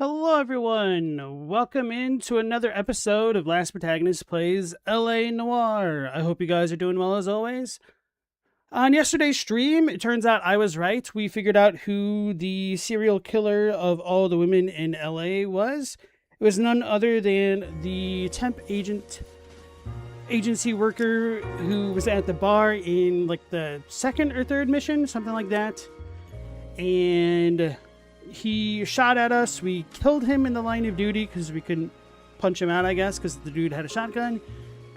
Hello, everyone. Welcome into another episode of Last Protagonist Plays L.A. Noire. I hope you guys are doing well as always. On yesterday's stream, it turns out I was right. We figured out who the serial killer of all the women in L.A. was. It was none other than the temp agency worker who was at the bar in like the second or third mission, something like that. And he shot at us. We killed him in the line of duty because we couldn't punch him out, I guess, because the dude had a shotgun.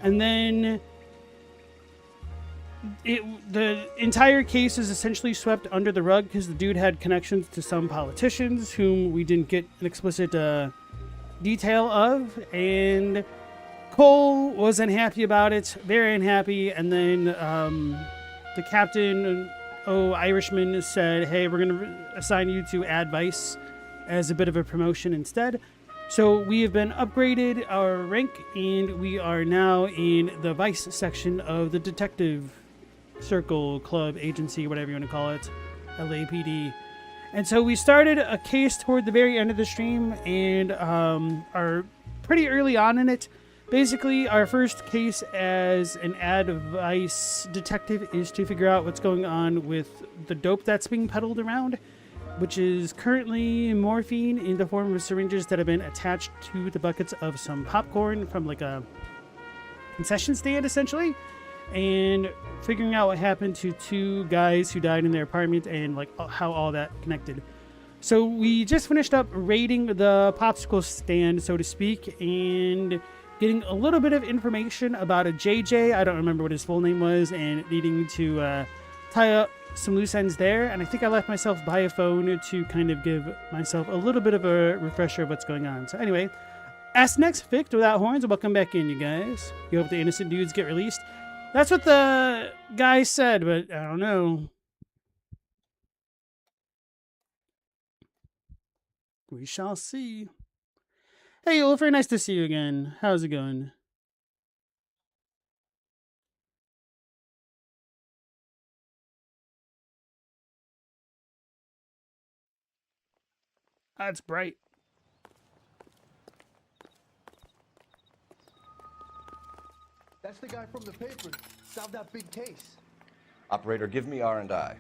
And then the entire case is essentially swept under the rug because the dude had connections to some politicians whom we didn't get an explicit detail of. And Cole was unhappy about it, very unhappy. And then the captain... Irishman said, hey, we're going to assign you to Ad Vice as a bit of a promotion instead. So we have been upgraded our rank, and we are now in the Vice section of the Detective Circle Club Agency, whatever you want to call it, LAPD. And so we started a case toward the very end of the stream, and are pretty early on in it. Basically, our first case as an advice detective is to figure out what's going on with the dope that's being peddled around, which is currently morphine in the form of syringes that have been attached to the buckets of some popcorn from like a concession stand, essentially, and figuring out what happened to two guys who died in their apartment and like how all that connected. So we just finished up raiding the popsicle stand, so to speak, and getting a little bit of information about a JJ. I don't remember what his full name was, and needing to tie up some loose ends there. And I think I left myself by a phone to kind of give myself a little bit of a refresher of what's going on. So anyway, L.A.st Fict without horns. Welcome back in, you guys. You hope the innocent dudes get released. That's what the guy said, but I don't know. We shall see. Hey, well, very nice to see you again. How's it going? That's bright. That's the guy from the paper. Solved that big case. Operator, give me R&I.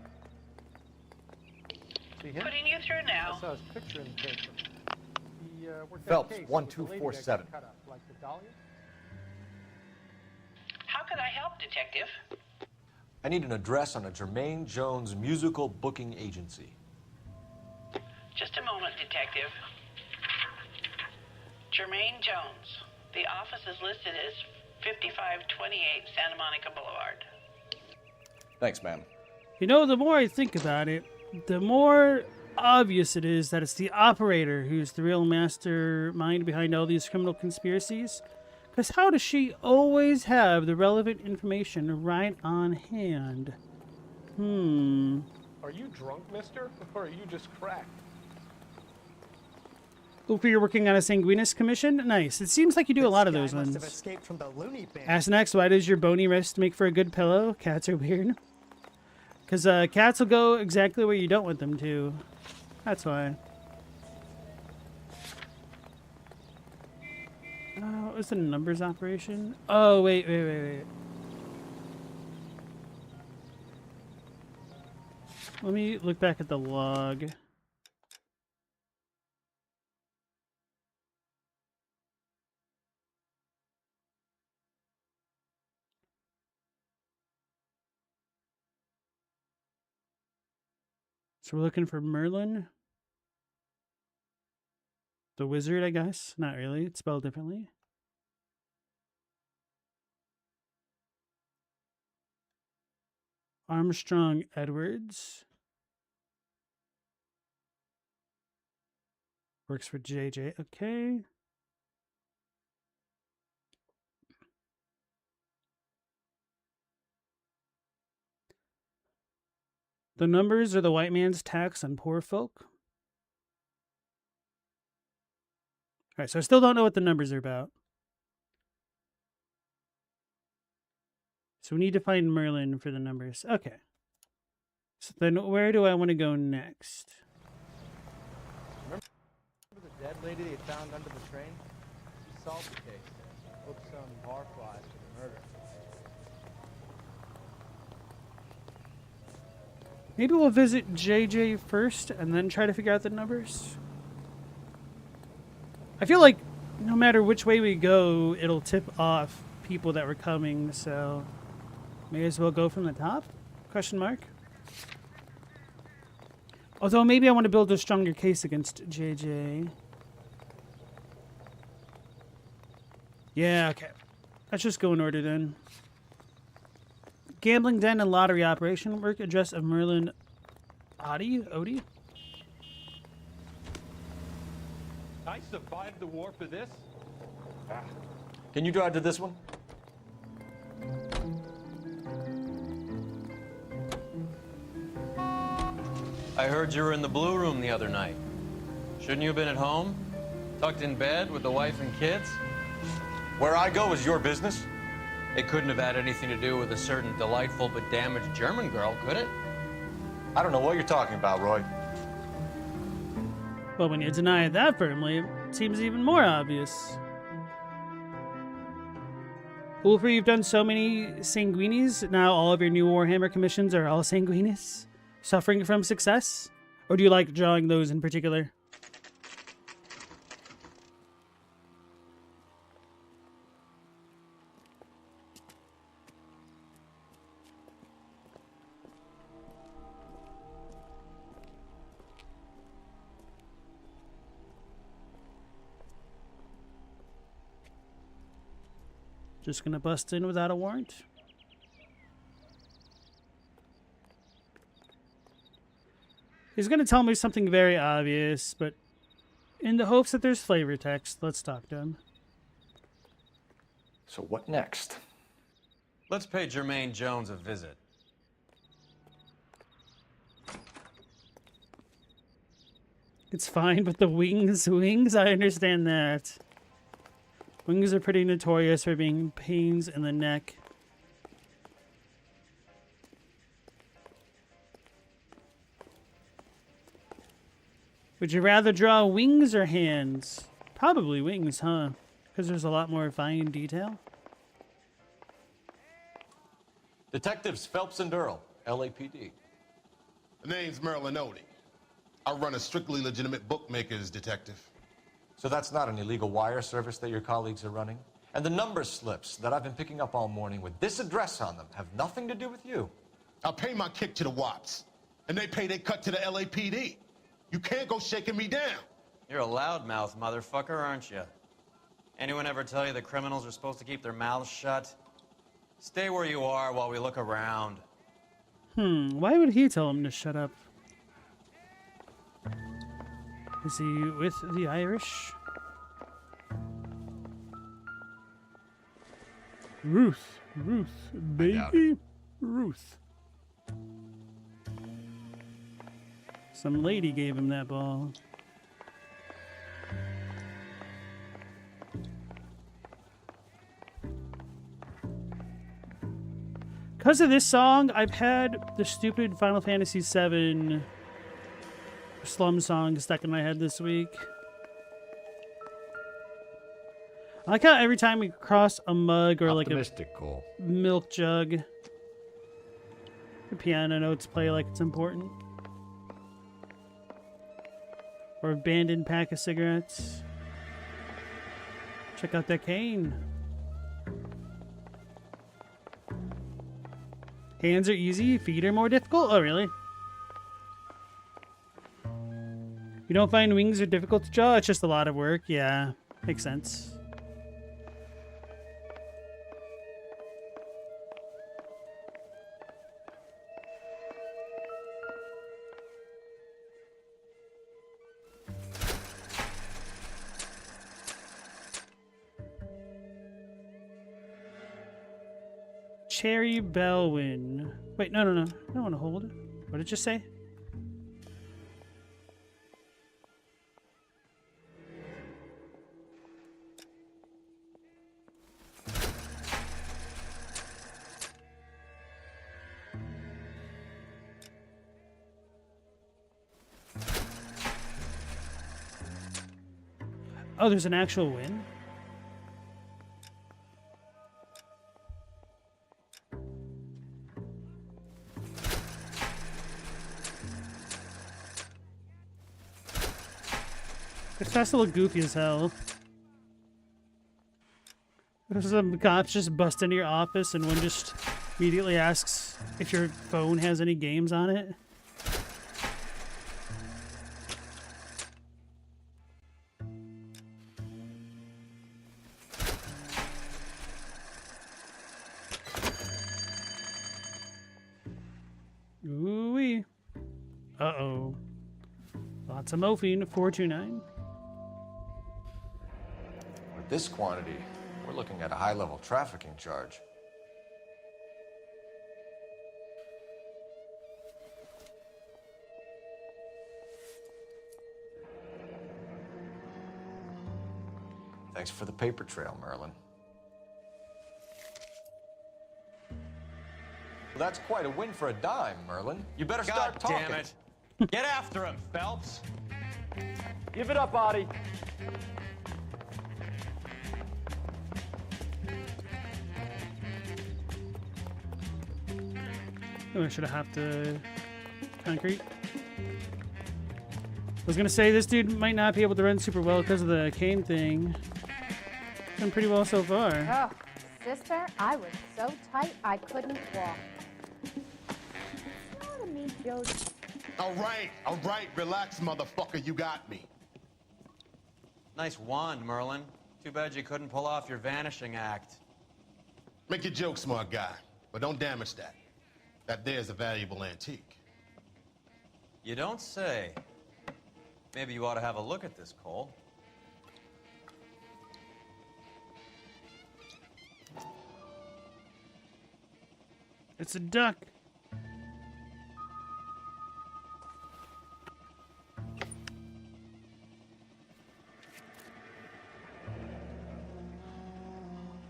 See him? Putting you through now. I saw his picture in the paper. He worked that Phelps, case 1247. with the lady that got cut up, like the Dahlia? How can I help, Detective? I need an address on a Jermaine Jones musical booking agency. Just a moment, Detective. Jermaine Jones. The office is listed as 5528 Santa Monica Boulevard. Thanks, ma'am. You know, the more I think about it, the more obvious it is that it's the operator who's the real mastermind behind all these criminal conspiracies. Because how does she always have the relevant information right on hand? Are you drunk, mister? Or are you just cracked? Look, you're working on a Sanguinus commission? Nice. It seems like you do a lot of those ones. Escaped from the loony bin. Ask next, why does your bony wrist make for a good pillow? Cats are weird. Because cats will go exactly where you don't want them to. That's why. What was the numbers operation? Oh, wait. Let me look back at the log. So we're looking for Merlin. The wizard, I guess. Not really. It's spelled differently. Armstrong Edwards. Works for JJ. Okay. The numbers are the white man's tax on poor folk. All right, so I still don't know what the numbers are about. So we need to find Merlin for the numbers. Okay. So then where do I want to go next? Remember the dead lady they found under the train? She solved the case. Booked some barflies for the murder. Maybe we'll visit JJ first and then try to figure out the numbers. I feel like no matter which way we go, it'll tip off people that were coming, so may as well go from the top? Question mark. Although maybe I want to build a stronger case against JJ. Yeah, okay. Let's just go in order then. Gambling den and lottery operation. Work address of Merlin Odie? I survived the war for this? Can you drive to this one? I heard you were in the blue room the other night. Shouldn't you have been at home? Tucked in bed with the wife and kids? Where I go is your business? It couldn't have had anything to do with a certain delightful but damaged German girl, could it? I don't know what you're talking about, Roy. Well, when you deny it that firmly, it seems even more obvious. Wolfer, you've done so many sanguinis, now all of your new Warhammer commissions are all sanguinis? Suffering from success? Or do you like drawing those in particular? Just gonna bust in without a warrant? He's gonna tell me something very obvious, but in the hopes that there's flavor text, let's talk to him. So what next? Let's pay Jermaine Jones a visit. It's fine, but the wings, I understand that. Wings are pretty notorious for being pains in the neck. Would you rather draw wings or hands? Probably wings, huh? Because there's a lot more fine detail. Detectives Phelps and Earl, LAPD. The name's Merlin Odie. I run a strictly legitimate bookmaker's detective. So that's not an illegal wire service that your colleagues are running? And the number slips that I've been picking up all morning with this address on them have nothing to do with you. I pay my kick to the Wops, and they pay their cut to the LAPD. You can't go shaking me down. You're a loudmouth motherfucker, aren't you? Anyone ever tell you that criminals are supposed to keep their mouths shut? Stay where you are while we look around. Why would he tell him to shut up? Is he with the Irish? Ruth, baby, Ruth. Some lady gave him that ball. Because of this song, I've had the stupid Final Fantasy VII slum song stuck in my head this week. I like how every time we cross a mug or like a milk jug, the piano notes play like it's important. Or abandoned pack of cigarettes. Check out that cane. Hands are easy, feet are more difficult? Oh, really? You don't find wings are difficult to draw? It's just a lot of work. Yeah, makes sense. Cherry Belwyn. Wait, no. I don't want to hold it. What did it just say? Oh, there's an actual win? This has to look goofy as hell. There's some cops just bust into your office and one just immediately asks if your phone has any games on it. Ooh-wee. Uh-oh. Lots of morphine, 429. With this quantity, we're looking at a high-level trafficking charge. Thanks for the paper trail, Merlin. Well, that's quite a win for a dime, Merlin. You better start God talking. damn it. Get after him, Phelps. Give it up, Adi. Oh, I should have hopped the concrete. I was gonna say this dude might not be able to run super well because of the cane thing. Done pretty well so far. Oh, sister, I was so tight I couldn't walk. You ought to meet Josie. All right, relax, motherfucker, you got me. Nice wand, Merlin. Too bad you couldn't pull off your vanishing act. Make your joke, smart guy, but don't damage that. That there's a valuable antique. You don't say. Maybe you ought to have a look at this, Cole. It's a duck.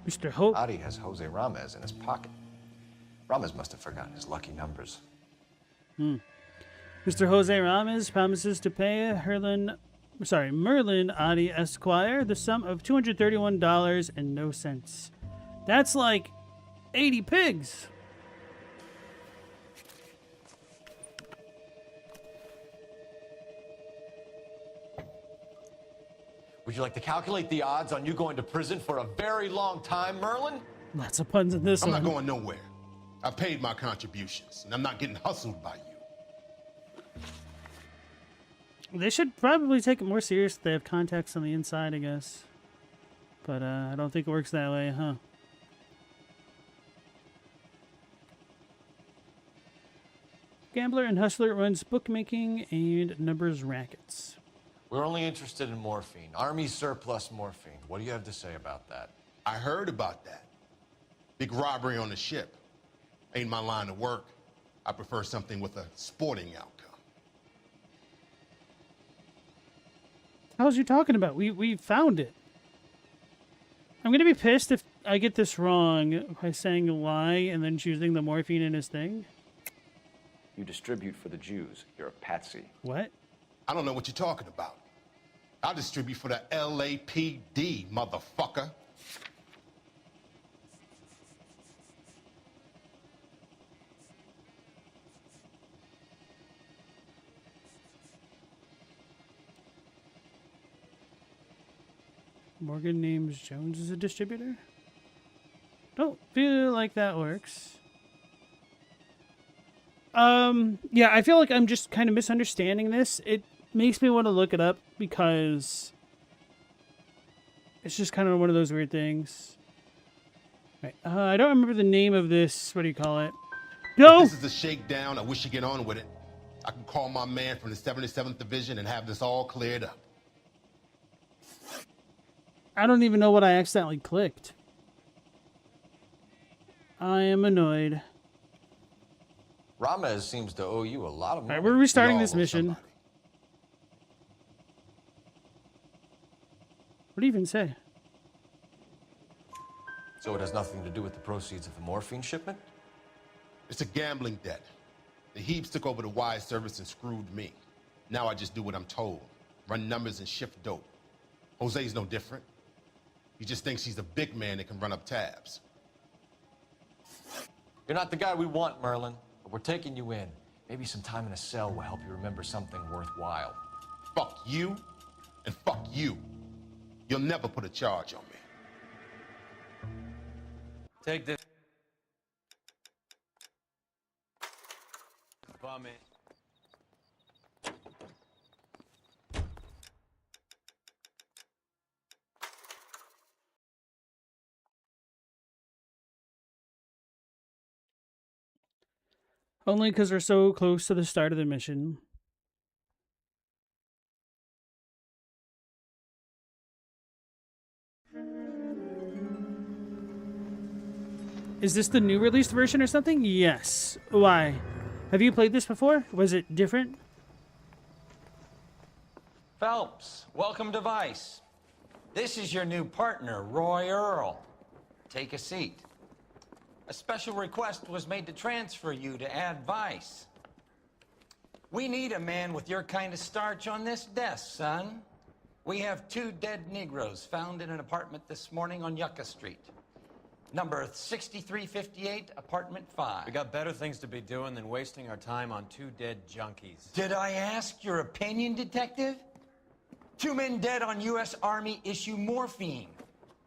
Mr. Hope. Adi has Jose Ramez in his pocket. Ramez must have forgotten his lucky numbers. Mr. Jose Ramez promises to pay Merlin Adi Esquire the sum of $231 and no cents. That's like 80 pigs. Would you like to calculate the odds on you going to prison for a very long time, Merlin? Lots of puns in this I'm one. not going nowhere. I've paid my contributions, and I'm not getting hustled by you. They should probably take it more serious if they have contacts on the inside, I guess. But I don't think it works that way, huh? Gambler and hustler runs bookmaking and numbers rackets. We're only interested in morphine. Army surplus morphine. What do you have to say about that? I heard about that. Big robbery on the ship. Ain't my line of work. I prefer something with a sporting outcome. How's you talking about? We found it. I'm gonna be pissed if I get this wrong by saying a lie and then choosing the morphine in his thing. You distribute for the Jews. You're a patsy. What? I don't know what you're talking about. I'll distribute for the L.A.P.D., motherfucker. Morgan names Jones as a distributor? Don't feel like that works. Yeah, I feel like I'm just kind of misunderstanding this. It makes me want to look it up because it's just kind of one of those weird things. Right. I don't remember the name of this. What do you call it? No! If this is a shakedown, I wish you get on with it. I can call my man from the 77th Division and have this all cleared up. I don't even know what I accidentally clicked. I am annoyed. Ramez seems to owe you a lot of money. Alright, we're restarting We all this owe mission. somebody. What do you even say? So it has nothing to do with the proceeds of the morphine shipment? It's a gambling debt. The Heaps took over the wire service and screwed me. Now I just do what I'm told. Run numbers and shift dope. Jose's no different. He just thinks he's the big man that can run up tabs. You're not the guy we want, Merlin, but we're taking you in. Maybe some time in a cell will help you remember something worthwhile. Fuck you, and fuck you. You'll never put a charge on me. Take this. Bum it. Only because we're so close to the start of the mission. Is this the new released version or something? Yes. Why? Have you played this before? Was it different? Phelps, welcome to Vice. This is your new partner, Roy Earl. Take a seat. A special request was made to transfer you to Ad Vice. We need a man with your kind of starch on this desk, son. We have 2 dead Negroes found in an apartment this morning on Yucca Street. Number 6358, apartment 5. We got better things to be doing than wasting our time on 2 dead junkies. Did I ask your opinion, detective? 2 men dead on U.S. Army issue morphine.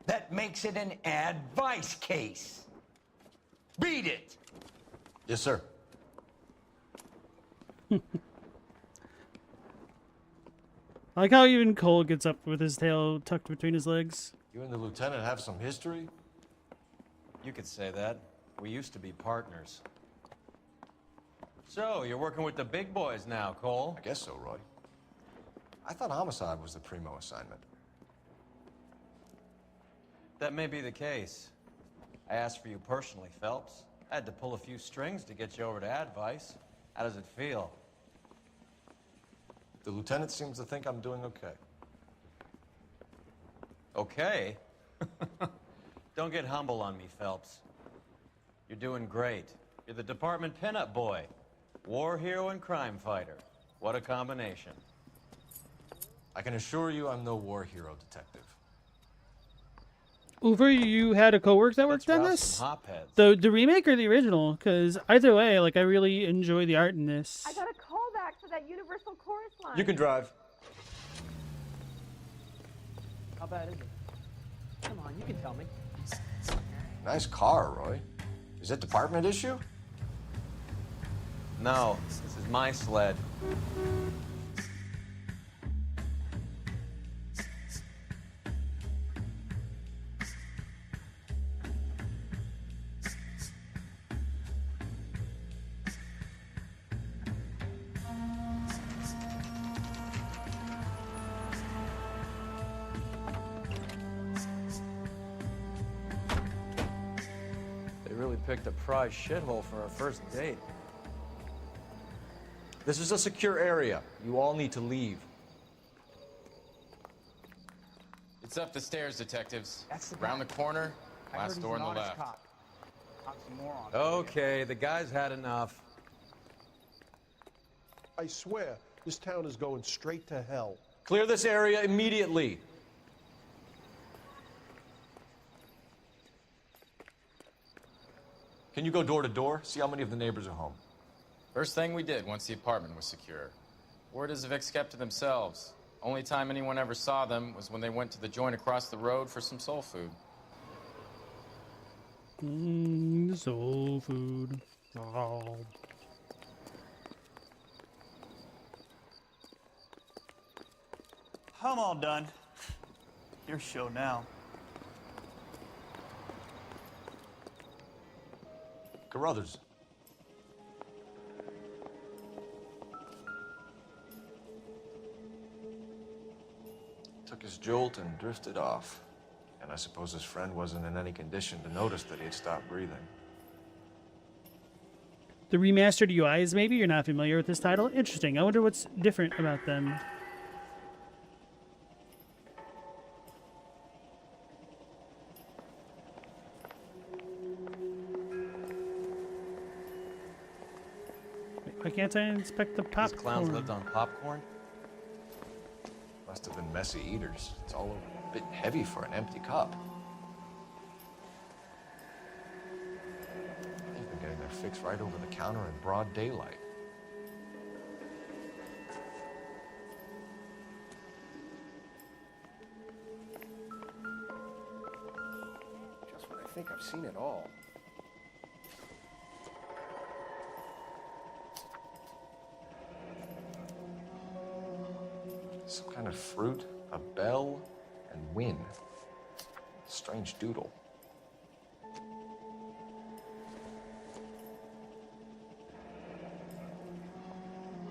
That makes it an advice case. Beat it! Yes, sir. I like how even Cole gets up with his tail tucked between his legs. You and the lieutenant have some history? You could say that. We used to be partners. So, you're working with the big boys now, Cole? I guess so, Roy. I thought homicide was the primo assignment. That may be the case. I asked for you personally, Phelps. I had to pull a few strings to get you over to Advice. How does it feel? The lieutenant seems to think I'm doing okay. Okay? Don't get humble on me, Phelps. You're doing great. You're the department pinup boy. War hero and crime fighter. What a combination. I can assure you I'm no war hero, detective. Uber, you had a coworker that worked on this? The remake or the original? Because either way, like, I really enjoy the art in this. I got a callback to that Universal Chorus line. You can drive. How bad is it? Come on, you can tell me. Nice car, Roy. Is it department issue? No, this is my sled. Picked a prize shithole for our first date. This is a secure area. You all need to leave. It's up the stairs, detectives. That's the Round guy. the corner, I heard last he's door on an the honest left. cop. Oxymoron. Okay, the guy's had enough. I swear, this town is going straight to hell. Clear this area immediately. Can you go door to door? See how many of the neighbors are home. First thing we did once the apartment was secure. Word is the Vics kept to themselves. Only time anyone ever saw them was when they went to the joint across the road for some soul food. Soul food. Oh. I'm all done. Your show now. Carruthers. Took his jolt and drifted off. And I suppose his friend wasn't in any condition to notice that he had stopped breathing. The remastered UIs, maybe? You're not familiar with this title? Interesting. I wonder what's different about them. Why can't I inspect the popcorn? These clowns lived on popcorn? Must must have been messy eaters. It's all a bit heavy for an empty cup. They've been getting their fix right over the counter in broad daylight. Just when I think I've seen it all. Some kind of fruit, a bell, and win. Strange doodle.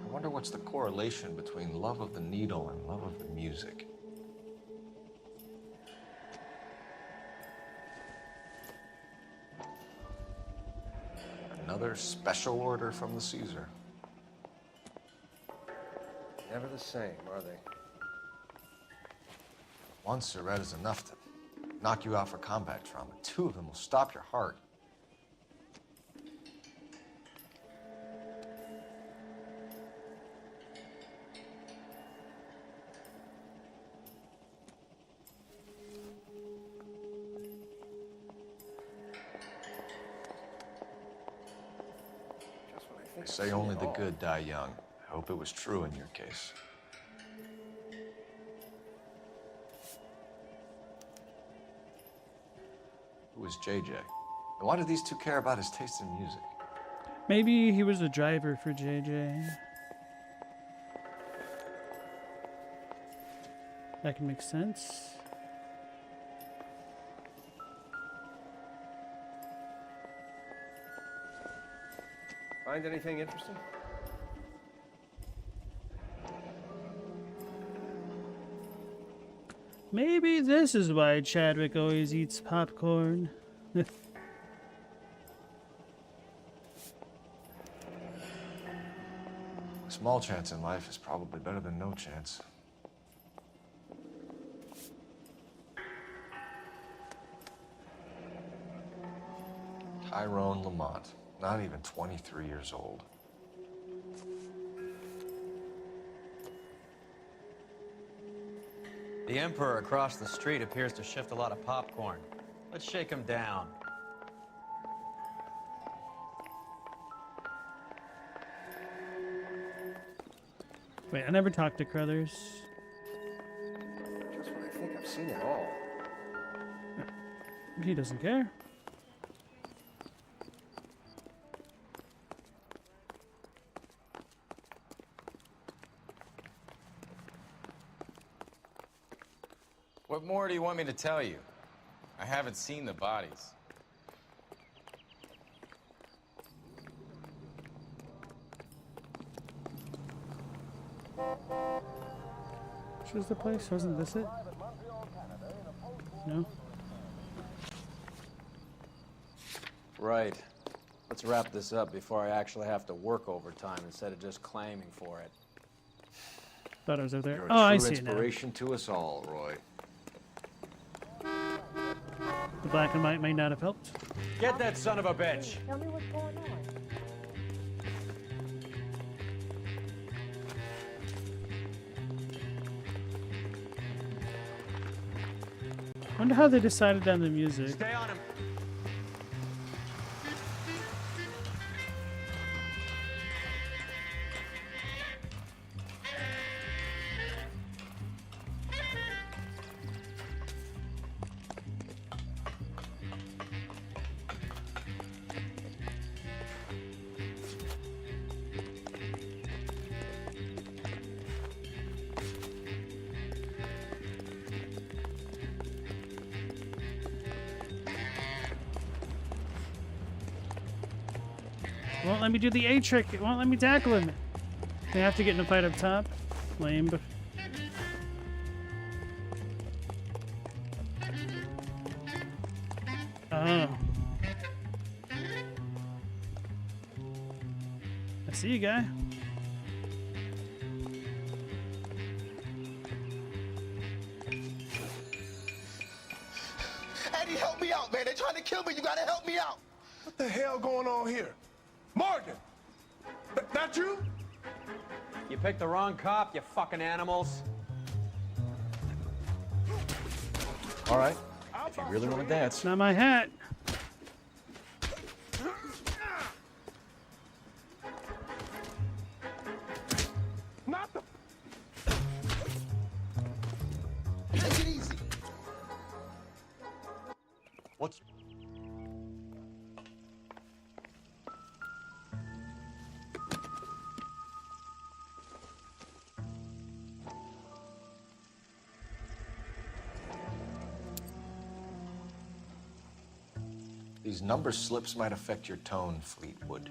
I wonder what's the correlation between love of the needle and love of the music. Another special order from the Caesar. Never the same, are they? One cigarette is enough to knock you out for combat trauma. Two of them will stop your heart. They say only the good die young. I hope it was true in your case. Who was JJ? And why do these two care about his taste in music? Maybe he was the driver for JJ. That can make sense. Find anything interesting? Maybe this is why Chadwick always eats popcorn. A small chance in life is probably better than no chance. Tyrone Lamont, not even 23 years old. The Emperor across the street appears to shift a lot of popcorn. Let's shake him down. Wait, I never talked to Crothers. Just when I think I've seen it all. He doesn't care. What more do you want me to tell you? I haven't seen the bodies. Which was the place? Wasn't this it? No? Right. Let's wrap this up before I actually have to work overtime instead of just claiming for it. Thought I was over there. You're a Oh, true I see it now. inspiration to us all, Roy. The black and white may not have helped. Get that son of a bitch! Tell me what's going on. Wonder how they decided on the music. Stay on him. Won't let me do the A trick. It won't let me tackle him. They have to get in a fight up top. Lame. Oh. I see you, guy. Eddie, help me out, man. They're trying to kill me. You gotta help me out. What the hell going on here? Morgan! That you? You picked the wrong cop, you fucking animals. All right, if you really want to dance. It's not my hat. Not the. Take it easy. What's... These number slips might affect your tone, Fleetwood.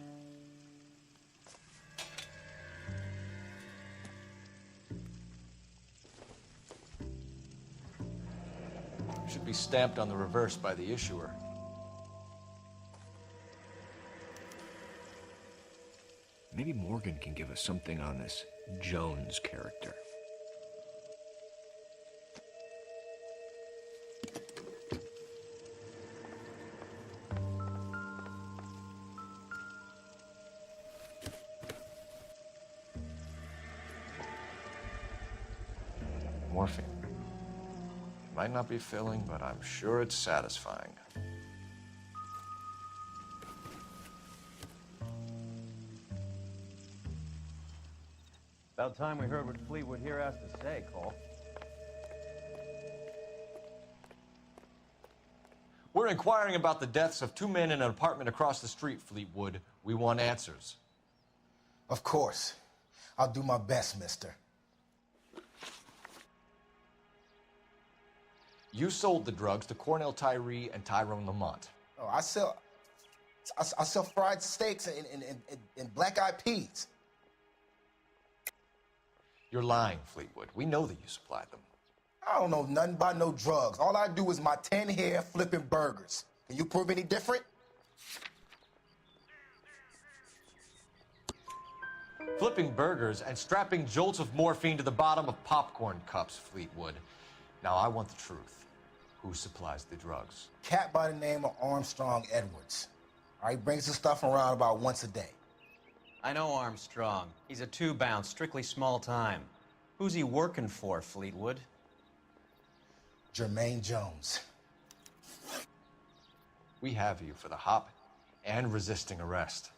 Should be stamped on the reverse by the issuer. Maybe Morgan can give us something on this Jones character. Morphine. Might not be filling, but I'm sure it's satisfying. About time we heard what Fleetwood here has to say, Cole. We're inquiring about the deaths of 2 men in an apartment across the street, Fleetwood. We want answers. Of course. I'll do my best, mister. You sold the drugs to Cornell Tyree and Tyrone Lamont. Oh, I sell fried steaks and black-eyed peas. You're lying, Fleetwood. We know that you supplied them. I don't know nothing about no drugs. All I do is my 10 hair flipping burgers. Can you prove any different? Flipping burgers and strapping jolts of morphine to the bottom of popcorn cups, Fleetwood. Now, I want the truth. Who supplies the drugs? Cat by the name of Armstrong Edwards. All right, brings the stuff around about once a day. I know Armstrong. He's a two-bounce, strictly small time. Who's he working for, Fleetwood? Jermaine Jones. We have you for the hop and resisting arrest.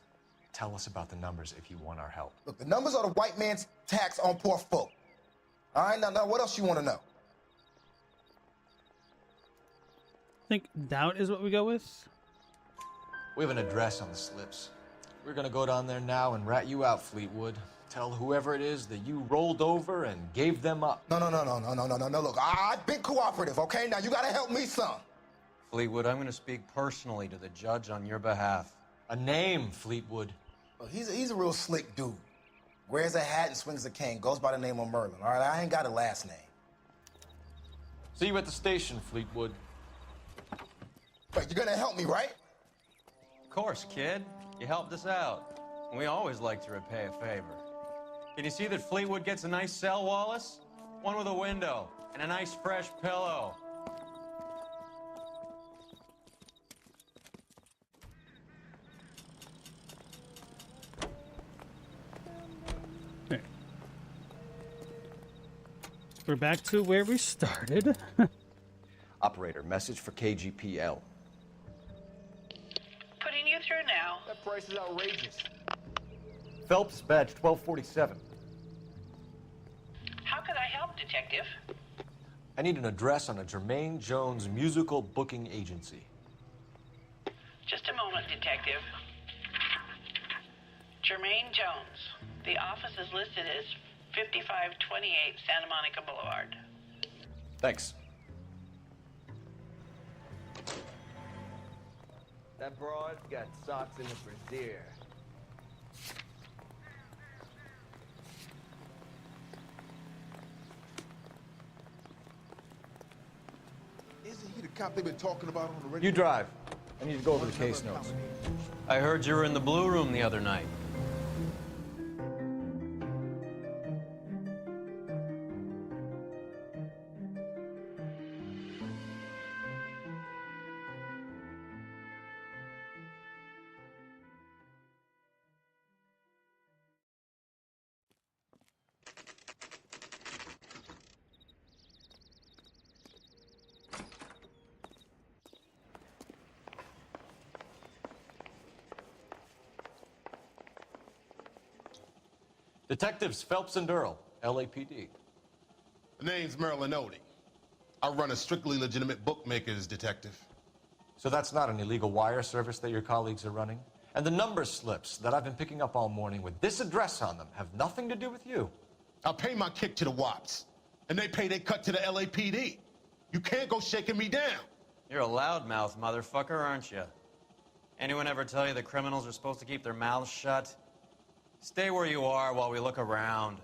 Tell us about the numbers if you want our help. Look, the numbers are the white man's tax on poor folk. All right, now what else you want to know? I think doubt is what we go with. We have an address on the slips. We're gonna go down there now and rat you out, Fleetwood. Tell whoever it is that you rolled over and gave them up. No. Look, I've been cooperative, okay? Now you gotta help me some. Fleetwood, I'm gonna speak personally to the judge on your behalf. A name, Fleetwood. Look, he's a real slick dude. Wears a hat and swings a cane. Goes by the name of Merlin, all right? I ain't got a last name. See you at the station, Fleetwood. But you're gonna help me, right? Of course, kid. You helped us out. We always like to repay a favor. Can you see that Fleetwood gets a nice cell, Wallace? One with a window and a nice fresh pillow. Okay. We're back to where we started. Operator, message for KGPL. Putting you through now. That price is outrageous. Phelps, badge 1247. How could I help, Detective? I need an address on a Jermaine Jones musical booking agency. Just a moment, Detective. Jermaine Jones. The office is listed as 5528 Santa Monica Boulevard. Thanks. That broad got socks in the brassiere. Isn't he the cop they've been talking about on the radio? You drive. I need to go over the case notes. I heard you were in the Blue Room the other night. Detectives Phelps and Earl, LAPD. The name's Merlin Odie. I run a strictly legitimate bookmaker's detective. So that's not an illegal wire service that your colleagues are running? And the number slips that I've been picking up all morning with this address on them have nothing to do with you? I pay my kick to the Wops, and they pay their cut to the LAPD. You can't go shaking me down. You're a loudmouth motherfucker, aren't you? Anyone ever tell you that criminals are supposed to keep their mouths shut? Stay where you are while we look around.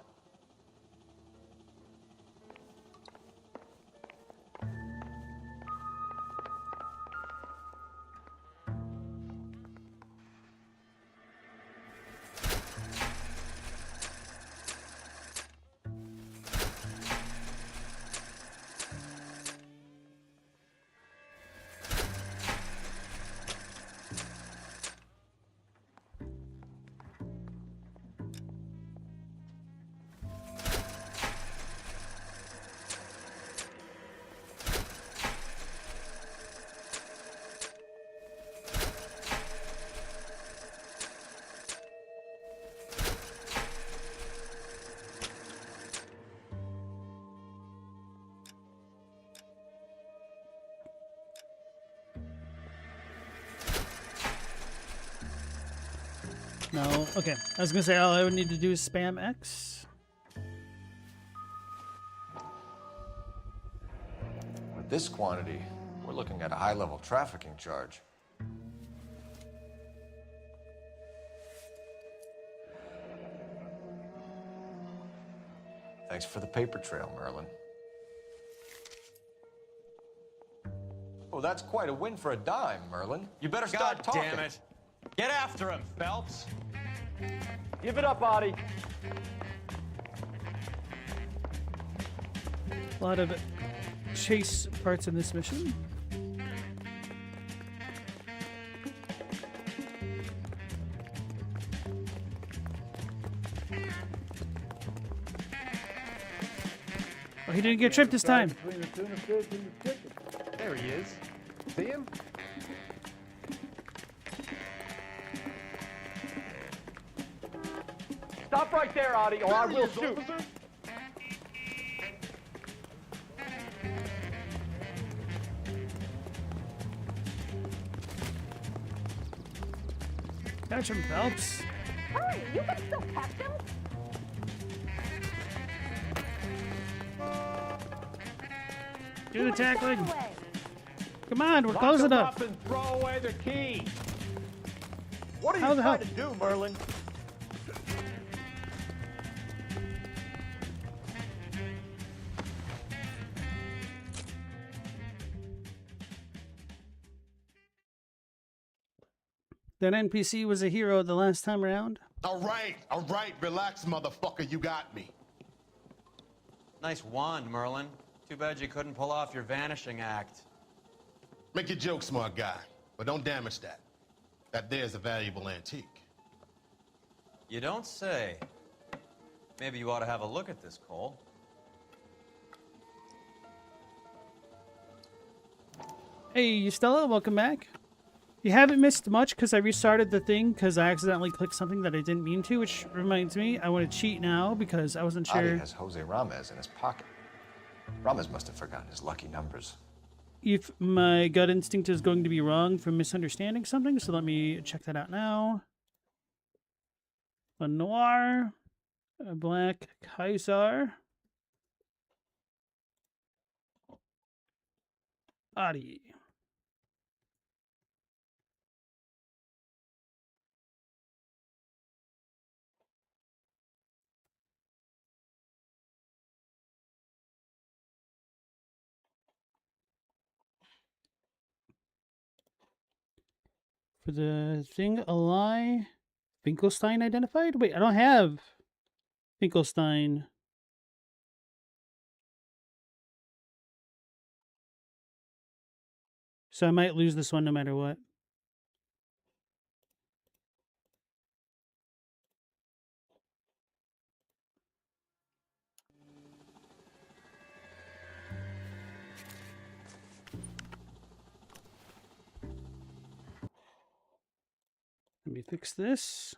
No. Okay. I was gonna say all I would need to do is spam X. With this quantity, we're looking at a high-level trafficking charge. Thanks for the paper trail, Merlin. Oh, that's quite a win for a dime, Merlin. You better start talking. God damn it. Get after him, Phelps. Give it up, Audie. A lot of chase parts in this mission. Oh, he didn't get tripped this time. Between the tuna fish and the chicken. There he is. See him? Stop right there, Audie, or I will shoot. Catch him, Phelps. Hurry, you can still catch him. Do the tackling. Away. Come on, we're Lock close them enough. up and throw away the key. What are How you the trying hell? to do, Merlin? That NPC was a hero the last time around. All right, relax, motherfucker, you got me. Nice wand, Merlin. Too bad you couldn't pull off your vanishing act. Make your joke, smart guy, but don't damage that. That there's a valuable antique. You don't say. Maybe you ought to have a look at this, Cole. Hey, Stella, welcome back. You haven't missed much because I restarted the thing because I accidentally clicked something that I didn't mean to, which reminds me, I want to cheat now because I wasn't sure Adi has Jose Ramos in his pocket. Ramos must have forgotten his lucky numbers. if my gut instinct is going to be wrong from misunderstanding something, so let me check that out now. A Noire, a Black Kaiser, Adi. For the thing, a lie. Finkelstein identified? Wait, I don't have Finkelstein. So I might lose this one no matter what. Let me fix this.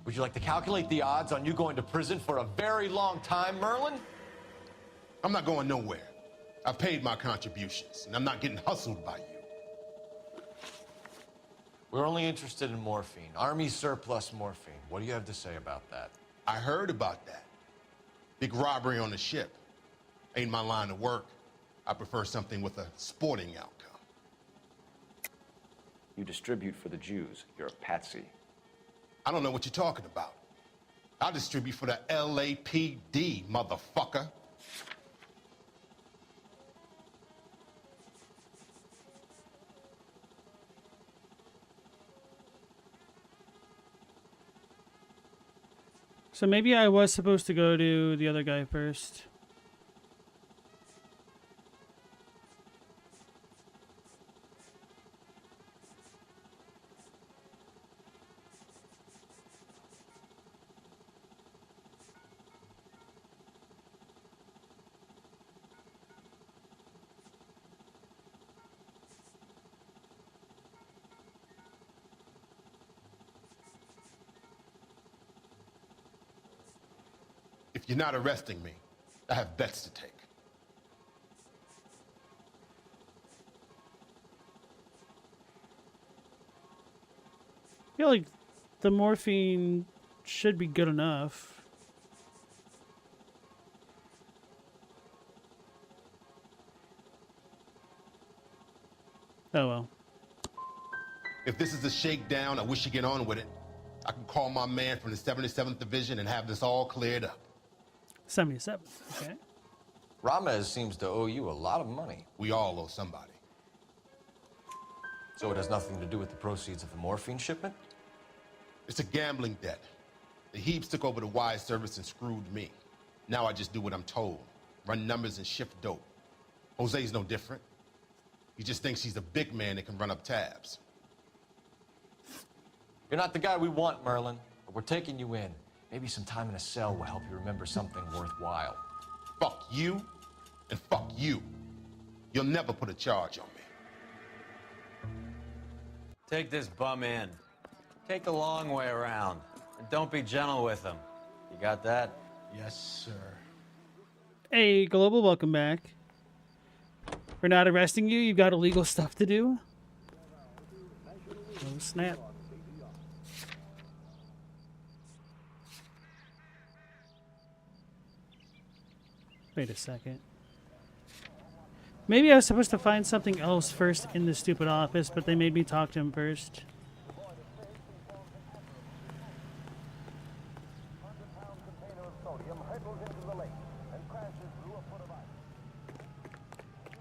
Would you like to calculate the odds on you going to prison for a very long time, Merlin? I'm not going nowhere. I've paid my contributions, and I'm not getting hustled by you. We're only interested in morphine. Army surplus morphine. What do you have to say about that? I heard about that. Big robbery on the ship. Ain't my line of work. I prefer something with a sporting outcome. You distribute for the Jews. You're a patsy. I don't know what you're talking about. I'll distribute for the L.A.P.D., motherfucker. So maybe I was supposed to go to the other guy first. If you're not arresting me, I have bets to take. I feel like the morphine should be good enough. Oh well. If this is a shakedown, I wish you get on with it. I can call my man from the 77th Division and have this all cleared up. 77. Okay. Ramez seems to owe you a lot of money. We all owe somebody. So it has nothing to do with the proceeds of the morphine shipment? It's a gambling debt. The Heaps took over the wire service and screwed me. Now I just do what I'm told. Run numbers and shift dope. Jose's no different. He just thinks he's a big man that can run up tabs. You're not the guy we want, Merlin, but we're taking you in. Maybe some time in a cell will help you remember something worthwhile. Fuck you, and fuck you. You'll never put a charge on me. Take this bum in. Take the long way around. And don't be gentle with him. You got that? Yes, sir. Hey, Global, welcome back. We're not arresting you. You've got illegal stuff to do. Oh, snap. Wait a second. Maybe I was supposed to find something else first in the stupid office, but they made me talk to him first.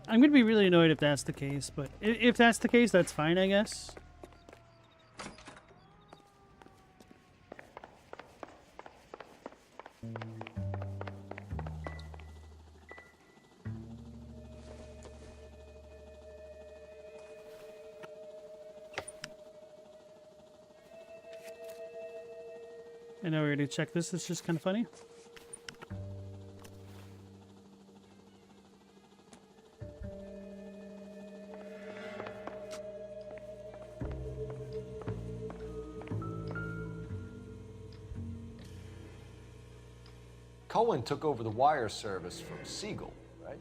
I'm going to be really annoyed if that's the case, but if that's the case, that's fine, I guess. I know we already checked this. It's just kind of funny. Cohen took over the wire service from Siegel, right?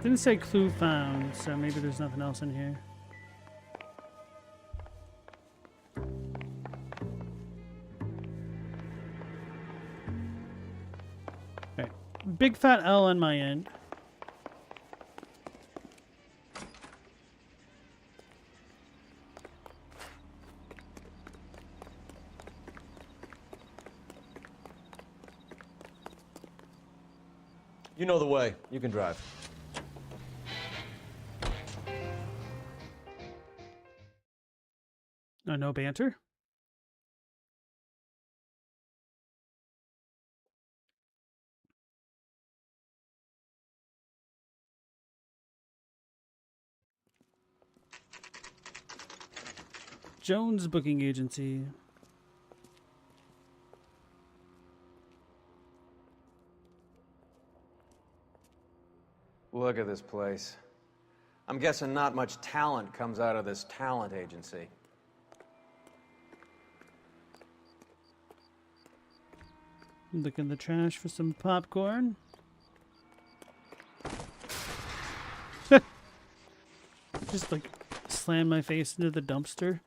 Didn't say clue found, so maybe there's nothing else in here. Okay. Big fat L on my end. You know the way. You can drive. Oh, no banter? Jones Booking Agency. Look at this place. I'm guessing not much talent comes out of this talent agency. Look in the trash for some popcorn. Just like slam my face into the dumpster.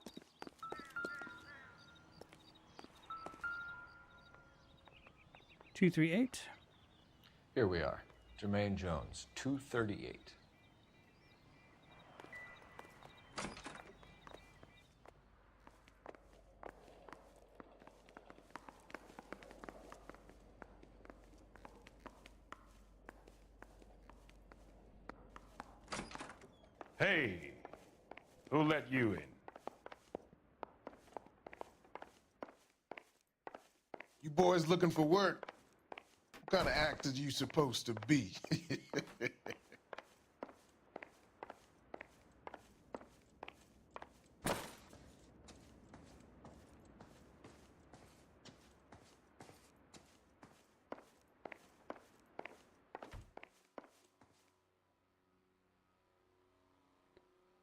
$238. Here we are. Jermaine Jones, 238. Hey, who let you in? You boys looking for work? What kind of actors you supposed to be?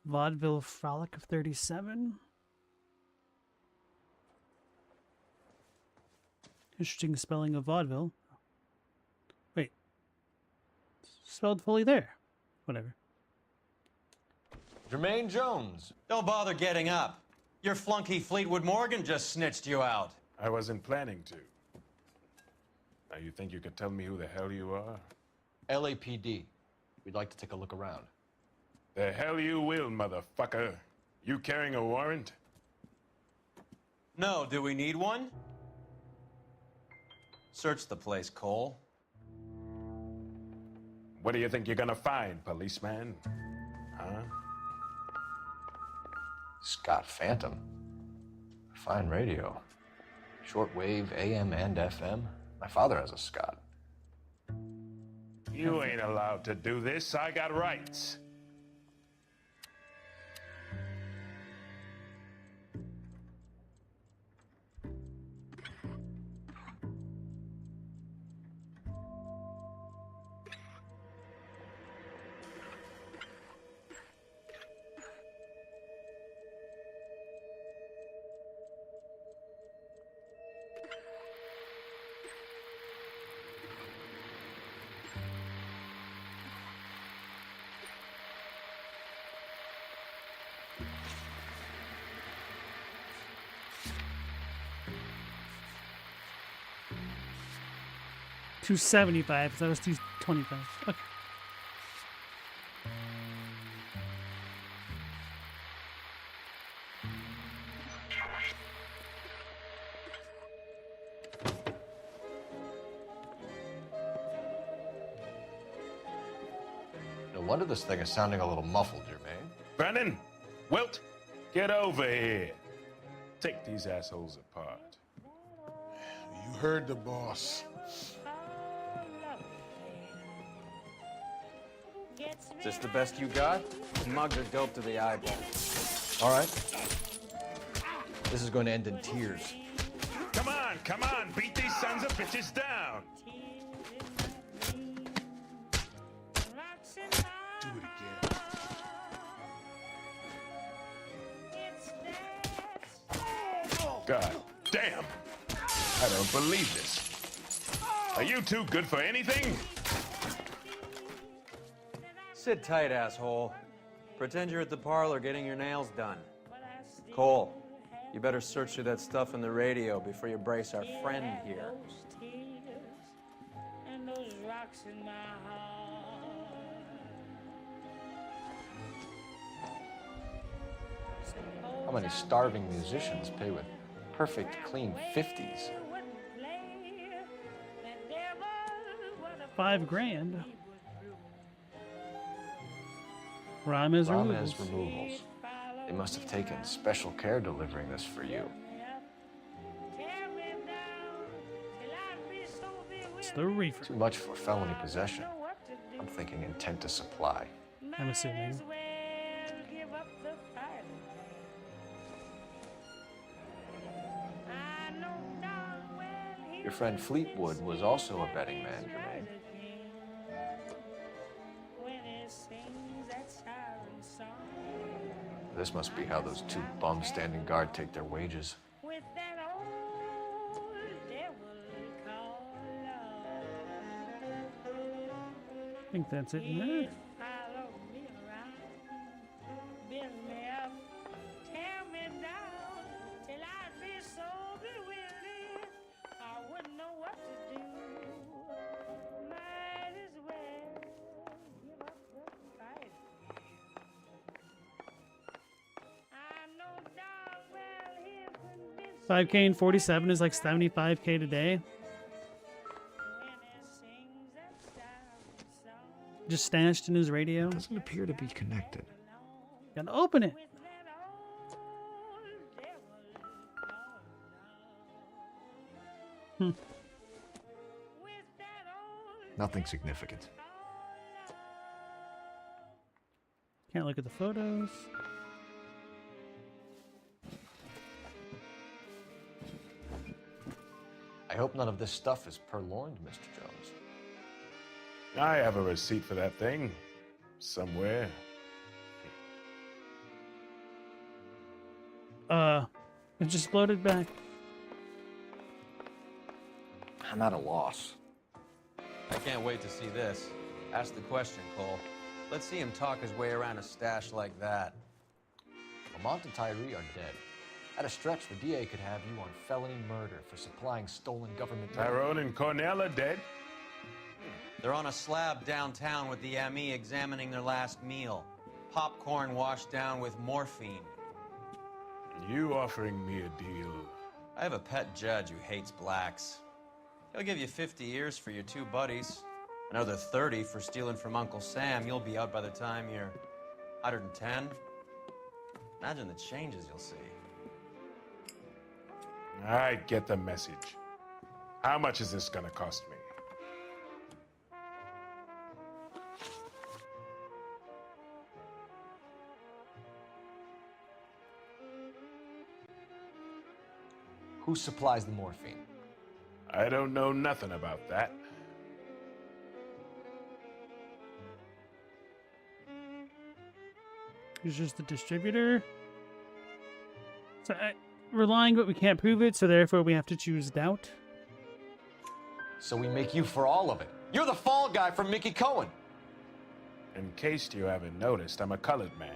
Vaudeville Frolic of 37. Interesting spelling of vaudeville. Wait. Spelled fully there. Whatever. Jermaine Jones. Don't bother getting up. Your flunky Fleetwood Morgan just snitched you out. I wasn't planning to. Now you think you could tell me who the hell you are? LAPD. We'd like to take a look around. The hell you will, motherfucker. You carrying a warrant? No, do we need one? Search the place, Cole. What do you think you're gonna find, policeman? Huh? Scott Phantom. Fine radio. Shortwave, AM and FM. My father has a Scott. You ain't allowed to do this. I got rights. $275. That was $225. Okay. No wonder this thing is sounding a little muffled, Jermaine. Brennan, Wilt, get over here. Take these assholes apart. You heard the boss. Is this the best you got? Mugs are dope to the eyeball. All right. This is going to end in tears. Come on, beat these sons of bitches down. Do it again. God damn. I don't believe this. Are you two good for anything? Sit tight, asshole. Pretend you're at the parlor getting your nails done. Cole, you better search through that stuff in the radio before you brace our friend here. How many starving musicians pay with perfect, clean 50s? $5,000. Rames Rames Removals. They must have taken special care delivering this for you. It's the reefer. Too much for felony possession. I'm thinking intent to supply. I'm assuming. Your friend Fleetwood was also a betting man, Jermaine. This must be how those two bums standing guard take their wages. With that old devil called love. I think that's it in there. Follow me around, build me up, tear me down, till I'd be so bewildered, I wouldn't know what to do. Might as well give up the fight. I know darn well he'll convince 5K and 47 is like 75K today. Just stashed in his radio. Doesn't appear to be connected. Gotta open it. Nothing significant. Can't look at the photos. I hope none of this stuff is purloined, Mr. Jones. I have a receipt for that thing. Somewhere. It just loaded back. I'm at a loss. I can't wait to see this. Ask the question, Cole. Let's see him talk his way around a stash like that. Lamont and Tyree are dead. At a stretch, the DA could have you on felony murder for supplying stolen government... Tyrone and Cornell are dead? They're on a slab downtown with the ME examining their last meal. Popcorn washed down with morphine. You offering me a deal? I have a pet judge who hates blacks. He'll give you 50 years for your two buddies. Another 30 for stealing from Uncle Sam. You'll be out by the time you're 110. Imagine the changes you'll see. I get the message. How much is this gonna cost me? Who supplies the morphine? I don't know nothing about that. He's just the distributor. So we're lying, but we can't prove it, so therefore we have to choose doubt. So we make you for all of it. You're the fall guy from Mickey Cohen. In case you haven't noticed, I'm a colored man.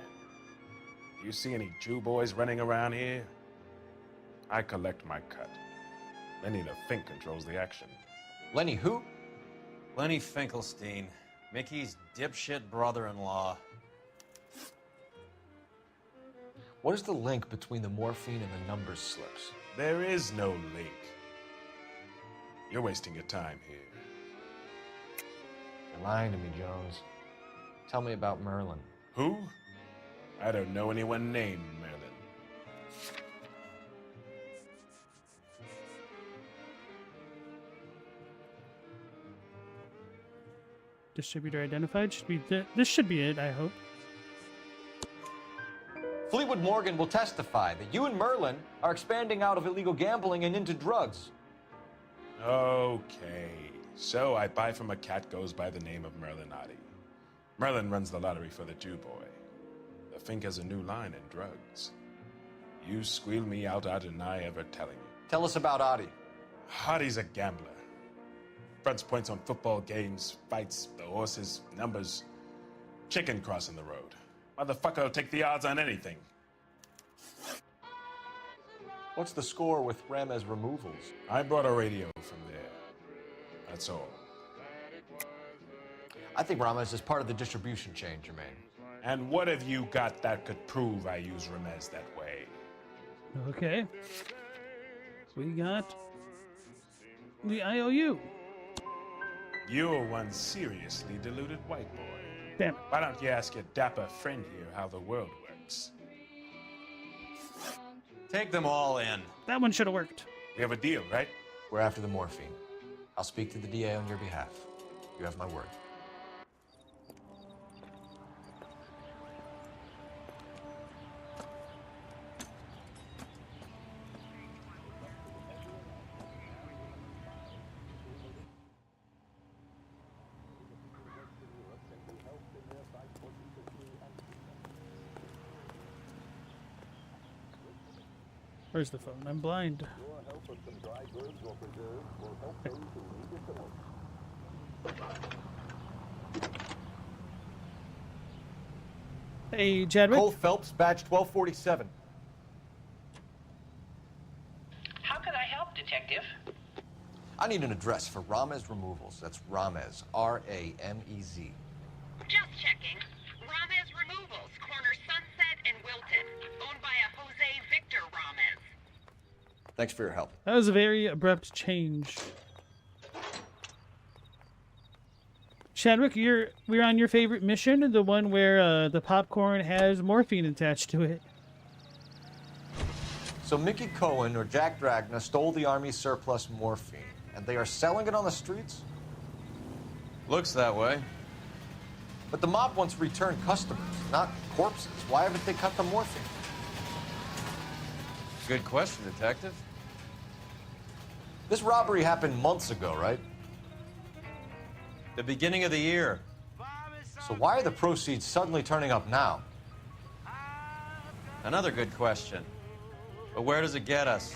You see any Jew boys running around here? I collect my cut. Lenny the Fink controls the action. Lenny who? Lenny Finkelstein, Mickey's dipshit brother-in-law. What is the link between the morphine and the numbers slips? There is no link. You're wasting your time here. You're lying to me, Jones. Tell me about Merlin. Who? I don't know anyone named Merlin. Distributor identified. Should be this should be it, I hope. Fleetwood Morgan will testify that you and Merlin are expanding out of illegal gambling and into drugs. Okay. So I buy from a cat goes by the name of Merlin Otti. Merlin runs the lottery for the Jew boy. The Fink has a new line in drugs. You squeal me out, I deny ever telling you. Tell us about Otti. Otti's a gambler. Fronts points on football games, fights, the horses, numbers. Chicken crossing the road. Motherfucker will take the odds on anything. What's the score with Ramez removals? I brought a radio from there. That's all. I think Ramez is part of the distribution chain, Jermaine. And what have you got that could prove I use Ramez that way? Okay. We got the IOU. You're one seriously deluded white boy. Damn it. Why don't you ask your dapper friend here how the world works? Take them all in. That one should have worked. We have a deal, right? We're after the morphine. I'll speak to the DA on your behalf. You have my word. Where's the phone? I'm blind. Hey, Chadwick. Cole Phelps, badge 1247. How can I help, Detective? I need an address for Ramez Removals. That's Ramez, R-A-M-E-Z. Just checking. Ramez Removals, corner Sunset and Wilton, owned by a Jose Victor Ramez. Thanks for your help. That was a very abrupt change. Chadwick, we're on your favorite mission, the one where the popcorn has morphine attached to it. So Mickey Cohen or Jack Dragna stole the Army's surplus morphine, and they are selling it on the streets? Looks that way. But the mob wants return customers, not corpses. Why haven't they cut the morphine? Good question, Detective. This robbery happened months ago, right? The beginning of the year. So why are the proceeds suddenly turning up now? Another good question. But where does it get us?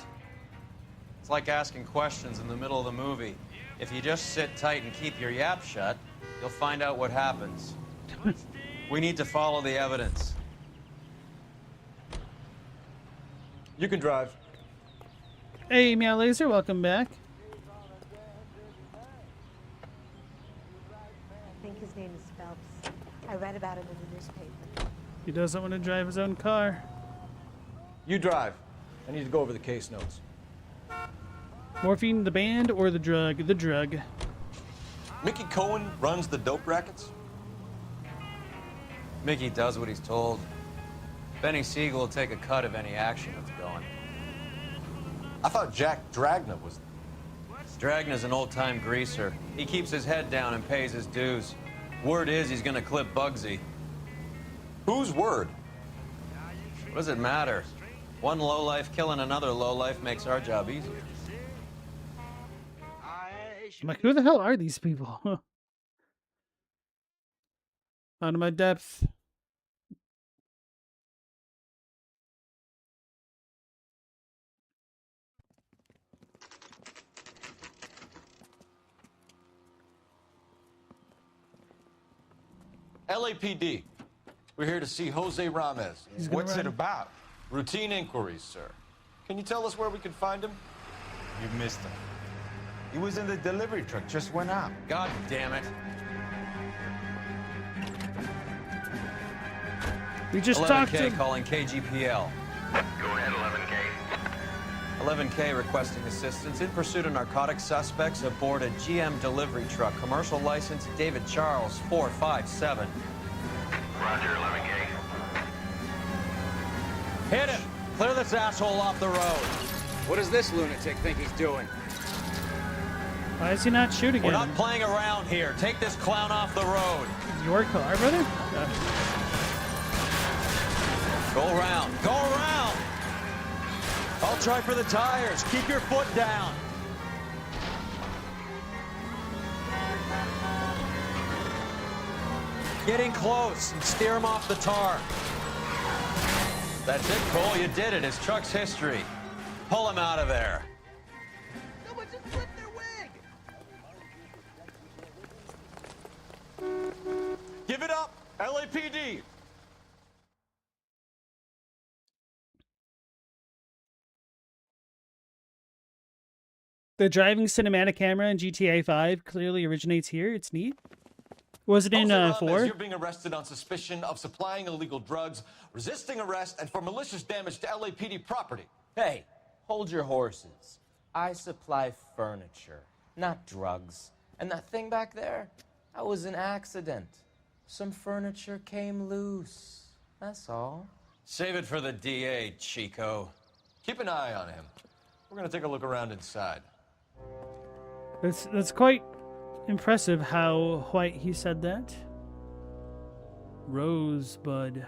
It's like asking questions in the middle of the movie. If you just sit tight and keep your yap shut, you'll find out what happens. We need to follow the evidence. You can drive. Hey, Meow Laser, welcome back. I think his name is Phelps. I read about it in the newspaper. He doesn't want to drive his own car. You drive. I need to go over the case notes. Morphine, the band, or the drug? The drug. Mickey Cohen runs the dope rackets? Mickey does what he's told. Benny Siegel will take a cut of any action that's going. I thought Jack Dragna was... Dragna's an old-time greaser. He keeps his head down and pays his dues. Word is he's gonna clip Bugsy. Whose word? What does it matter? One lowlife killing another lowlife makes our job easier. I'm like, who the hell are these people? Out of my depth. LAPD. We're here to see Jose Ramez. What's it about? Routine inquiries, sir. Can you tell us where we can find him? You missed him. He was in the delivery truck, just went out. God damn it. We just talked to 11K calling KGPL. Go ahead, 11K. 11K requesting assistance in pursuit of narcotic suspects aboard a GM delivery truck. Commercial license David Charles 457. Roger, 11K. Hit him! Clear this asshole off the road. What does this lunatic think he's doing? Why is he not shooting We're at him? not playing around here. Take this clown off the road. Your car, brother? Go around. Go around! I'll try for the tires. Keep your foot down. Get in close and steer him off the tar. That's it, Cole. You did it. His truck's history. Pull him out of there. Someone just flipped their wig! Give it up, LAPD! The driving cinematic camera in GTA 5 clearly originates here. It's neat. Was it in Jose Ramez, 4? You're being arrested on suspicion of supplying illegal drugs, resisting arrest, and for malicious damage to LAPD property. Hey, hold your horses. I supply furniture, not drugs. And that thing back there, that was an accident. Some furniture came loose. That's all. Save it for the DA, Chico. Keep an eye on him. We're gonna take a look around inside. That's quite impressive how white he said that. Rosebud.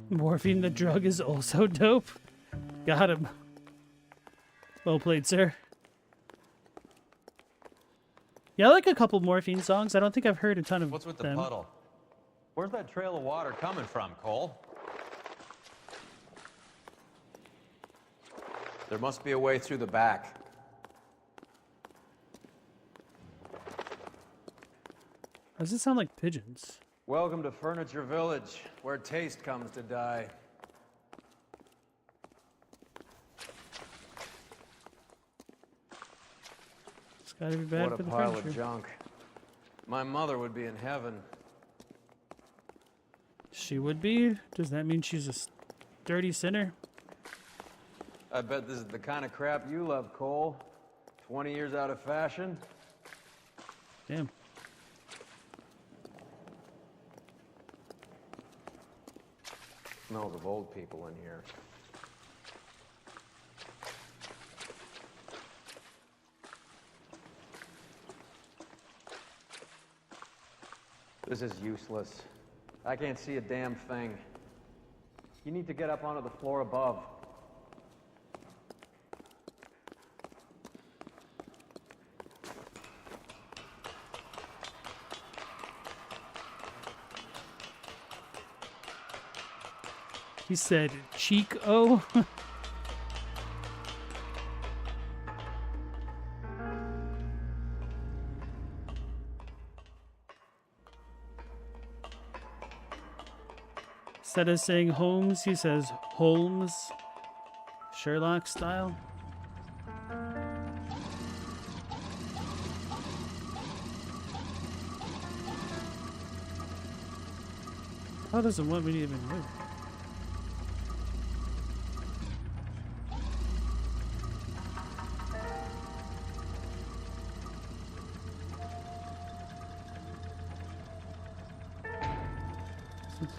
Morphine the drug is also dope. Got him. Well played, sir. Yeah, I like a couple Morphine songs. I don't think I've heard a ton of What's with the them. puddle? Where's that trail of water coming from, Cole? There must be a way through the back. Does it sound like pigeons? Welcome to Furniture Village, where taste comes to die. It's gotta be bad What for a the pile furniture. of junk. My mother would be in heaven. She would be? Does that mean she's a dirty sinner? I bet this is the kind of crap you love, Cole. 20 years out of fashion. Damn. Smells of old people in here. This is useless. I can't see a damn thing. You need to get up onto the floor above. He said, Chico. Instead of saying Holmes, he says Holmes. Sherlock style. How doesn't want me to even move?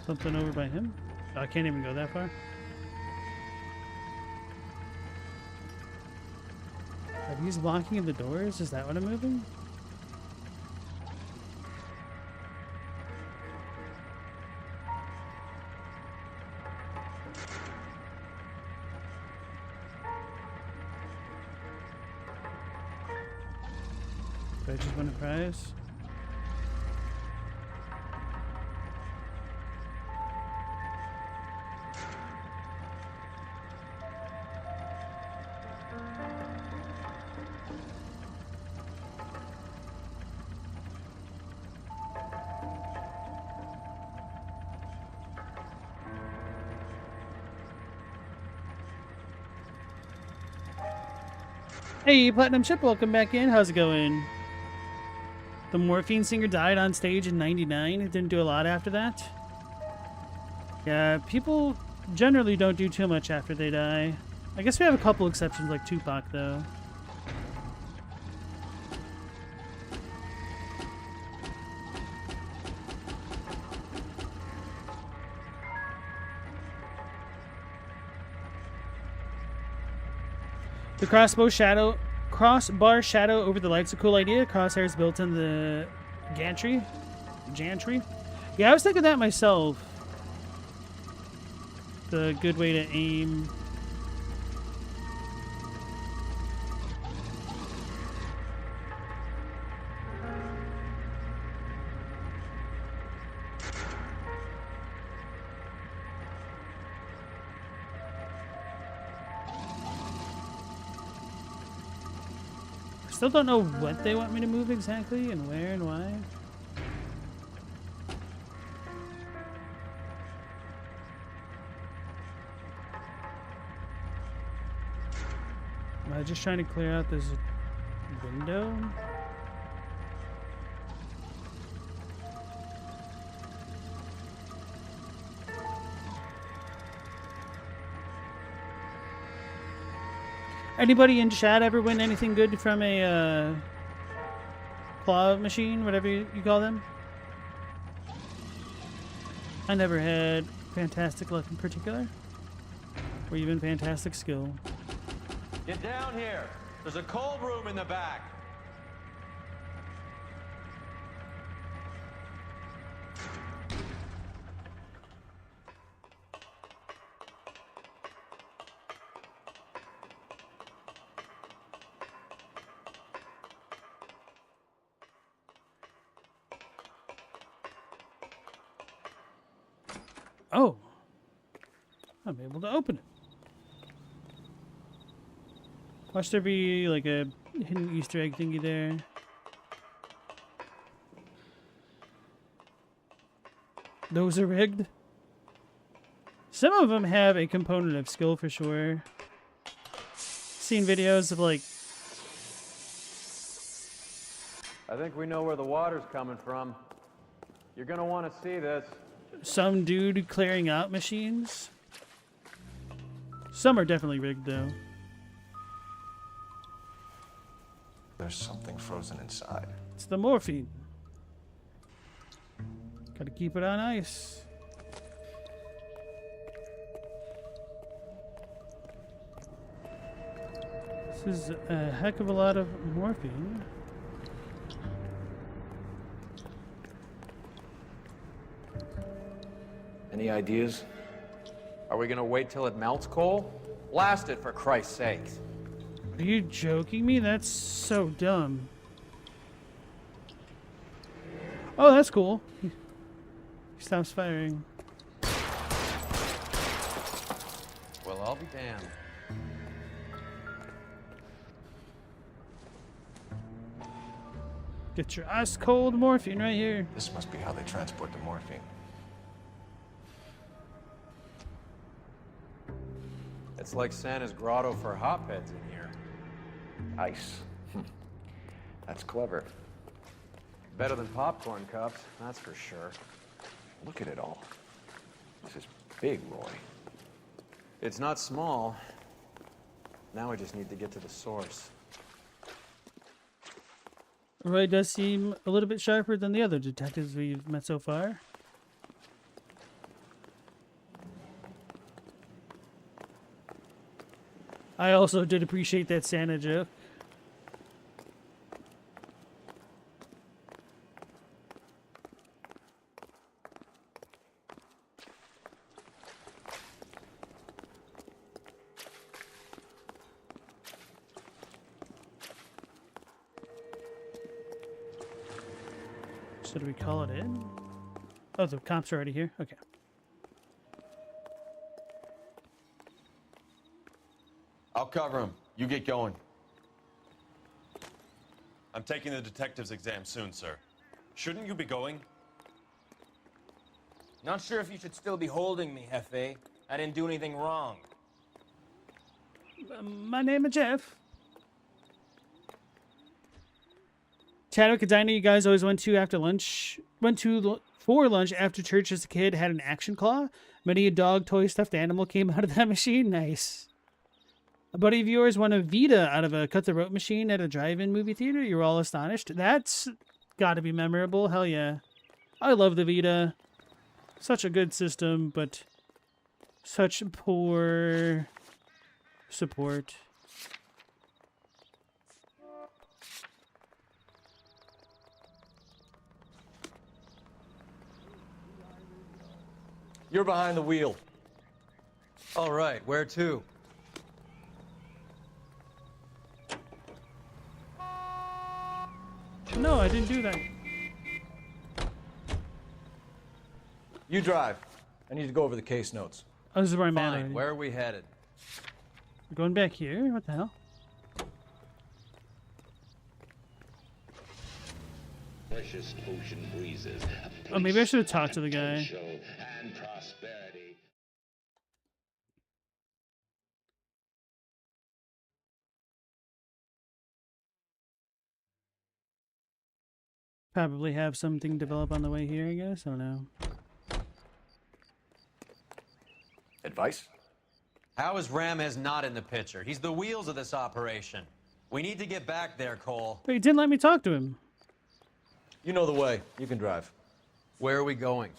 Something over by him? Oh, I can't even go that far. Are these locking the doors? Is that what I'm moving? Do I just win a prize? Hey, Platinum Chip, welcome back in. How's it going? The Morphine singer died on stage in '99. It didn't do a lot after that. Yeah, people generally don't do too much after they die. I guess we have a couple exceptions like Tupac, though. The crossbar shadow over the light's a cool idea. Crosshairs built in the gantry. Yeah, I was thinking that myself. The good way to aim. Still don't know what they want me to move exactly and where and why. Am I just trying to clear out this window? Anybody in chat ever win anything good from a claw machine, whatever you call them? I never had fantastic luck in particular, or even fantastic skill. Get down here. There's a cold room in the back. Oh. I'm able to open it. Watch there be like a hidden Easter egg thingy there. Those are rigged. Some of them have a component of skill for sure. Seen videos of like... I think we know where the water's coming from. You're gonna want to see this. some dude clearing out machines. Some are definitely rigged though. There's something frozen inside. It's the morphine. Gotta keep it on ice. This is a heck of a lot of morphine. Any ideas? Are we gonna wait till it melts, Cole? Blast it, for Christ's sake. Are you joking me? That's so dumb. Oh, that's cool. He stops firing. Well, I'll be damned. Get your ice cold morphine right here. This must be how they transport the morphine. It's like Santa's grotto for hotbeds in here. Ice. That's clever. Better than popcorn cups, that's for sure. Look at it all. This is big, Roy. It's not small. Now we just need to get to the source. Roy does seem a little bit sharper than the other detectives we've met so far. I also did appreciate that Santa joke. So do we call it in? Oh, the cops are already here? Okay. I'll cover him. You get going. I'm taking the detective's exam soon, sir. Shouldn't you be going? Not sure if you should still be holding me, Hefe. I didn't do anything wrong. My name is Jeff. Chadwick and Dinah, you guys always went to after lunch. For lunch after church as a kid. Had an action claw. Many a dog, toy, stuffed animal came out of that machine. Nice. A buddy of yours won a Vita out of a cut-the-rope machine at a drive-in movie theater. You were all astonished. That's got to be memorable. Hell yeah. I love the Vita. Such a good system, but such poor support. You're behind the wheel. All right, where to? No, I didn't do that. You drive. I need to go over the case notes. Oh, this is where I'm at Fine, already. where are we headed? We're going back here? What the hell? Precious ocean breezes. Oh, maybe I should have talked to the guy. And prosperity. Probably have something develop on the way here, I guess. I don't know. Advice? How is Ramez not in the picture? He's the wheels of this operation. We need to get back there, Cole. But he didn't let me talk to him. You know the way. You can drive. Where are we going?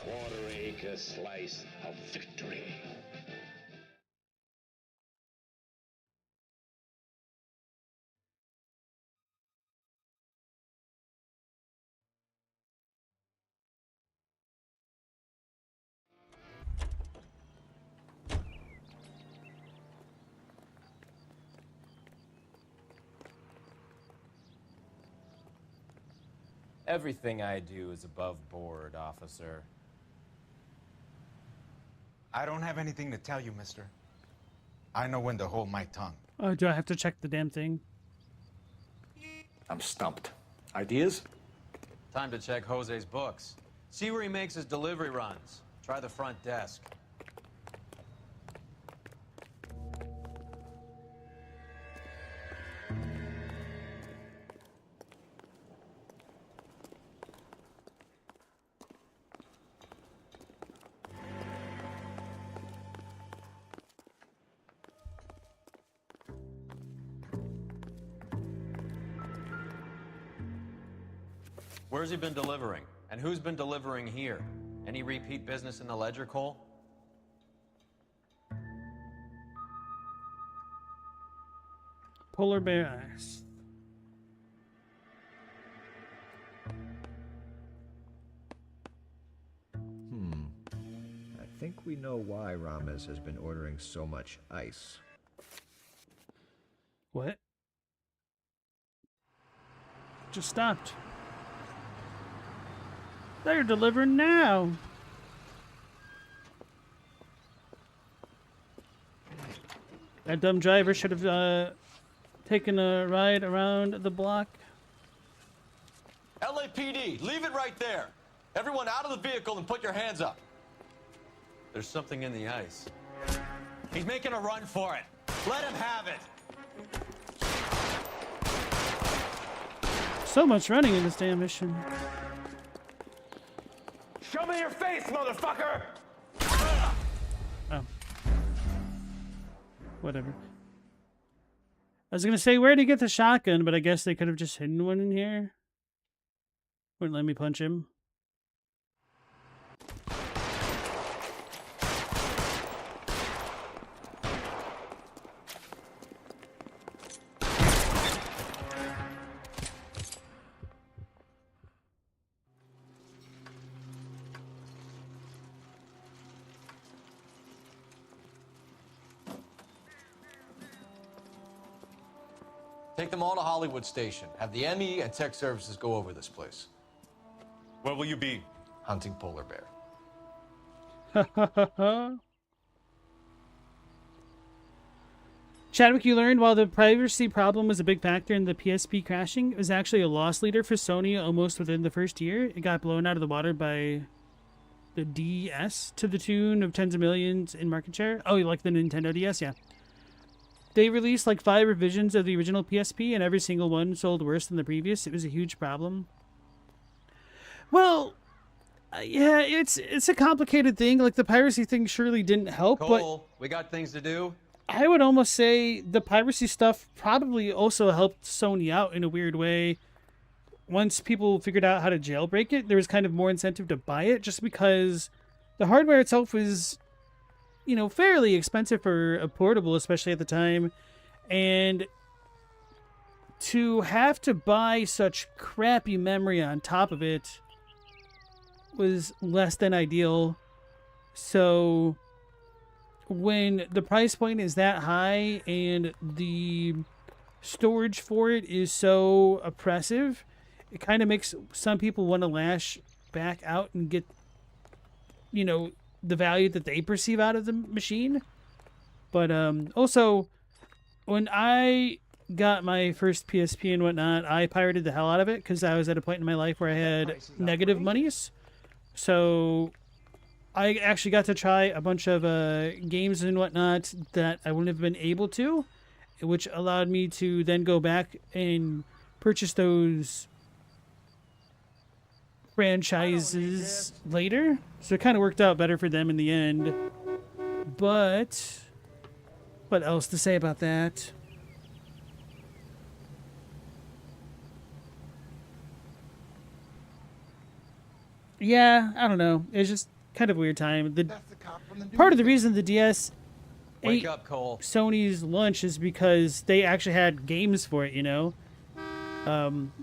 Quarter-acre slice of victory. Everything I do is above board, officer. I don't have anything to tell you, mister. I know when to hold my tongue. Oh, do I have to check the damn thing? I'm stumped. Ideas? Time to check Jose's books. See where he makes his delivery runs. Try the front desk. Where's he been delivering? And who's been delivering here? Any repeat business in the ledger, Cole? Polar bear eyes. I think we know why Ramos has been ordering so much ice. What? Just stopped. They're delivering now. That dumb driver should have taken a ride around the block. LAPD, leave it right there. Everyone out of the vehicle and put your hands up. There's something in the ice. He's making a run for it. Let him have it. So much running in this damn mission. Show me your face, motherfucker! Oh. Whatever. I was gonna say, where'd he get the shotgun, but I guess they could have just hidden one in here. Wouldn't let me punch him. Take them all to Hollywood Station. Have the ME and tech services go over this place. Where will you be? Hunting polar bear. Chadwick, you learned while the privacy problem was a big factor in the PSP crashing, it was actually a loss leader for Sony almost within the first year. It got blown out of the water by the DS to the tune of tens of millions in market share. Oh, you like the Nintendo DS? Yeah. They released like 5 revisions of the original PSP, and every single one sold worse than the previous. It was a huge problem. Well, yeah, it's a complicated thing. Like, the piracy thing surely didn't help, Cole, we got things to do. but I would almost say the piracy stuff probably also helped Sony out in a weird way. Once people figured out how to jailbreak it, there was kind of more incentive to buy it, just because the hardware itself was, you know, fairly expensive for a portable, especially at the time. And to have to buy such crappy memory on top of it was less than ideal. So when the price point is that high and the storage for it is so oppressive, it kind of makes some people want to lash back out and get, you know, the value that they perceive out of the machine. But also, when I got my first PSP and whatnot, I pirated the hell out of it because I was at a point in my life where I had negative monies. So I actually got to try a bunch of games and whatnot that I wouldn't have been able to, which allowed me to then go back and purchase those franchises later. So it kind of worked out better for them in the end. But what else to say about that? Yeah, I don't know. It's just kind of a weird time. Part of the reason the DS Wake ate up, Cole. Sony's lunch is because they actually had games for it, you know?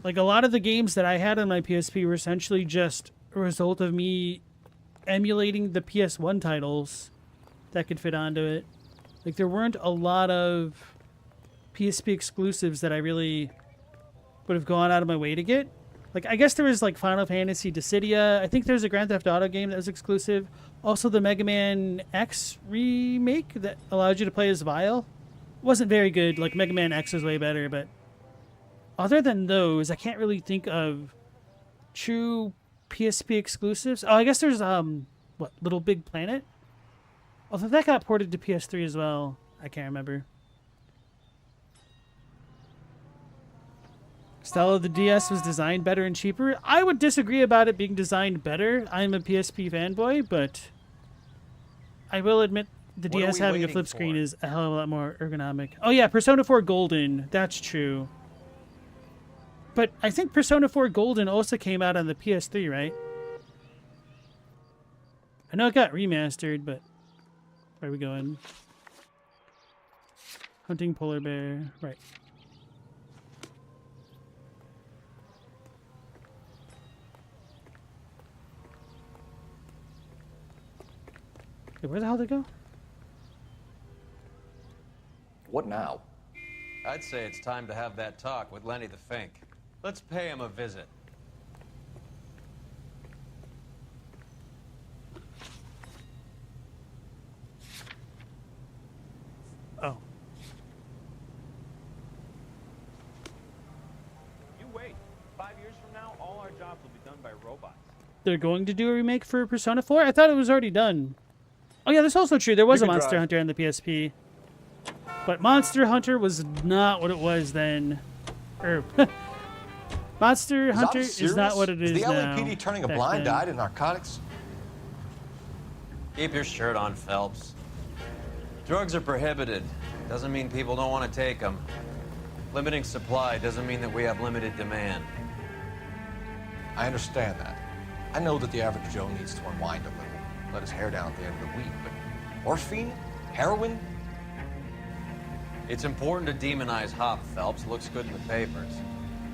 Like a lot of the games that I had on my PSP were essentially just a result of me emulating the PS1 titles that could fit onto it. Like, there weren't a lot of PSP exclusives that I really would have gone out of my way to get. Like, I guess there was like Final Fantasy Dissidia. I think there's a Grand Theft Auto game that was exclusive. Also, the Mega Man X remake that allowed you to play as Vile. Wasn't very good. Like, Mega Man X was way better, but other than those, I can't really think of true PSP exclusives. Oh, I guess there's what, Little Big Planet? Although that got ported to PS3 as well. I can't remember. Stella, the DS was designed better and cheaper. I would disagree about it being designed better. I'm a PSP fanboy, but I will admit the What are DS we having a waiting flip screen for? is a hell of a lot more ergonomic. Oh yeah, Persona 4 Golden. That's true. But I think Persona 4 Golden also came out on the PS3, right? I know it got remastered, but where are we going? Hunting polar bear. Right. Okay, where the hell did they go? What now? I'd say it's time to have that talk with Lenny the Fink. Let's pay him a visit. Oh. You wait. 5 years from now, all our jobs will be done by robots. They're going to do a remake for Persona 4? I thought it was already done. Oh yeah, that's also true. There was a Monster Hunter on the PSP. But Monster Hunter was not what it was then. Monster Hunter is not what it is the now. LAPD turning a back blind then. eye to narcotics? Keep your shirt on, Phelps. Drugs are prohibited. Doesn't mean people don't want to take them. Limiting supply doesn't mean that we have limited demand. I understand that. I know that the average Joe needs to unwind a little, let his hair down at the end of the week, but morphine? Heroin? It's important to demonize hop, Phelps. Looks good in the papers.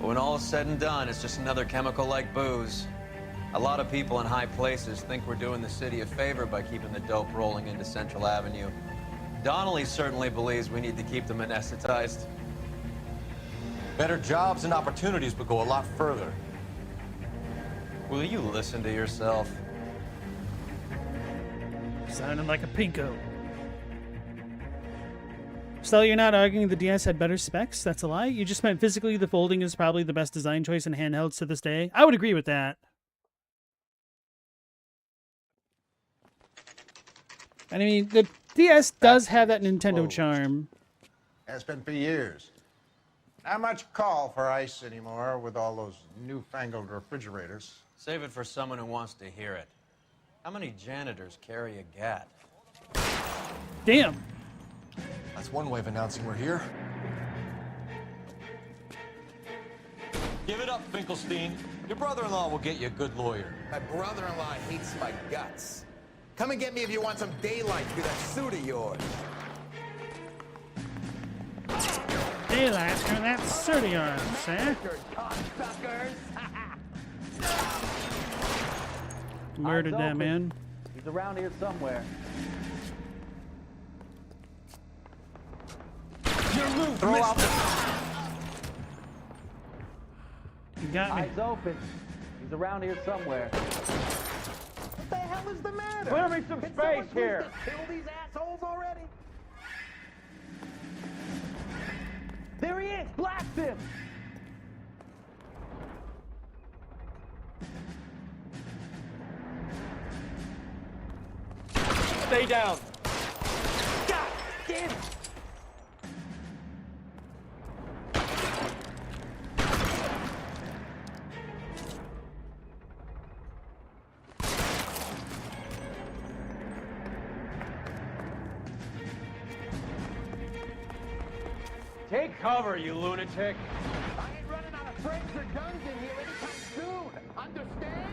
But when all is said and done, it's just another chemical like booze. A lot of people in high places think we're doing the city a favor by keeping the dope rolling into Central Avenue. Donnelly certainly believes we need to keep them anesthetized. Better jobs and opportunities would go a lot further. Will you listen to yourself? Sounding like a pinko. Stella, you're not arguing the DS had better specs? That's a lie? You just meant physically the folding is probably the best design choice in handhelds to this day? I would agree with that. I mean, the DS does have that Nintendo charm. Has been for years. Not much call for ice anymore with all those newfangled refrigerators. Save it for someone who wants to hear it. How many janitors carry a gat? Damn. That's one way of announcing we're here. Give it up, Finkelstein. Your brother-in-law will get you a good lawyer. My brother-in-law hates my guts. Come and get me if you want some daylight through that suit of yours. Daylight through that suit of yours, eh? Murdered that man. He's around here somewhere. Throw out the... You got me. Eyes open. He's around here somewhere. What the hell is the matter? Clear me some Can space someone please here. just kill these assholes already? There he is! Blast him! Stay down! God damn it! Take cover, you lunatic! I ain't running out of frames or guns in here anytime soon. Understand?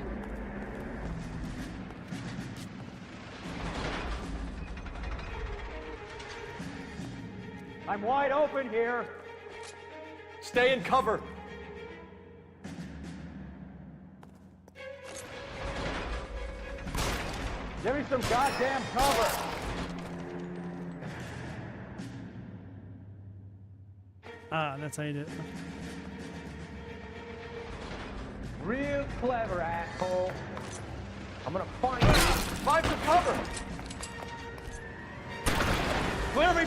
I'm wide open here. Stay in cover! Give me some goddamn cover. Ah, that's how you do it. Real clever, asshole. I'm gonna find you. Find some cover. Clear me.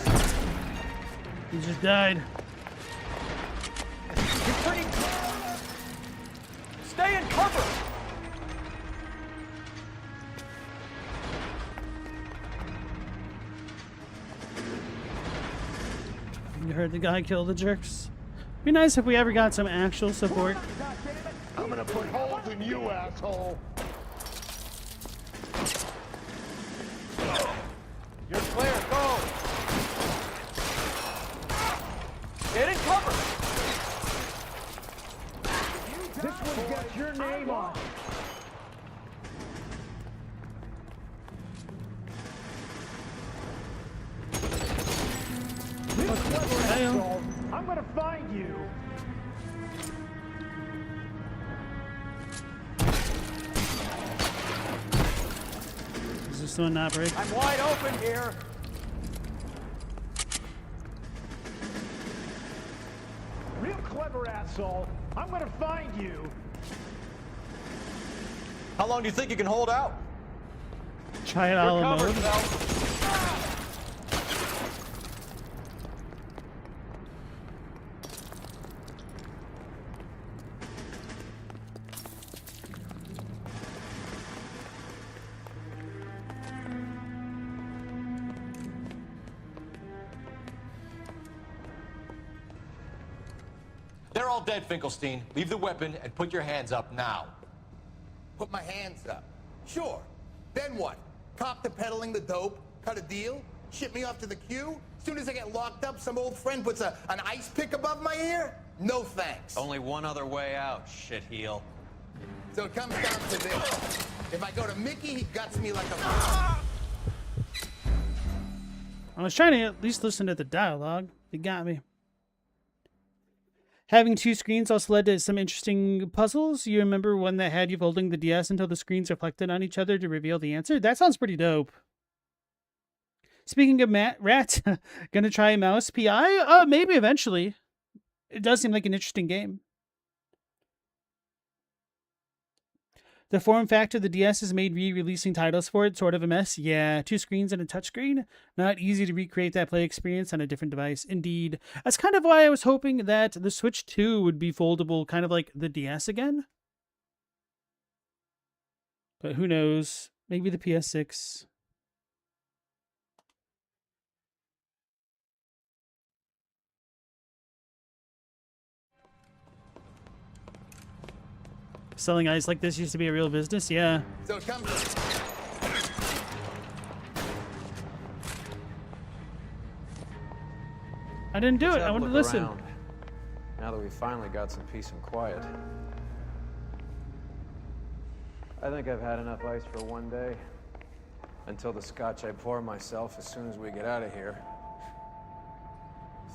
He just died. You're pretty. Stay in cover. You heard the guy kill the jerks. Be nice if we ever got some actual support. I'm gonna put holes in you, asshole. You're clear. Go. Get in cover. This one gets your name on. I'm gonna find you. Is this one not break? I'm wide open here. Real clever, asshole. I'm gonna find you. How long do you think you can hold out? Try it all in mode. They're all dead, Finkelstein. Leave the weapon and put your hands up now. Put my hands up. Sure. Then what? Cop to peddling the dope, cut a deal, ship me off to the queue? Soon as I get locked up, some old friend puts an ice pick above my ear? No thanks. Only one other way out, shitheel. So it comes down to this. If I go to Mickey, he guts me like a... I was trying to at least listen to the dialogue. It got me. Having two screens also led to some interesting puzzles. You remember one that had you holding the DS until the screens reflected on each other to reveal the answer? That sounds pretty dope. Speaking of Rat, gonna try a mouse PI? Maybe eventually. It does seem like an interesting game. The form factor of the DS has made re-releasing titles for it sort of a mess. Yeah, two screens and a touchscreen. Not easy to recreate that play experience on a different device. Indeed. That's kind of why I was hoping that the Switch 2 would be foldable, kind of like the DS again. But who knows? Maybe the PS6. Selling ice like this used to be a real business, yeah. So it comes... I didn't do it. I wanted to listen. Around. Now that we finally got some peace and quiet. I think I've had enough ice for one day. Until the scotch I pour myself as soon as we get out of here.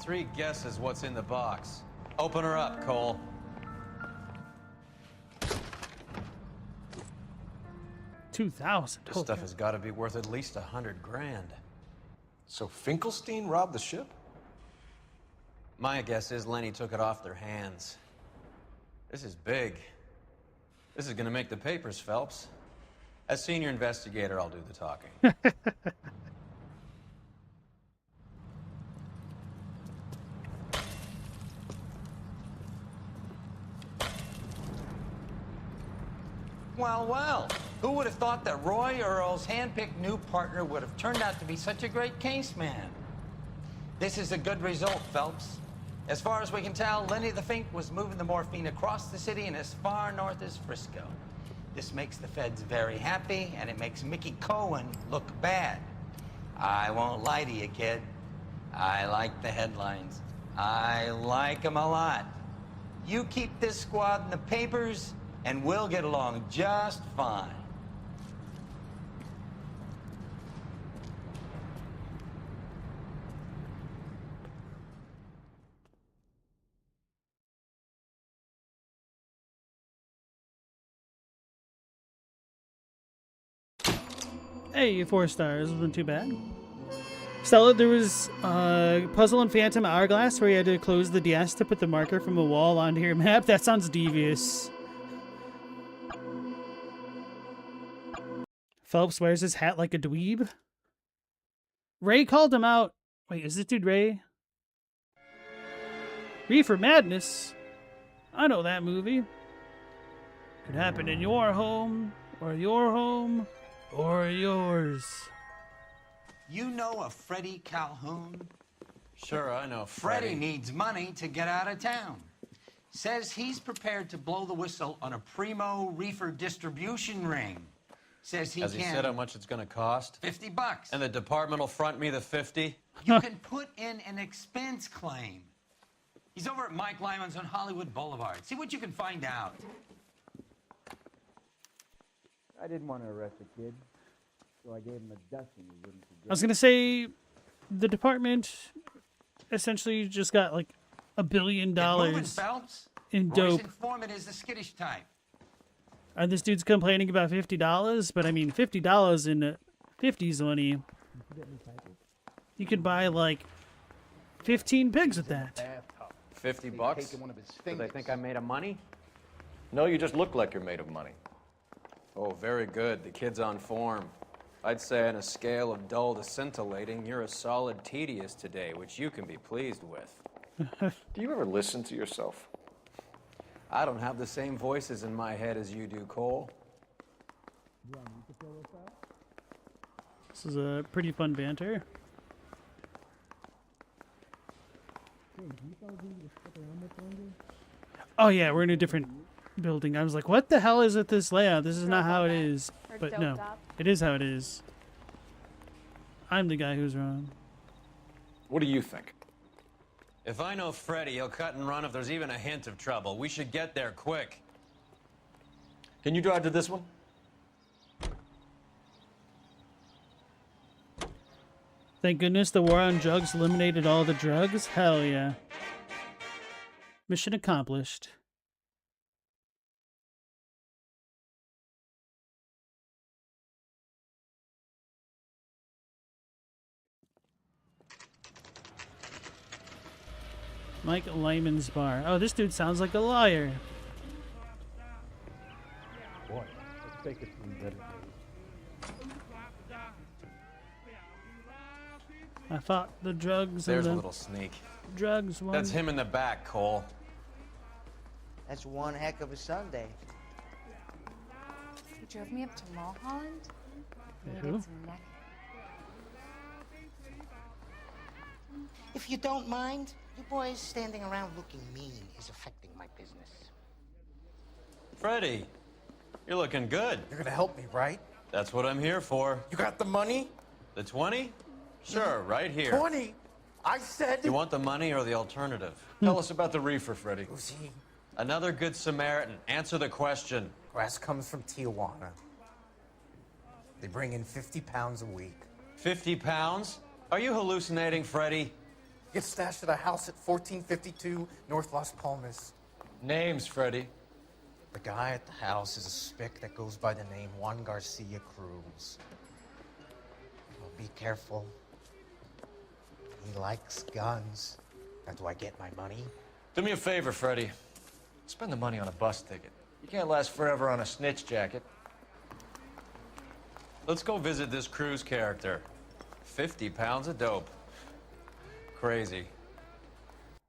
3 guesses what's in the box. Open her up, Cole. $2,000. This stuff has got to be worth at least $100 grand. So Finkelstein robbed the ship? My guess is Lenny took it off their hands. This is big. This is gonna make the papers, Phelps. As senior investigator, I'll do the talking. Well, well, who would have thought that Roy Earl's handpicked new partner would have turned out to be such a great case man? This is a good result, Phelps. As far as we can tell, Lenny the Fink was moving the morphine across the city and as far north as Frisco. This makes the feds very happy, and it makes Mickey Cohen look bad. I won't lie to you, kid. I like the headlines. I like them a lot. You keep this squad in the papers, and we'll get along just fine. Hey, 4 stars. Wasn't too bad. Stella, there was a puzzle in Phantom Hourglass where you had to close the DS to put the marker from a wall onto your map. That sounds devious. Phelps wears his hat like a dweeb. Ray called him out. Wait, is this dude Ray? Reefer Madness? I know that movie. Could happen in your home, or yours. You know a Freddie Calhoun? Sure, I know Freddie needs money to get out of town. Says he's prepared to blow the whistle on a primo reefer distribution ring. Says he Has he said how much it's going to cost? $50. And the department will front me the 50? You can put in an expense claim. He's over at Mike Lyman's on Hollywood Boulevard. See what you can find out. I didn't want to arrest the kid, so I gave him a dusting he wouldn't forget. I was gonna say, the department essentially just got like $1 billion Phelps. in Roy's dope. informant is the skittish type. And this dude's complaining about $50, but I mean $50 in the 50s money. You could buy like 15 pigs with that. $50? Do they think I'm made of money? No, you just look like you're made of money. Oh, very good. The kid's on form. I'd say on a scale of dull to scintillating, you're a solid tedious today, which you can be pleased with. Do you ever listen to yourself? I don't have the same voices in my head as you do, Cole. This is a pretty fun banter. Oh yeah, we're in a different building. I was like, what the hell is with this layout? This is not how it is. But no, it is how it is. I'm the guy who's wrong. What do you think? If I know Freddie, he'll cut and run if there's even a hint of trouble. We should get there quick. Can you drive to this one? Thank goodness the war on drugs eliminated all the drugs. Hell yeah. Mission accomplished. Mike Lyman's bar. Oh, this dude sounds like a liar. Boy, let's take it from better days. I thought the drugs. There's and a the little sneak. Drugs. One. That's him in the back, Cole. That's one heck of a Sunday. You drove me up to Mulholland? Who? Needed some neck. If you don't mind, you boys standing around looking mean is affecting my business. Freddie, you're looking good. You're gonna help me, right? That's what I'm here for. You got the money? The 20? Sure, right here. 20? I said... You want the money or the alternative? Tell us about the reefer, Freddie. Who's he? Another good Samaritan. Answer the question. Grass comes from Tijuana. They bring in 50 pounds a week. 50 pounds? Are you hallucinating, Freddie? Gets stashed at a house at 1452 North Las Palmas. Names, Freddie. The guy at the house is a spick that goes by the name Juan Garcia Cruz. Well, be careful. He likes guns. Now, do I get my money? Do me a favor, Freddie. Spend the money on a bus ticket. You can't last forever on a snitch jacket. Let's go visit this Cruz character. 50 pounds of dope. Crazy.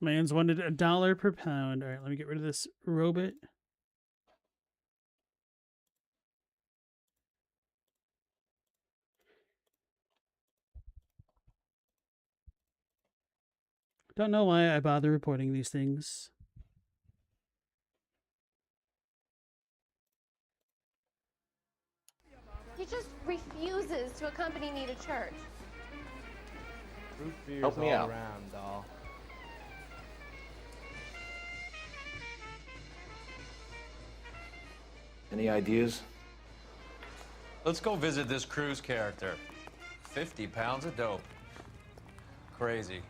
Man's wanted $1 per pound. All right, let me get rid of this robot. Don't know why I bother reporting these things. He just refuses to accompany me to church. Root beer's Help me all out. around, doll. Any ideas? Let's go visit this Cruz character. 50 pounds of dope. Crazy.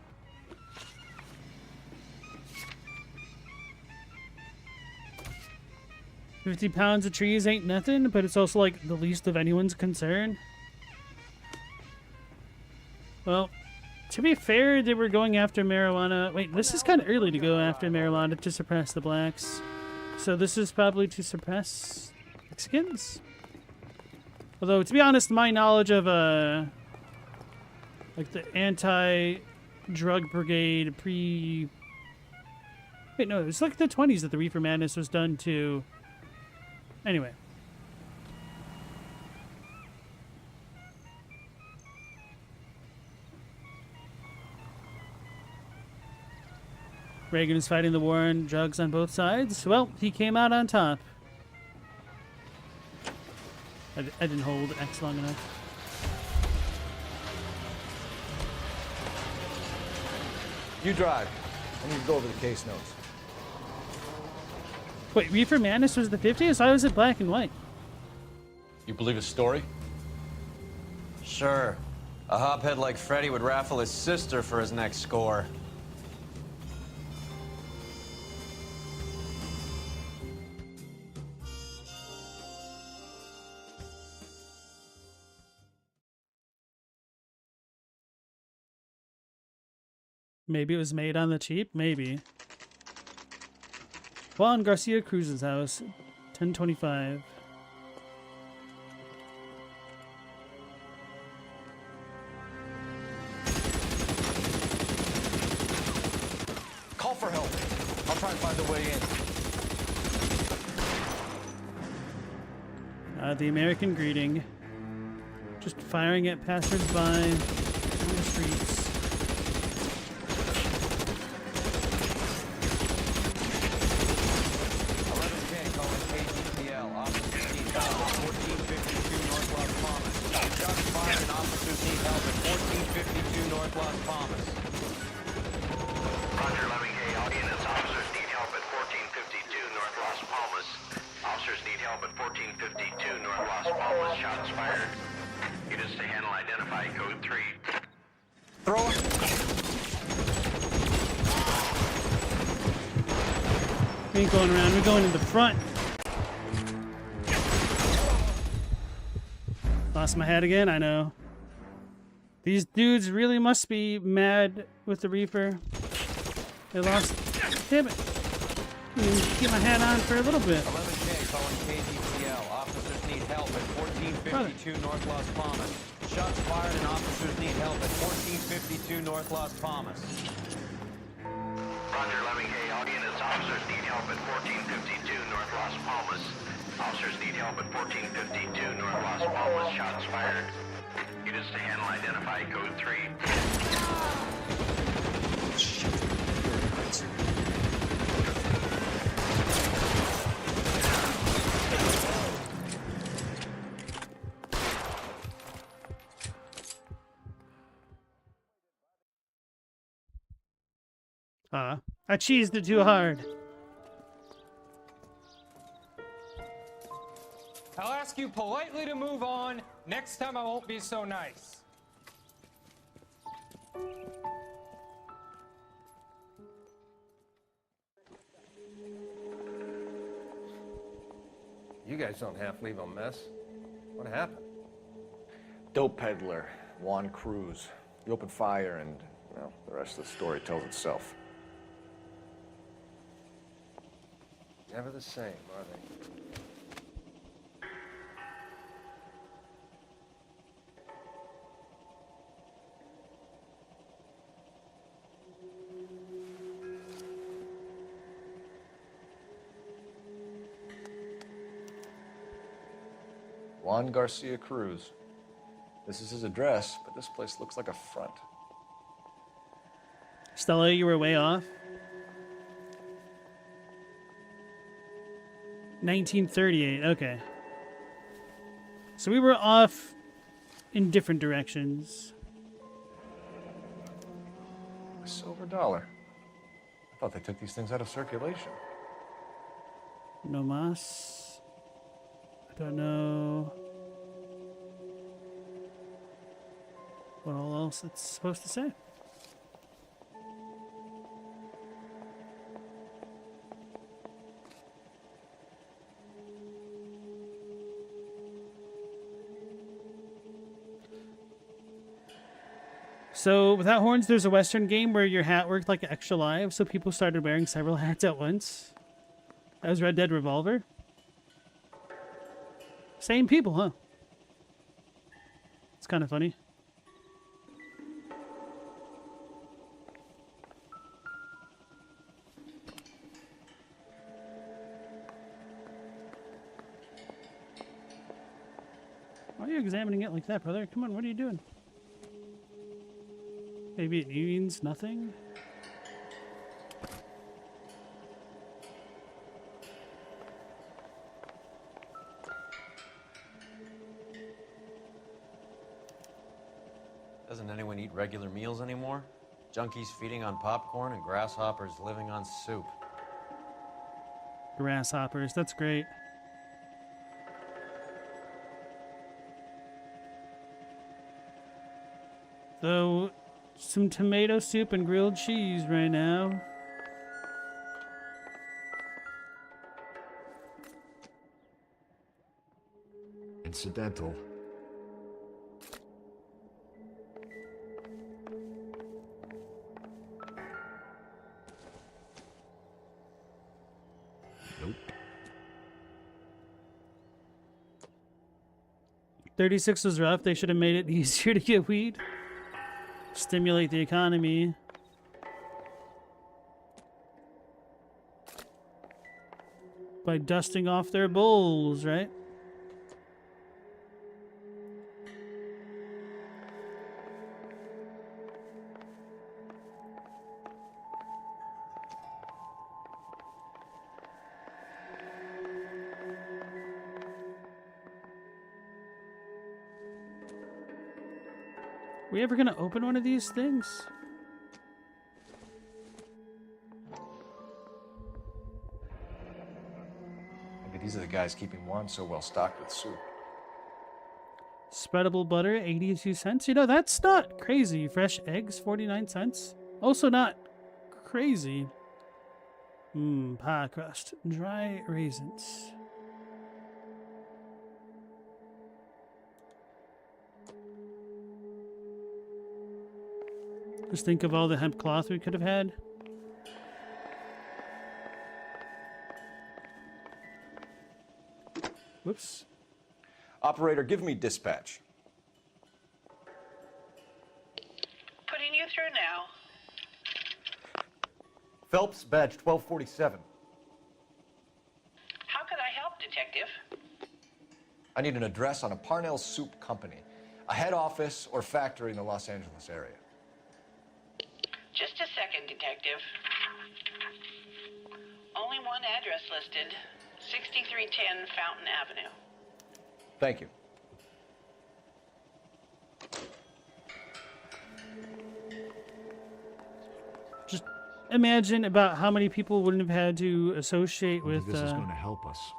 £50 of trees ain't nothing, but it's also like the least of anyone's concern. Well, to be fair, they were going after marijuana. Wait, this is kind of early to go after marijuana to suppress the blacks. So this is probably to suppress Mexicans? Although, to be honest, my knowledge of like the anti-drug brigade wait, no, it was like the 20s that the Reefer Madness was done to. Anyway. Reagan is fighting the war on drugs on both sides. Well, he came out on top. I didn't hold X long enough. You drive. I need to go over the case notes. Wait, Reefer Madness was the 50s? I was at black and white. You believe his story? Sure. A hophead like Freddy would raffle his sister for his next score. Maybe it was made on the cheap? Maybe. Juan Garcia Cruz's house, 1025. Call for help. I'll try and find a way in. The American greeting. Just firing at passersby on the streets. We ain't going around, we're going in the front. Lost my hat again, I know. These dudes really must be mad with the Reaper. They lost. Damn it. Get my hat on for a little bit. 11K calling KDPL. Officers need help at 1452 North Las Palmas. Shots fired and officers need help at 1452 North Las Palmas. Roger, 11K, audience. Officers need help at 1452 North Las Palmas. Officers need help at 1452 North Las Palmas. Shots fired. Units to handle, identify code 3. I cheesed it too hard. I'll ask you politely to move on. Next time I won't be so nice. You guys don't half leave a mess. What happened? Dope peddler, Juan Cruz. He opened fire and, well, the rest of the story tells itself. Never the same, are they? Juan Garcia Cruz. This is his address, but this place looks like a front. Stella, you were way off. 1938, okay. So we were off in different directions. A silver dollar. I thought they took these things out of circulation. No mas. I don't know what all else it's supposed to say. So, without horns, there's a Western game where your hat worked like extra live, so people started wearing several hats at once. That was Red Dead Revolver. Same people, huh? kind of funny. Why are you examining it like that, brother? Come on, what are you doing? Maybe it means nothing? Doesn't anyone eat regular meals anymore? Junkies feeding on popcorn and grasshoppers living on soup. Grasshoppers, that's great. So, some tomato soup and grilled cheese right now. Incidental. Nope. 36 was rough. They should have made it easier to get weed. Stimulate the economy. By dusting off their bowls, right? We ever gonna open one of these things? Maybe these are the guys keeping Juan so well stocked with soup. Spreadable butter, 82 cents. You know, that's not crazy. Fresh eggs, 49 cents. Also not crazy. Pie crust. Dry raisins. Just think of all the hemp cloth we could have had. Whoops. Operator, give me dispatch. Putting you through now. Phelps, badge 1247. How could I help, Detective? I need an address on a Parnell Soup Company, a head office or factory in the Los Angeles area. Just a second, Detective. Only one address listed. 6310 Fountain Avenue. Thank you. Just imagine about how many people wouldn't have had to associate with This is going to help us.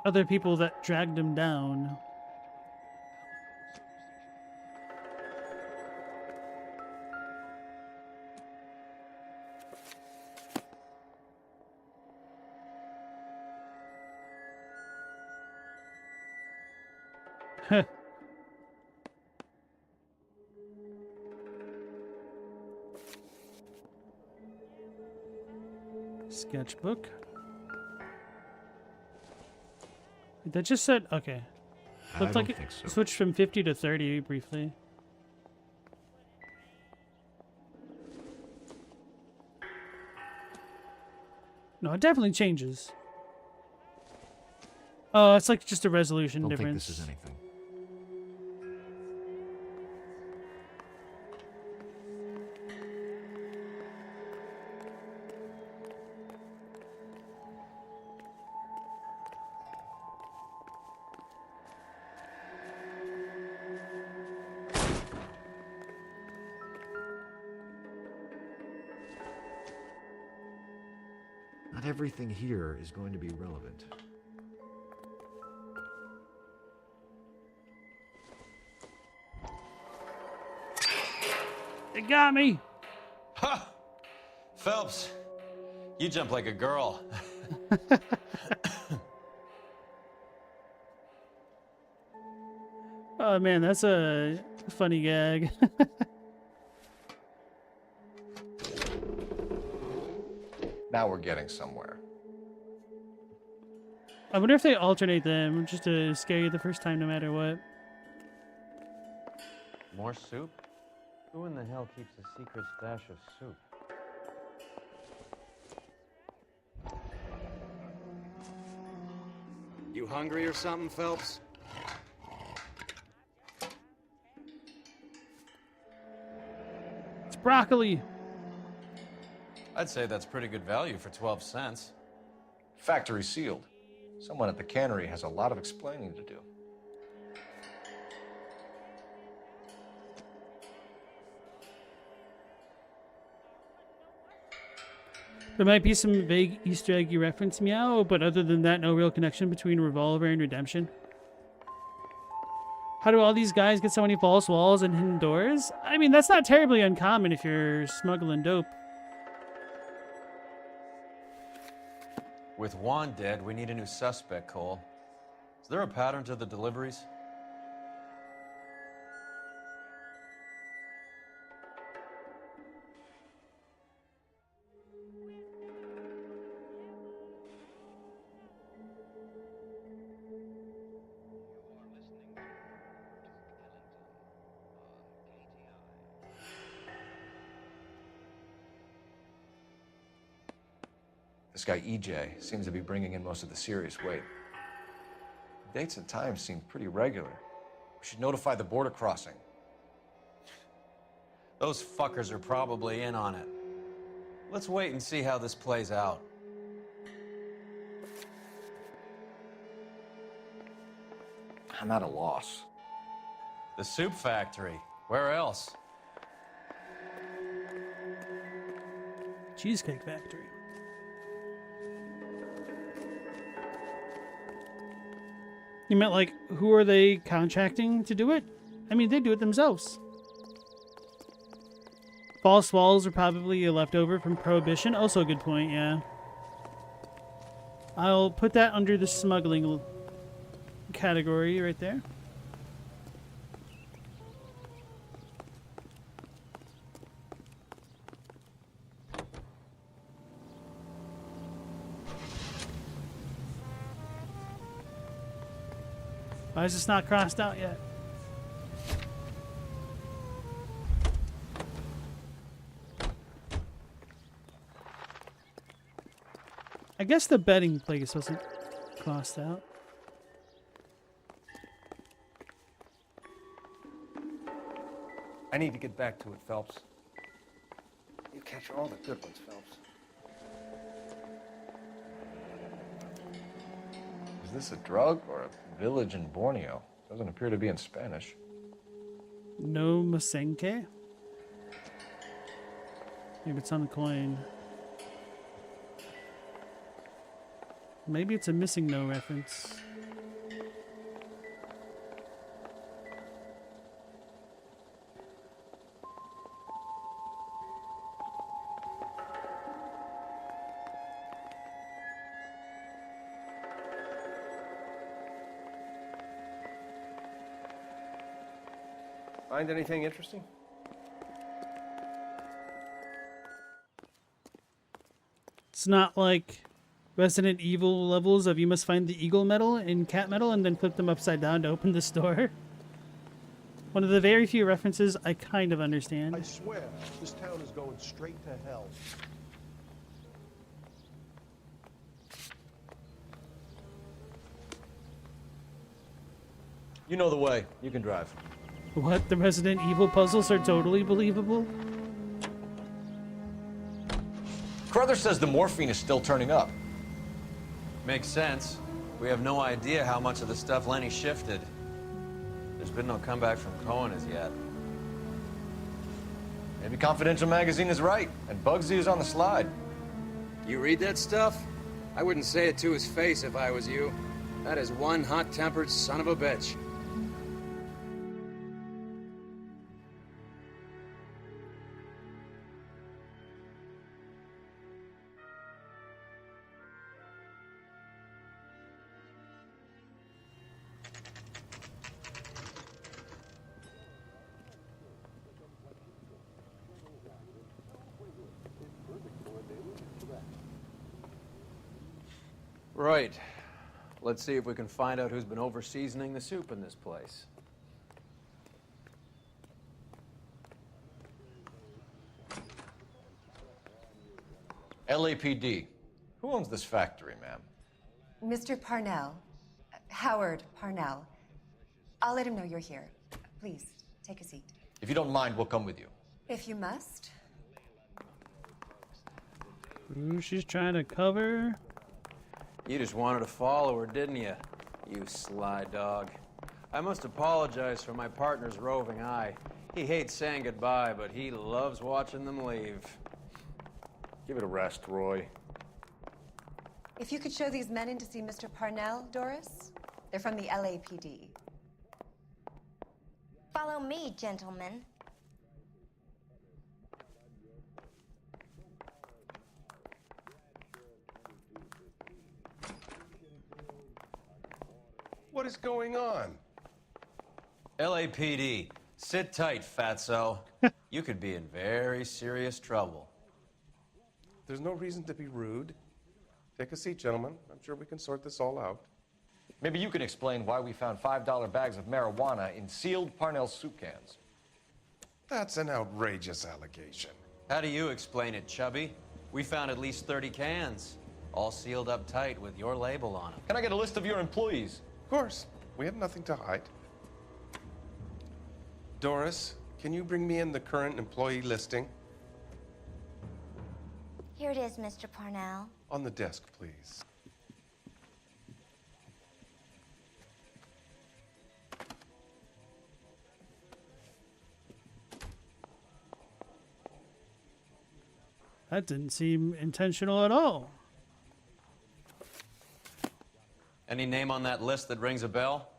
other people that dragged him down. Heh. Sketchbook. That just said okay. Looked like it switched from 50 to 30 briefly. No, it definitely changes. Oh, it's like just a resolution Don't difference. think this is anything. Not everything here is going to be relevant. It got me. Ha! Phelps, you jump like a girl. Oh man, that's a funny gag. Now we're getting somewhere. I wonder if they alternate them just to scare you the first time no matter what. More soup? Who in the hell keeps a secret stash of soup? You hungry or something, Phelps? It's broccoli. I'd say that's pretty good value for 12 cents. Factory sealed. Someone at the cannery has a lot of explaining to do. There might be some vague Easter eggy reference, meow, but other than that, no real connection between Revolver and Redemption. How do all these guys get so many false walls and hidden doors? I mean, that's not terribly uncommon if you're smuggling dope. With Juan dead, we need a new suspect, Cole. Is there a pattern to the deliveries? This guy EJ seems to be bringing in most of the serious weight. Dates and times seem pretty regular. We should notify the border crossing. Those fuckers are probably in on it. Let's wait and see how this plays out. I'm at a loss. The soup factory. Where else? Cheesecake Factory. You meant like, who are they contracting to do it? I mean, they do it themselves. False walls are probably a leftover from Prohibition. Also a good point, yeah. I'll put that under the smuggling category right there. Why is this not crossed out yet? I guess the betting place wasn't crossed out. I need to get back to it, Phelps. You catch all the good ones, Phelps. Is this a drug or a village in Borneo? Doesn't appear to be in Spanish. No Masenke? Maybe it's on the coin. Maybe it's a missing no reference. Find anything interesting? It's not like Resident Evil levels of you must find the eagle medal and cat medal and then flip them upside down to open this door. One of the very few references I kind of understand. I swear, this town is going straight to hell. You know the way. You can drive. What? The Resident Evil puzzles are totally believable? Carruthers says the morphine is still turning up. Makes sense. We have no idea how much of the stuff Lenny shifted. There's been no comeback from Cohen as yet. Maybe Confidential Magazine is right, and Bugsy is on the slide. You read that stuff? I wouldn't say it to his face if I was you. That is one hot-tempered son of a bitch. Right. Let's see if we can find out who's been over-seasoning the soup in this place. LAPD. Who owns this factory, ma'am? Mr. Parnell. Howard Parnell. I'll let him know you're here. Please, take a seat. If you don't mind, we'll come with you. If you must. Ooh, she's trying to cover. You just wanted to follow her, didn't you? You sly dog. I must apologize for my partner's roving eye. He hates saying goodbye, but he loves watching them leave. Give it a rest, Roy. If you could show these men in to see Mr. Parnell, Doris. They're from the LAPD. Follow me, gentlemen. What is going on? LAPD, sit tight, fatso. You could be in very serious trouble. There's no reason to be rude. Take a seat, gentlemen. I'm sure we can sort this all out. Maybe you can explain why we found $5 bags of marijuana in sealed Parnell soup cans. That's an outrageous allegation. How do you explain it, Chubby? We found at least 30 cans, all sealed up tight with your label on them. Can I get a list of your employees? Of course. We have nothing to hide. Doris, can you bring me in the current employee listing? Here it is, Mr. Parnell. On the desk, please. That didn't seem intentional at all. Any name on that list that rings a bell?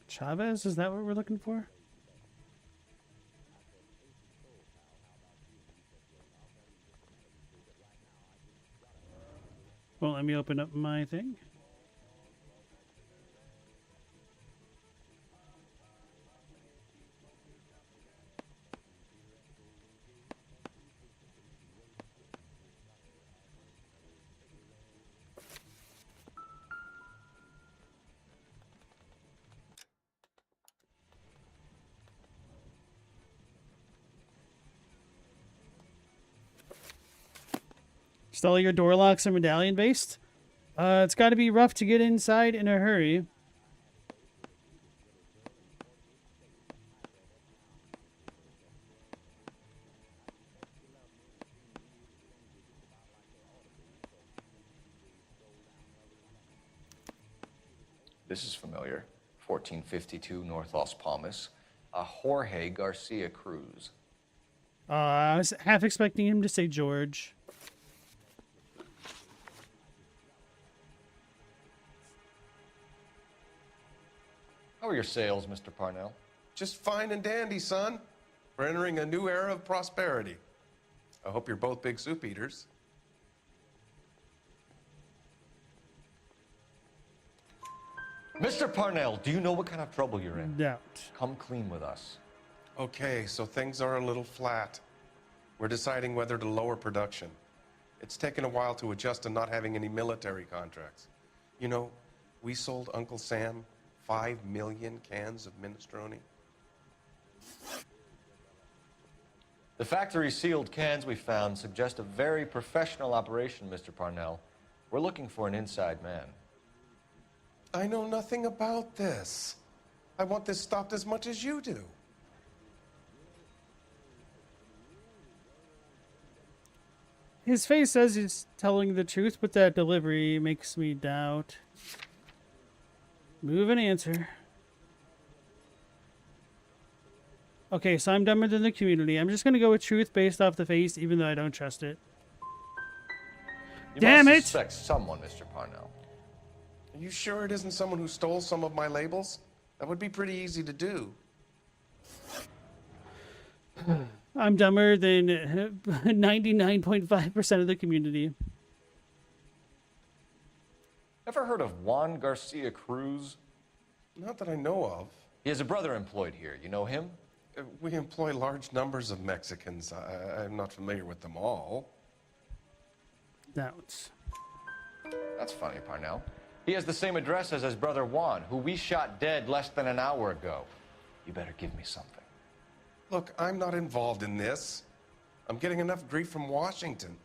Chavez, is that what we're looking for? Well, let me open up my thing. Still, your door locks are medallion based. It's got to be rough to get inside in a hurry. This is familiar. 1452 North Las Palmas. A Jorge Garcia Cruz. I was half expecting him to say George. How are your sales, Mr. Parnell? Just fine and dandy, son. We're entering a new era of prosperity. I hope you're both big soup eaters. Mr. Parnell, do you know what kind of trouble you're in? Doubt. Come clean with us. Okay, so things are a little flat. We're deciding whether to lower production. It's taken a while to adjust to not having any military contracts. You know, we sold Uncle Sam 5 million cans of minestrone. The factory sealed cans we found suggest a very professional operation, Mr. Parnell. We're looking for an inside man. I know nothing about this. I want this stopped as much as you do. His face says he's telling the truth, but that delivery makes me doubt. Move and answer. Okay, so I'm dumber than the community. I'm just going to go with truth based off the face, even though I don't trust it. You Damn must it! suspect someone, Mr. Parnell. Are you sure it isn't someone who stole some of my labels? That would be pretty easy to do. I'm dumber than 99.5% of the community. Ever heard of Juan Garcia Cruz? Not that I know of. He has a brother employed here. You know him? We employ large numbers of Mexicans. I'm not familiar with them all. Doubts. That's funny, Parnell. He has the same address as his brother Juan, who we shot dead less than an hour ago. You better give me something. Look, I'm not involved in this. I'm getting enough grief from Washington.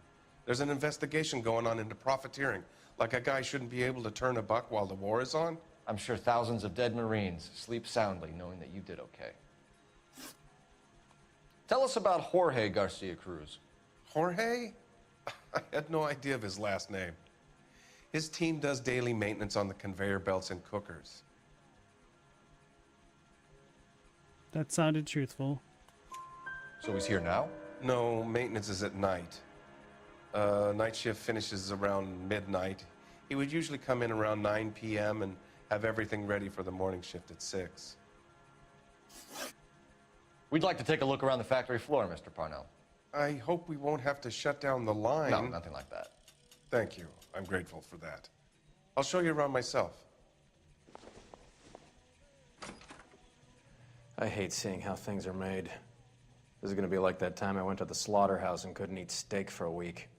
There's an investigation going on into profiteering. Like a guy shouldn't be able to turn a buck while the war is on. I'm sure thousands of dead Marines sleep soundly knowing that you did okay. Tell us about Jorge Garcia Cruz. Jorge? I had no idea of his last name. His team does daily maintenance on the conveyor belts and cookers. That sounded truthful. So he's here now? No, maintenance is at night. Night shift finishes around midnight. He would usually come in around 9 p.m. and have everything ready for the morning shift at 6. We'd like to take a look around the factory floor, Mr. Parnell. I hope we won't have to shut down the line. No, nothing like that. Thank you. I'm grateful for that. I'll show you around myself. I hate seeing how things are made. This is gonna be like that time I went to the slaughterhouse and couldn't eat steak for a week.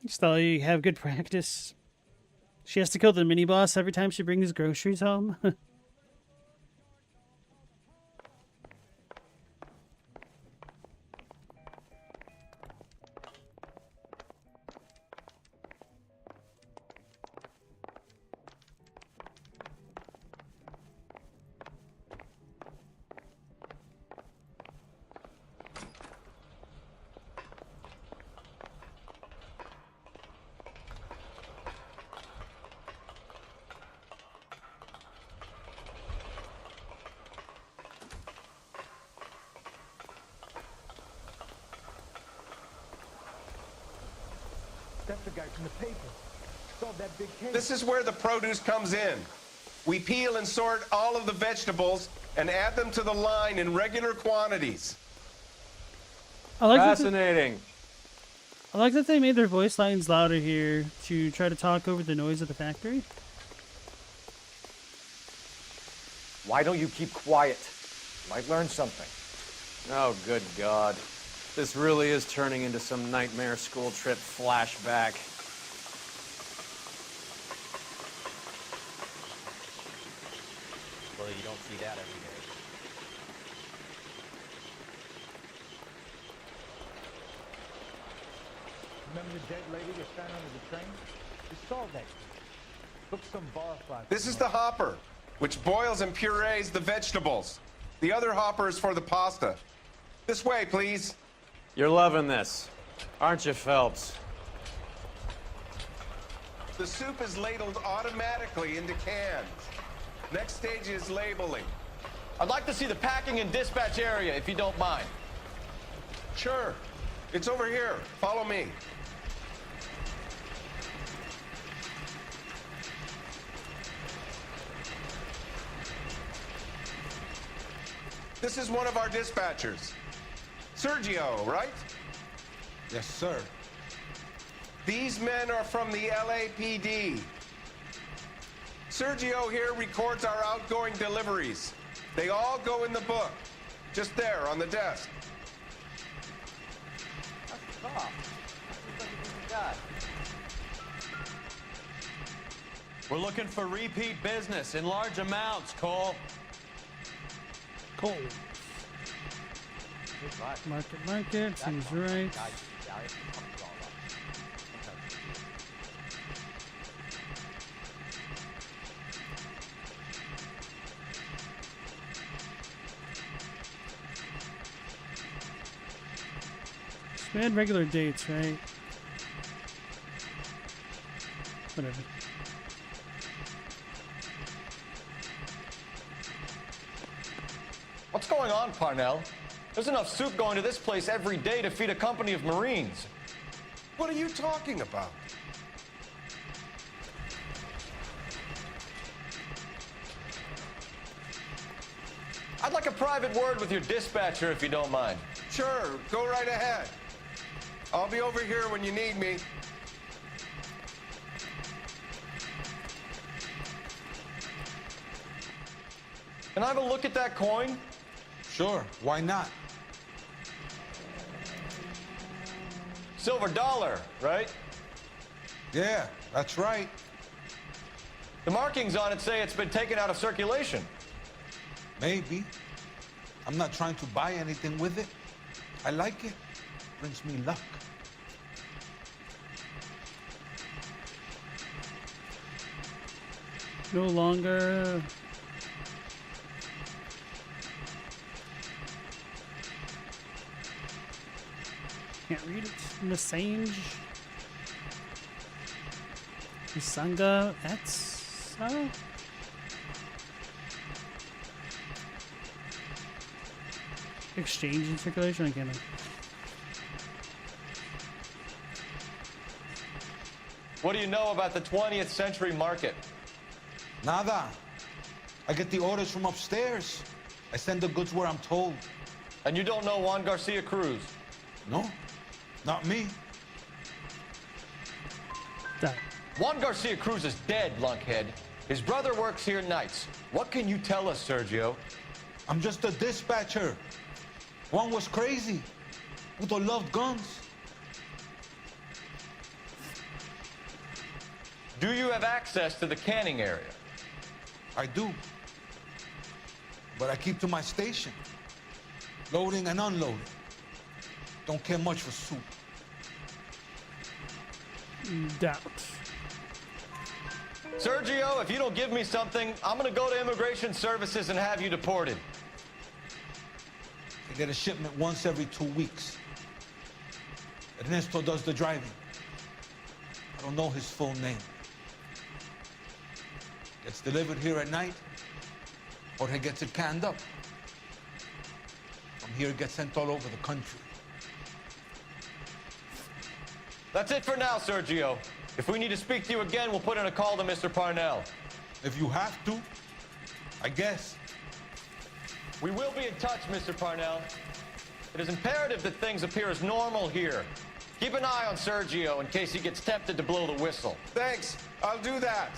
Still, you have good practice. She has to kill the mini-boss every time she brings groceries home. That's the guy from the paper. Solved that big case. This is where the produce comes in. We peel and sort all of the vegetables and add them to the line in regular quantities. I like Fascinating. I like that they made their voice lines louder here to try to talk over the noise of the factory. Why don't you keep quiet? You might learn something. Oh, good God. This really is turning into some nightmare school trip flashback. Well, you don't see that every day. Remember the dead lady that found under the train? We solved that. Took some bar flies. This is the hopper, which boils and purees the vegetables. The other hopper is for the pasta. This way, please. You're loving this, aren't you, Phelps? The soup is ladled automatically into cans. Next stage is labeling. I'd like to see the packing and dispatch area, if you don't mind. Sure. It's over here. Follow me. This is one of our dispatchers. Sergio, right? Yes, sir. These men are from the LAPD. Sergio here records our outgoing deliveries. They all go in the book. Just there on the desk. That's tough. That seems like a decent guy. We're looking for repeat business in large amounts, Cole. Cool. Market, seems right. We had regular dates, right? Whatever. What's going on, Parnell? There's enough soup going to this place every day to feed a company of Marines. What are you talking about? I'd like a private word with your dispatcher, if you don't mind. Sure, go right ahead. I'll be over here when you need me. Can I have a look at that coin? Sure, why not? Silver dollar, right? Yeah, that's right. The markings on it say it's been taken out of circulation. Maybe. I'm not trying to buy anything with it. I like it. Brings me luck. No longer. Can't read it. Masange. Isanga. That's. Exchange and circulation. I can't. What do you know about the 20th century market? Nada. I get the orders from upstairs. I send the goods where I'm told. And you don't know Juan Garcia Cruz? No, not me. Juan Garcia Cruz is dead, lunkhead. His brother works here nights. What can you tell us, Sergio? I'm just a dispatcher. Juan was crazy. Udo loved guns. Do you have access to the canning area? I do. But I keep to my station. Loading and unloading. Don't care much for soup. Doubt. Sergio, if you don't give me something, I'm gonna go to Immigration Services and have you deported. I get a shipment once every 2 weeks. Ernesto does the driving. I don't know his full name. Gets delivered here at night, or he gets it canned up. From here, it gets sent all over the country. That's it for now, Sergio. If we need to speak to you again, we'll put in a call to Mr. Parnell. If you have to, I guess. We will be in touch, Mr. Parnell. It is imperative that things appear as normal here. Keep an eye on Sergio in case he gets tempted to blow the whistle. Thanks, I'll do that.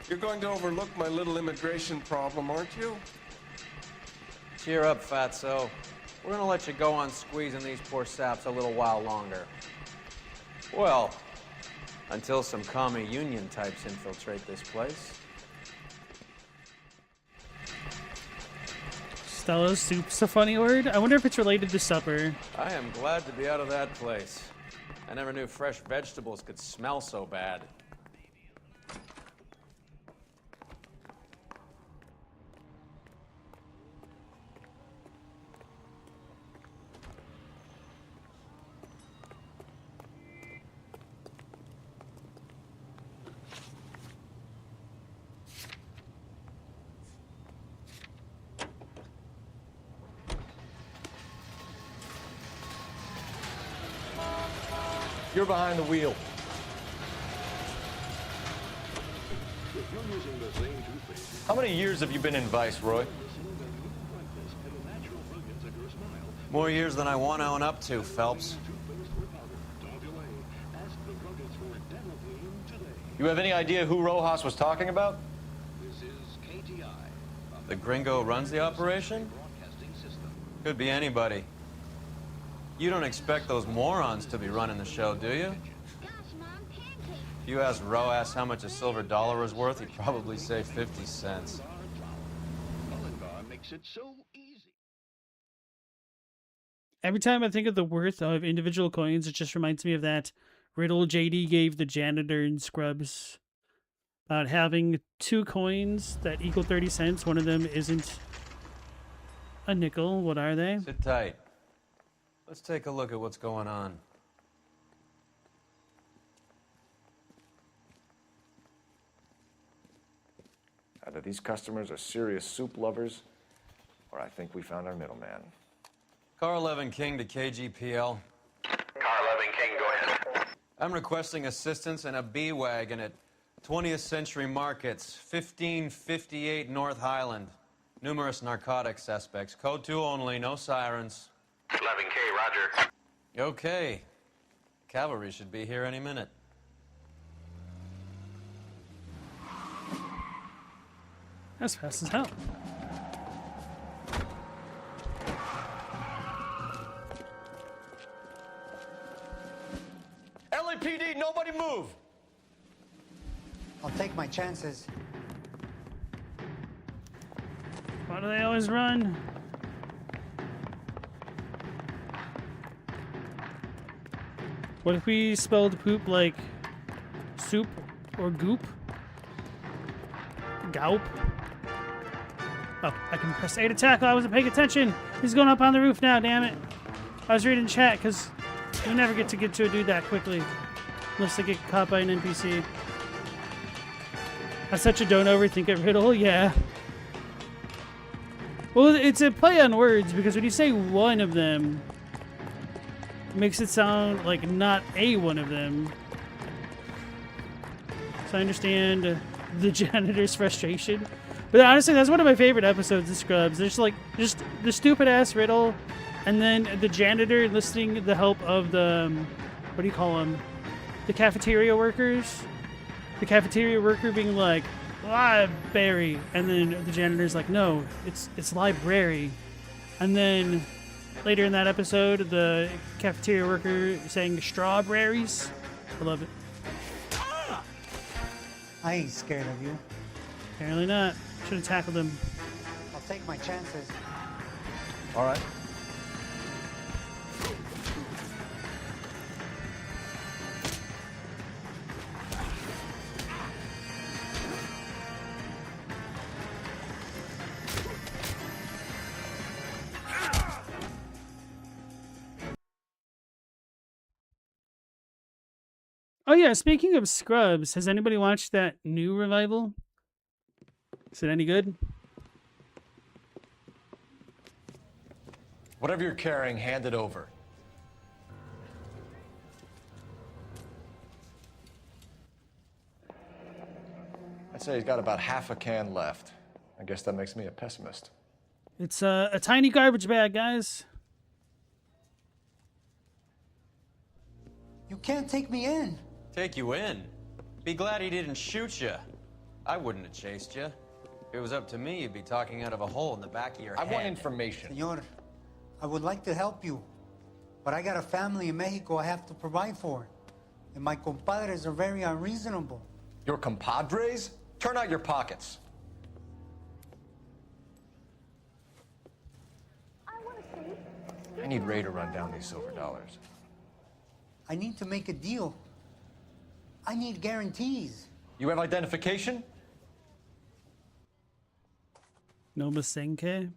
You're going to overlook my little immigration problem, aren't you? Cheer up, fatso. We're gonna let you go on squeezing these poor saps a little while longer. Well, until some commie union types infiltrate this place. Stella's soup's a funny word. I wonder if it's related to supper. I am glad to be out of that place. I never knew fresh vegetables could smell so bad. You're behind the wheel. How many years have you been in Vice, Roy? More years than I want to own up to, Phelps. You have any idea who Rojas was talking about? The gringo runs the operation? Could be anybody. You don't expect those morons to be running the show, do you? If you asked Rojas how much a silver dollar was worth, he'd probably say 50 cents. Every time I think of the worth of individual coins, it just reminds me of that riddle JD gave the janitor in Scrubs about having 2 coins that equal 30 cents. One of them isn't a nickel. What are they? Sit tight. Let's take a look at what's going on. Either these customers are serious soup lovers, or I think we found our middleman. Car 11 King to KGPL. Car 11 King, go ahead. I'm requesting assistance in a B-Wagon at 20th Century Markets, 1558 North Highland. Numerous narcotic suspects. Code 2 only, no sirens. 11K, roger. Okay. Cavalry should be here any minute. That's fast as hell. LAPD, nobody move! I'll take my chances. Why do they always run? What if we spelled poop like soup or goop? Gaup? Oh, I can press A to tackle. I wasn't paying attention. He's going up on the roof now, damn it. I was reading chat because we never get to a dude that quickly. Unless they get caught by an NPC. That's such a don't overthink it riddle, yeah. Well, it's a play on words because when you say one of them, it makes it sound like not a one of them. So I understand the janitor's frustration. But honestly, that's one of my favorite episodes of Scrubs. There's like just the stupid ass riddle, and then the janitor enlisting the help of the what do you call them? The cafeteria workers. The cafeteria worker being like, library, and then the janitor's like, no, it's library. And then later in that episode, the cafeteria worker saying strawberries. I love it. I ain't scared of you. Apparently not. Should have tackled him. I'll take my chances. All right. Oh yeah, speaking of Scrubs, has anybody watched that new revival? Is it any good? Whatever you're carrying, hand it over. I'd say he's got about half a can left. I guess that makes me a pessimist. It's a tiny garbage bag, guys. You can't take me in. Take you in? Be glad he didn't shoot you. I wouldn't have chased you. If it was up to me, you'd be talking out of a hole in the back of your head. I want information. Senor, I would like to help you, but I got a family in Mexico I have to provide for. And my compadres are very unreasonable. Your compadres? Turn out your pockets. I need Ray to run down these silver dollars. I need to make a deal. I need guarantees. You have identification? Nomasenke?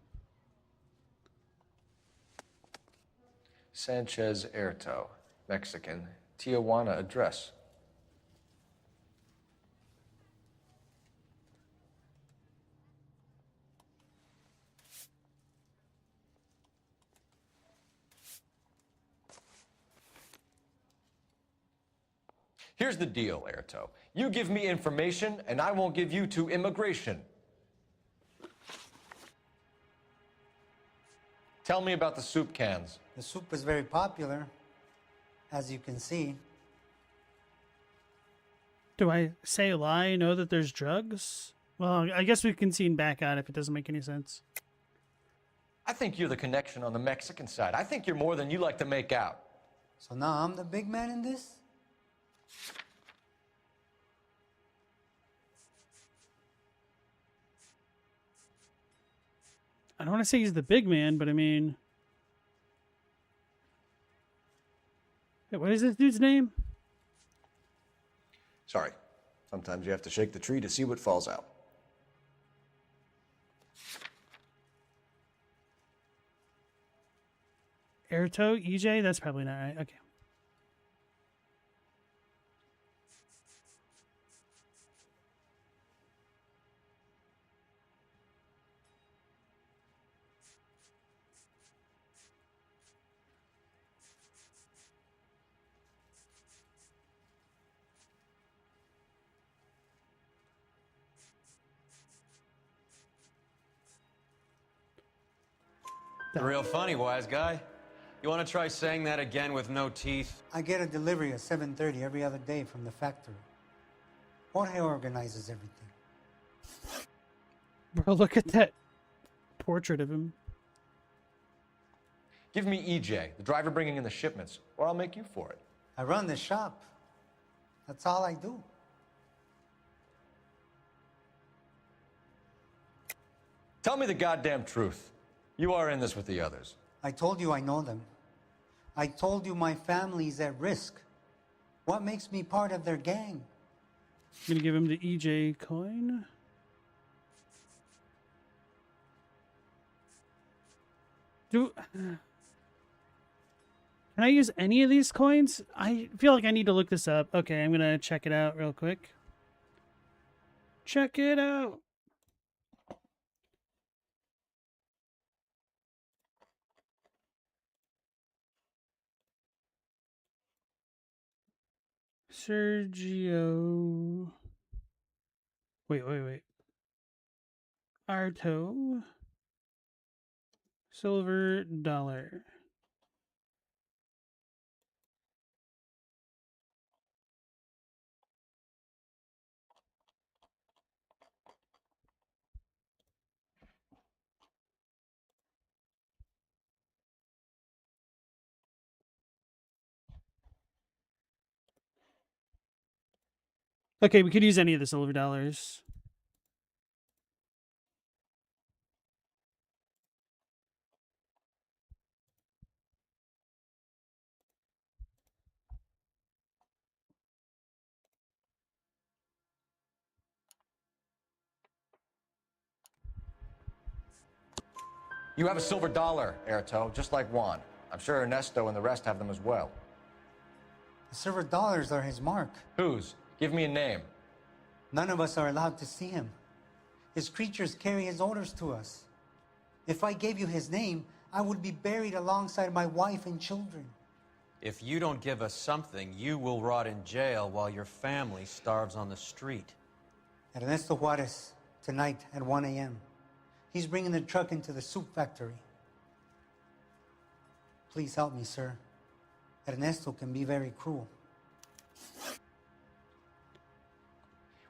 Sanchez Erto, Mexican, Tijuana address. Here's the deal, Erto. You give me information, and I won't give you to immigration. Tell me about the soup cans. The soup is very popular, as you can see. Do I say a lie? Know that there's drugs? Well, I guess we can see back out if it doesn't make any sense. I think you're the connection on the Mexican side. I think you're more than you like to make out. So now I'm the big man in this? I don't want to say he's the big man, but I mean... Wait, what is this dude's name? Sorry. Sometimes you have to shake the tree to see what falls out. Erto? EJ? That's probably not right. Okay. Real funny, wise guy. You want to try saying that again with no teeth? I get a delivery at 7:30 every other day from the factory. Jorge organizes everything. Bro, look at that portrait of him. Give me EJ, the driver bringing in the shipments, or I'll make you for it. I run the shop. That's all I do. Tell me the goddamn truth. You are in this with the others. I told you I know them. I told you my family's at risk. What makes me part of their gang? I'm gonna give him the EJ coin. Can I use any of these coins? I feel like I need to look this up. Okay, I'm gonna check it out real quick. Check it out. Sergio. Wait. Arto. Silver dollar. Okay, we could use any of the silver dollars. You have a silver dollar, Erto, just like Juan. I'm sure Ernesto and the rest have them as well. The silver dollars are his mark. Whose? Give me a name. None of us are allowed to see him. His creatures carry his orders to us. If I gave you his name, I would be buried alongside my wife and children. If you don't give us something, you will rot in jail while your family starves on the street. Ernesto Juarez, tonight at 1 a.m. He's bringing the truck into the soup factory. Please help me, sir. Ernesto can be very cruel.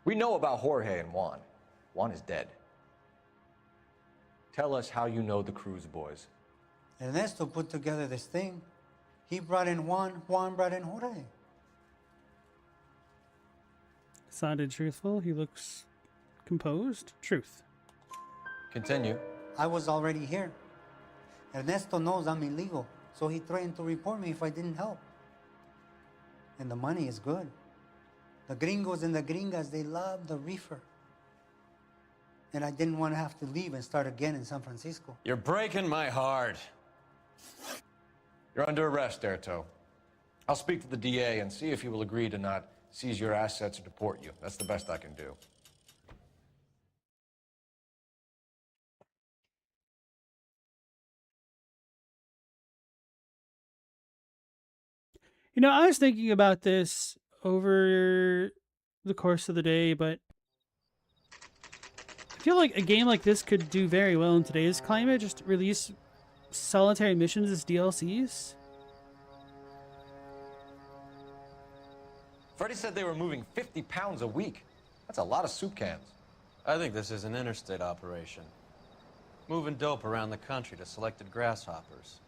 We know about Jorge and Juan. Juan is dead. Tell us how you know the Cruz boys. Ernesto put together this thing. He brought in Juan, Juan brought in Jorge. Sounded truthful. He looks composed. Truth. Continue. I was already here. Ernesto knows I'm illegal, so he threatened to report me if I didn't help. And the money is good. The gringos and the gringas, they love the reefer. And I didn't want to have to leave and start again in San Francisco. You're breaking my heart. You're under arrest, Erto. I'll speak to the DA and see if he will agree to not seize your assets or deport you. That's the best I can do. You know, I was thinking about this over the course of the day, but I feel like a game like this could do very well in today's climate. Just release solitary missions as DLCs. Freddie said they were moving 50 pounds a week. That's a lot of soup cans. I think this is an interstate operation. Moving dope around the country to selected grasshoppers.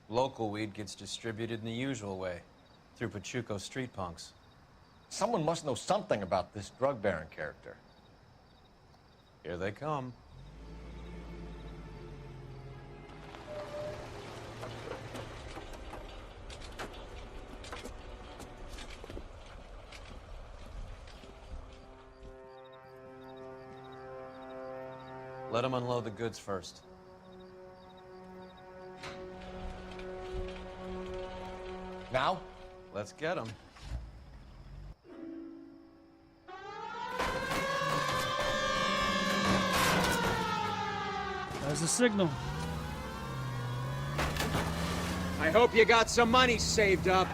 Local weed gets distributed in the usual way, through Pachuco street punks. Someone must know something about this drug baron character. Here they come. Let them unload the goods first. Now? Let's get them. There's a signal. I hope you got some money saved up.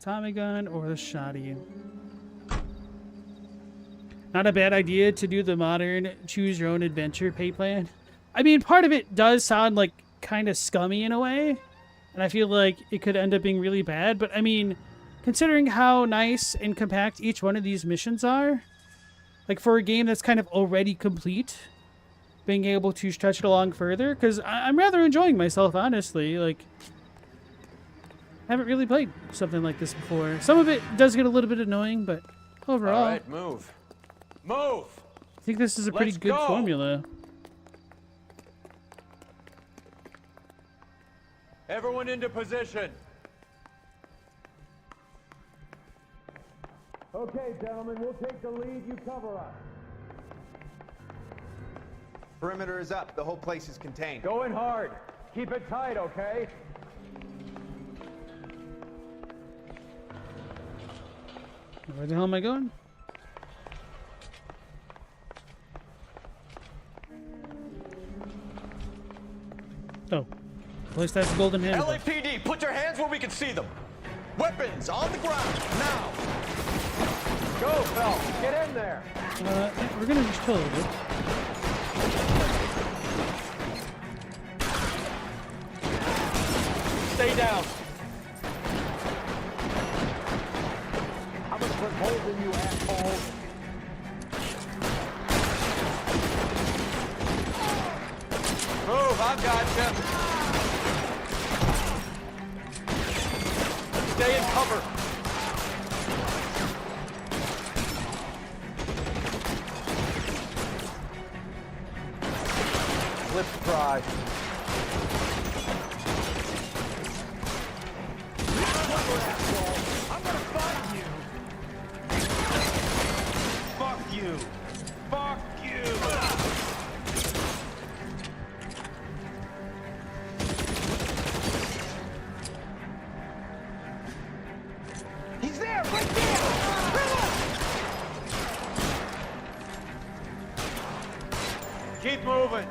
Tommy gun or the shoddy. Not a bad idea to do the modern choose your own adventure pay plan. I mean, part of it does sound like kind of scummy in a way, and I feel like it could end up being really bad, but I mean, considering how nice and compact each one of these missions are, like for a game that's kind of already complete, being able to stretch it along further, because I'm rather enjoying myself, honestly. Like, I haven't really played something like this before. Some of it does get a little bit annoying, but overall, All right, move. Move! I think this is a pretty good formula. Everyone into position. Okay, gentlemen, we'll take the lead. You cover us. Perimeter is up. The whole place is contained. Go in hard. Keep it tight, okay? Where the hell am I going? Oh. Place that's the golden hand. LAPD, put your hands where we can see them. Weapons on the ground, now. Go, Phelps. Get in there. We're gonna just chill a little bit. Stay down. I'm gonna put holes in you, asshole. Move, I've got you. Stay in cover. Let's try. I'm gonna fight you. Fuck you. Fuck you. He's there, right there! Keep moving.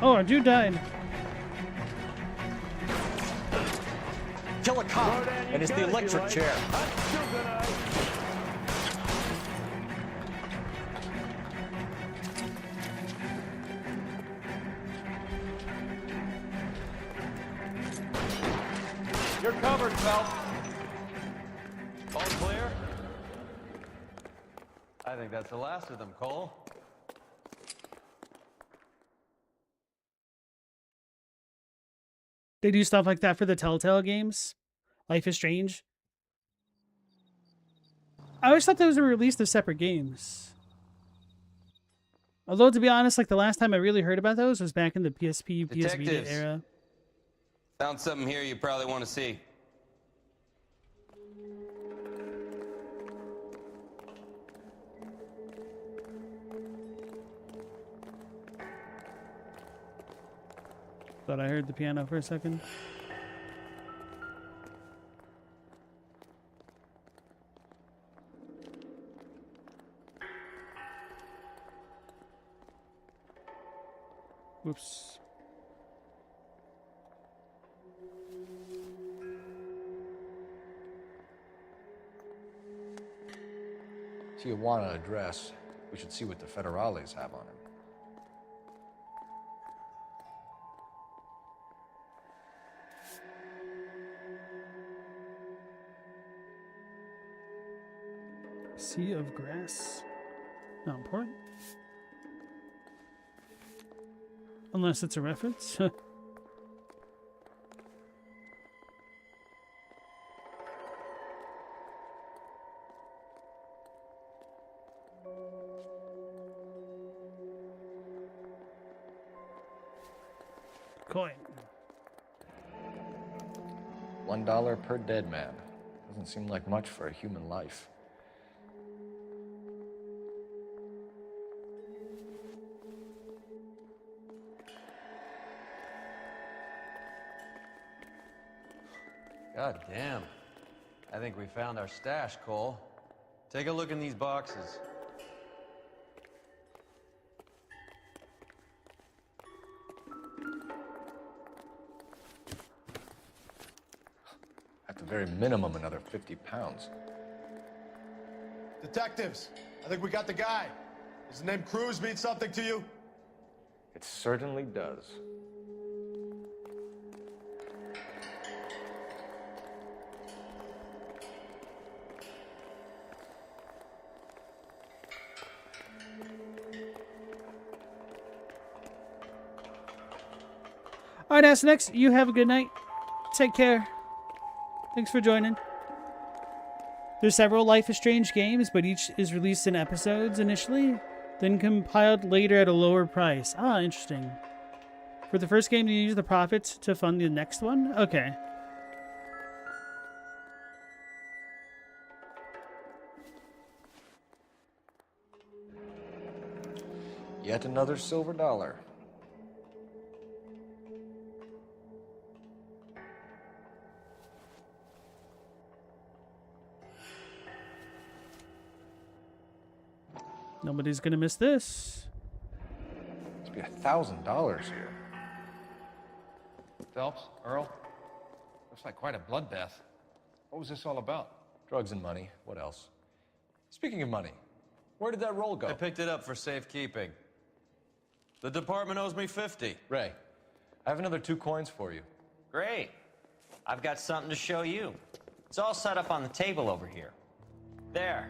Oh, our dude died. Kill a cop, and it's the electric chair. You're covered, Phelps. All clear? I think that's the last of them, Cole. They do stuff like that for the Telltale games. Life is Strange. I always thought those were released as separate games. Although, to be honest, like the last time I really heard about those was back in the PSP, PS Vita Detectives. era. Found something here you probably want to see. Thought I heard the piano for a second. Whoops. Tijuana address. We should see what the federales have on him. Sea of grass. Not important. Unless it's a reference. Coin. $1 per dead man. Doesn't seem like much for a human life. God damn. I think we found our stash, Cole. Take a look in these boxes. At the very minimum, another 50 pounds. Detectives, I think we got the guy. Does the name Cruz mean something to you? It certainly does. All right, that's next. You have a good night. Take care. Thanks for joining. There's several Life is Strange games, but each is released in episodes initially, then compiled later at a lower price. Ah, interesting. For the first game, you use the profits to fund the next one? Okay. Yet another silver dollar. Nobody's gonna miss this. Must be $1,000 here. Phelps, Earl, looks like quite a bloodbath. What was this all about? Drugs and money. What else? Speaking of money, where did that roll go? I picked it up for safekeeping. The department owes me 50. Ray, I have another 2 coins for you. Great. I've got something to show you. It's all set up on the table over here. There.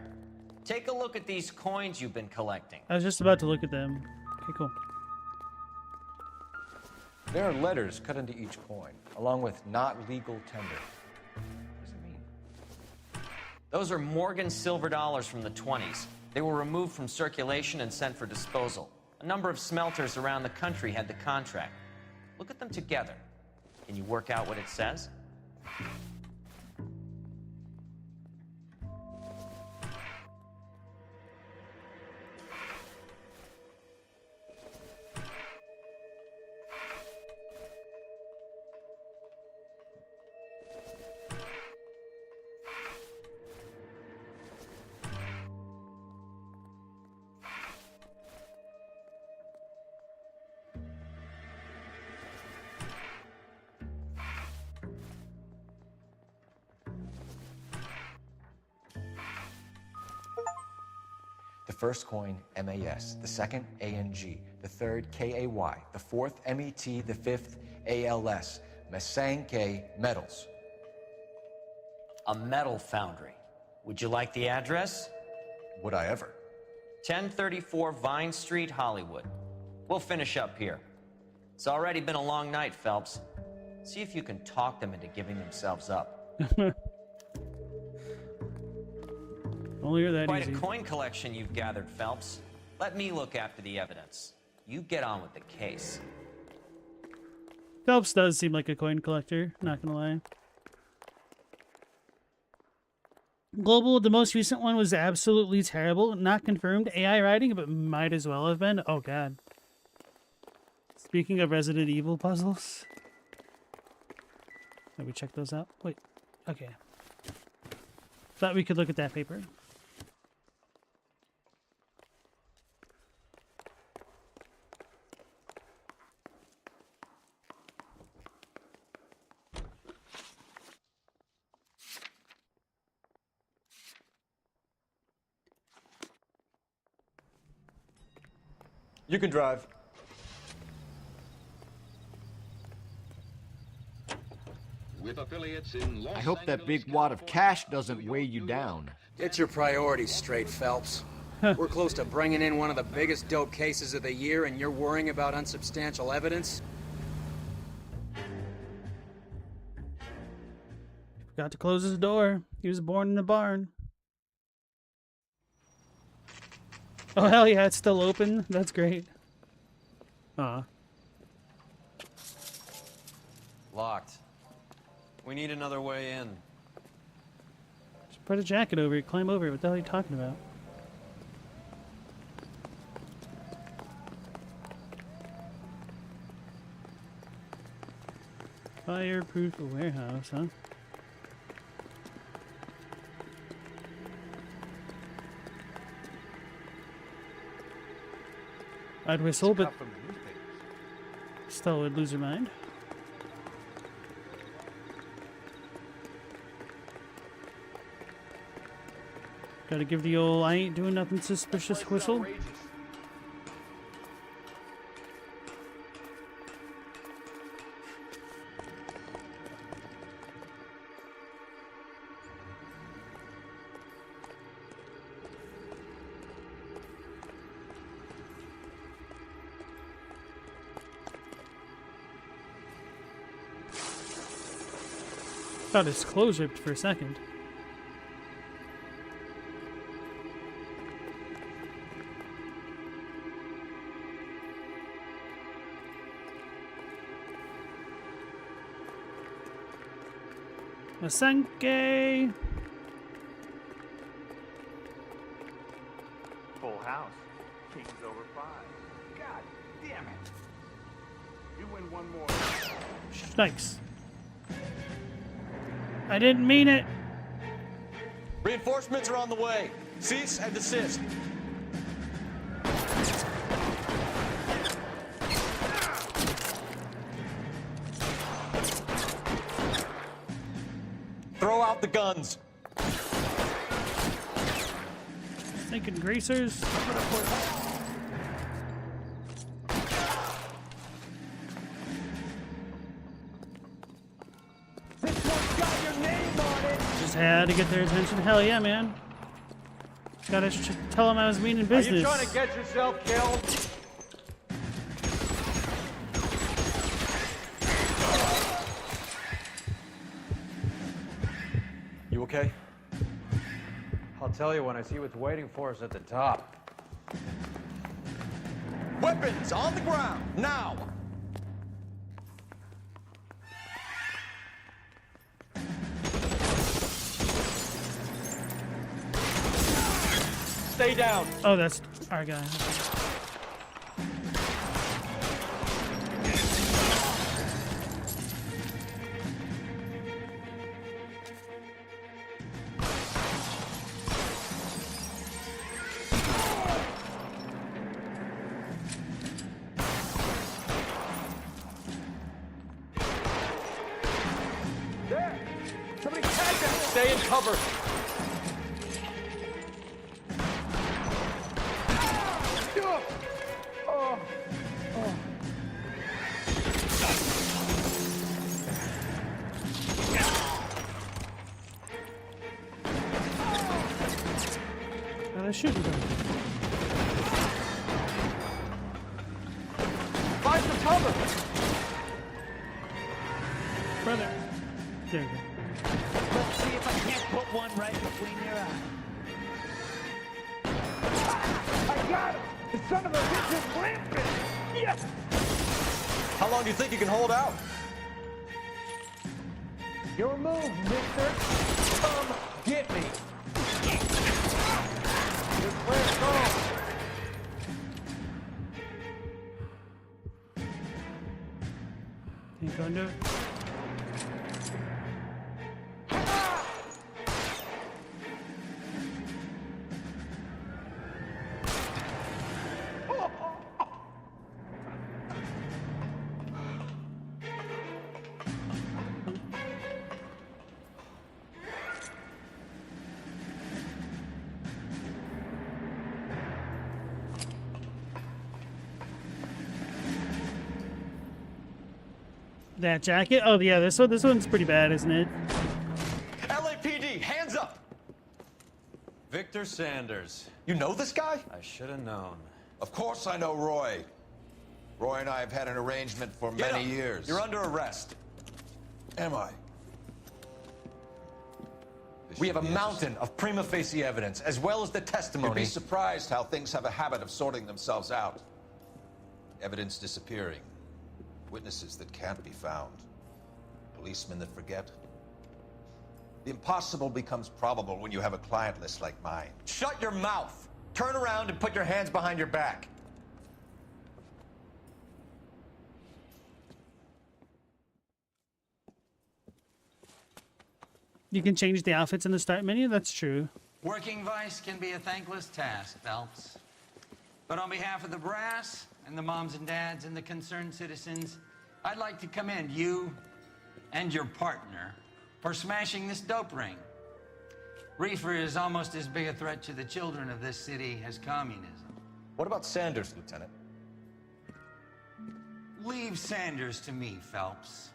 Take a look at these coins you've been collecting. I was just about to look at them. Okay, cool. There are letters cut into each coin, along with not legal tender. What does it mean? Those are Morgan silver dollars from the 20s. They were removed from circulation and sent for disposal. A number of smelters around the country had the contract. Look at them together. Can you work out what it says? The first coin, MAS. The second, ANG. The third, KAY. The fourth, MET. The fifth, ALS. Masanke Metals. A metal foundry. Would you like the address? Would I ever? 1034 Vine Street, Hollywood. We'll finish up here. It's already been a long night, Phelps. See if you can talk them into giving themselves up. Only you're that Quite easy. a coin collection you've gathered, Phelps. Let me look after the evidence. You get on with the case. Phelps does seem like a coin collector, not gonna lie. Global, the most recent one was absolutely terrible. Not confirmed AI writing, but might as well have been. Oh god. Speaking of Resident Evil puzzles. Let me check those out. Wait. Okay. Thought we could look at that paper. You can drive. With affiliates in Los I hope that big wad of cash doesn't weigh you down. Get your priorities straight, Phelps. We're close to bringing in one of the biggest dope cases of the year, and you're worrying about unsubstantial evidence? Forgot to close his door. He was born in a barn. Oh, hell yeah, it's still open. That's great. Aw. Locked. We need another way in. Just put a jacket over it. Climb over it. What the hell are you talking about? Fireproof warehouse, huh? I'd whistle, but still would lose your mind. Gotta give the old I ain't doing nothing suspicious whistle. Thought his clothes ripped for a second. Masenke! Full house. King's over 5. God damn it. You win one more. Nice. I didn't mean it. Reinforcements are on the way. Cease and desist. Throw out the guns. Thinking greasers. Just had to get their attention. Hell yeah, man. Gotta tell them I was meaning business. Are you trying to get yourself killed? You okay? I'll tell you when I see what's waiting for us at the top. Weapons on the ground, now! Stay down. Oh, that's our guy. There! Somebody tag them! Stay in cover. They're shooting them. Find some cover! Brother. There you go. Let's see if I can't put one right between your eyes. I got him! The son of a bitch is rampant! Yes! How long do you think you can hold out? Your move, mister! Come get me! Just where it goes! Ain't gonna do it. That jacket? Oh yeah, this one's pretty bad, isn't it? LAPD, hands up! Victor Sanders. You know this guy? I should have known. Of course I know Roy. Roy and I have had an arrangement for Get many up. years. You're under arrest. Am I? We have a mountain of prima facie evidence, as well as the You'd testimony. be surprised how things have a habit of sorting themselves out. Evidence disappearing. Witnesses that can't be found. Policemen that forget. The impossible becomes probable when you have a client list like mine. Shut your mouth. Turn around and put your hands behind your back. You can change the outfits in the start menu? That's true. Working vice can be a thankless task, Phelps. But on behalf of the brass and the moms and dads and the concerned citizens, I'd like to commend you and your partner for smashing this dope ring. Reefer is almost as big a threat to the children of this city as communism. What about Sanders, Lieutenant? Leave Sanders to me, Phelps.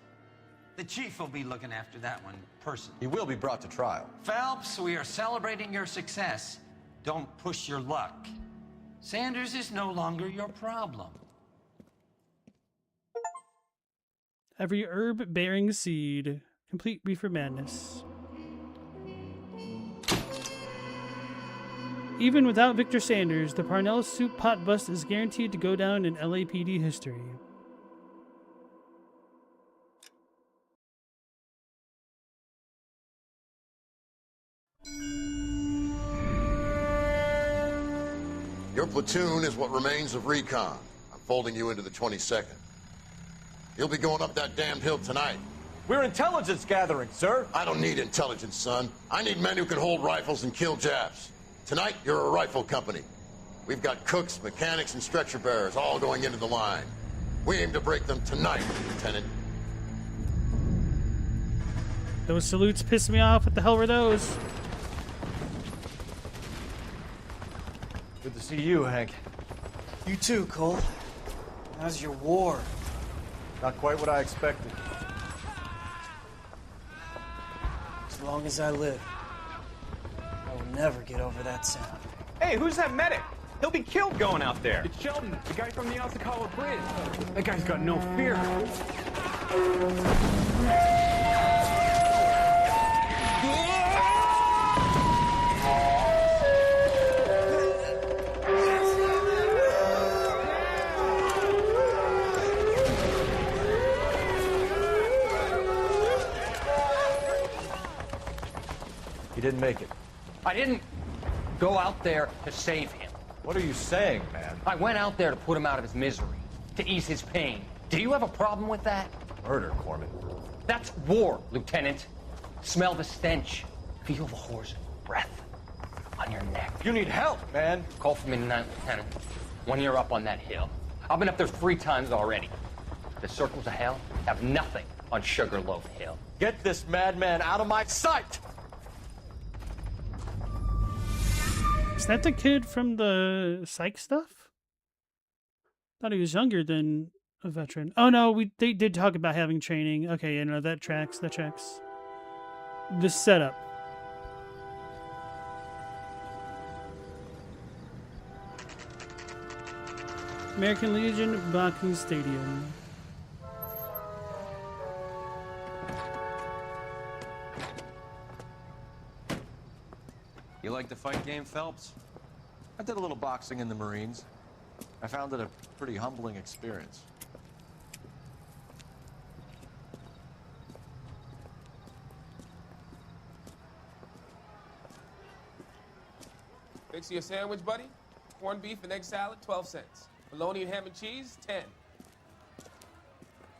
The chief will be looking after that one personally. He will be brought to trial. Phelps, we are celebrating your success. Don't push your luck. Sanders is no longer your problem. Every herb bearing seed. Complete reefer madness. Even without Victor Sanders, the Parnell soup pot bust is guaranteed to go down in LAPD history. Your platoon is what remains of recon. I'm folding you into the 22nd. You'll be going up that damned hill tonight. We're intelligence gathering, sir. I don't need intelligence, son. I need men who can hold rifles and kill Japs. Tonight, you're a rifle company. We've got cooks, mechanics, and stretcher bearers all going into the line. We aim to break them tonight, Lieutenant. Those salutes piss me off. What the hell were those? Good to see you, Hank. You too, Cole. How's your war? Not quite what I expected. As long as I live, I will never get over that sound. Hey, who's that medic? He'll be killed going out there. It's Sheldon, the guy from the Osakawa Bridge. That guy's got no fear. He didn't make it. I didn't go out there to save him. What are you saying, man? I went out there to put him out of his misery, to ease his pain. Do you have a problem with that? Murder, Corman. That's war, Lieutenant. Smell the stench. Feel the horse's breath on your neck. You need help, man. Call for me tonight, Lieutenant. When you're up on that hill. I've been up there 3 times already. The circles of hell have nothing on Sugarloaf Hill. Get this madman out of my sight! Is that the kid from the psych stuff? Thought he was younger than a veteran. Oh no, they did talk about having training. Okay, yeah, no, that tracks. That tracks. The setup. American Legion, Baku Stadium. You like the fight game, Phelps? I did a little boxing in the Marines. I found it a pretty humbling experience. Fix you a sandwich, buddy? Corned beef and egg salad, 12 cents. Bologna and ham and cheese, 10.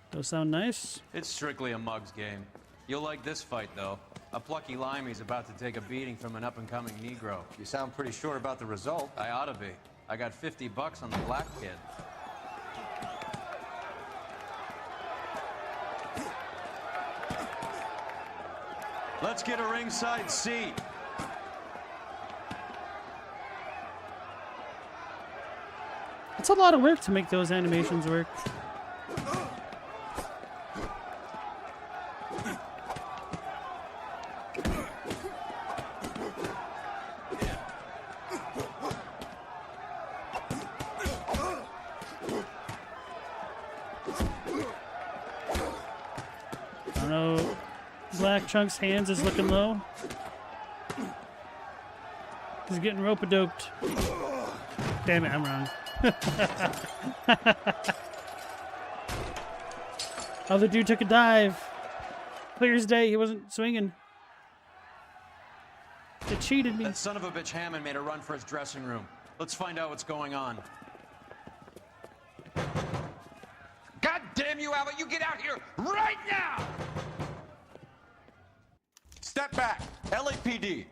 Those sound nice. It's strictly a mug's game. You'll like this fight, though. A plucky limey's about to take a beating from an up-and-coming Negro. You sound pretty sure about the result. I ought to be. I got $50 on the black kid. Let's get a ringside seat. It's a lot of work to make those animations work. I don't know. Black Chunk's hands is looking low. He's getting rope-a-doped. Damn it, I'm wrong. Oh, the dude took a dive. Clear as day, he wasn't swinging. It cheated me. That son of a bitch Hammond made a run for his dressing room. Let's find out what's going on. God damn you, Albert! You get out here right now! Step back! LAPD!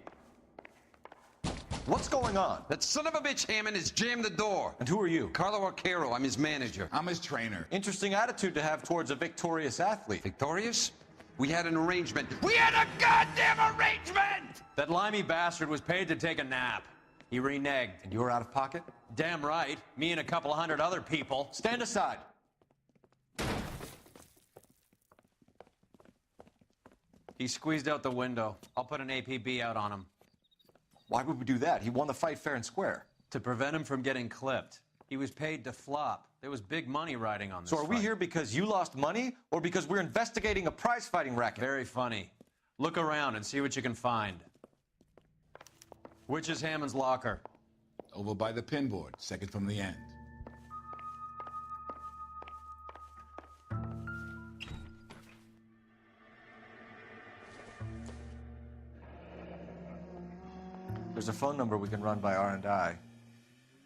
What's going on? That son of a bitch Hammond has jammed the door. And who are you? Carlo Arcaro. I'm his manager. I'm his trainer. Interesting attitude to have towards a victorious athlete. Victorious? We had an arrangement. We had a goddamn arrangement! That limey bastard was paid to take a nap. He reneged. And you were out of pocket? Damn right. Me and a couple 100 other people. Stand aside. He squeezed out the window. I'll put an APB out on him. Why would we do that? He won the fight fair and square. To prevent him from getting clipped. He was paid to flop. There was big money riding on this So are we fight. here because you lost money or because we're investigating a prize-fighting racket? Very funny. Look around and see what you can find. Which is Hammond's locker? Over by the pinboard, second from the end. There's a phone number we can run by R&I,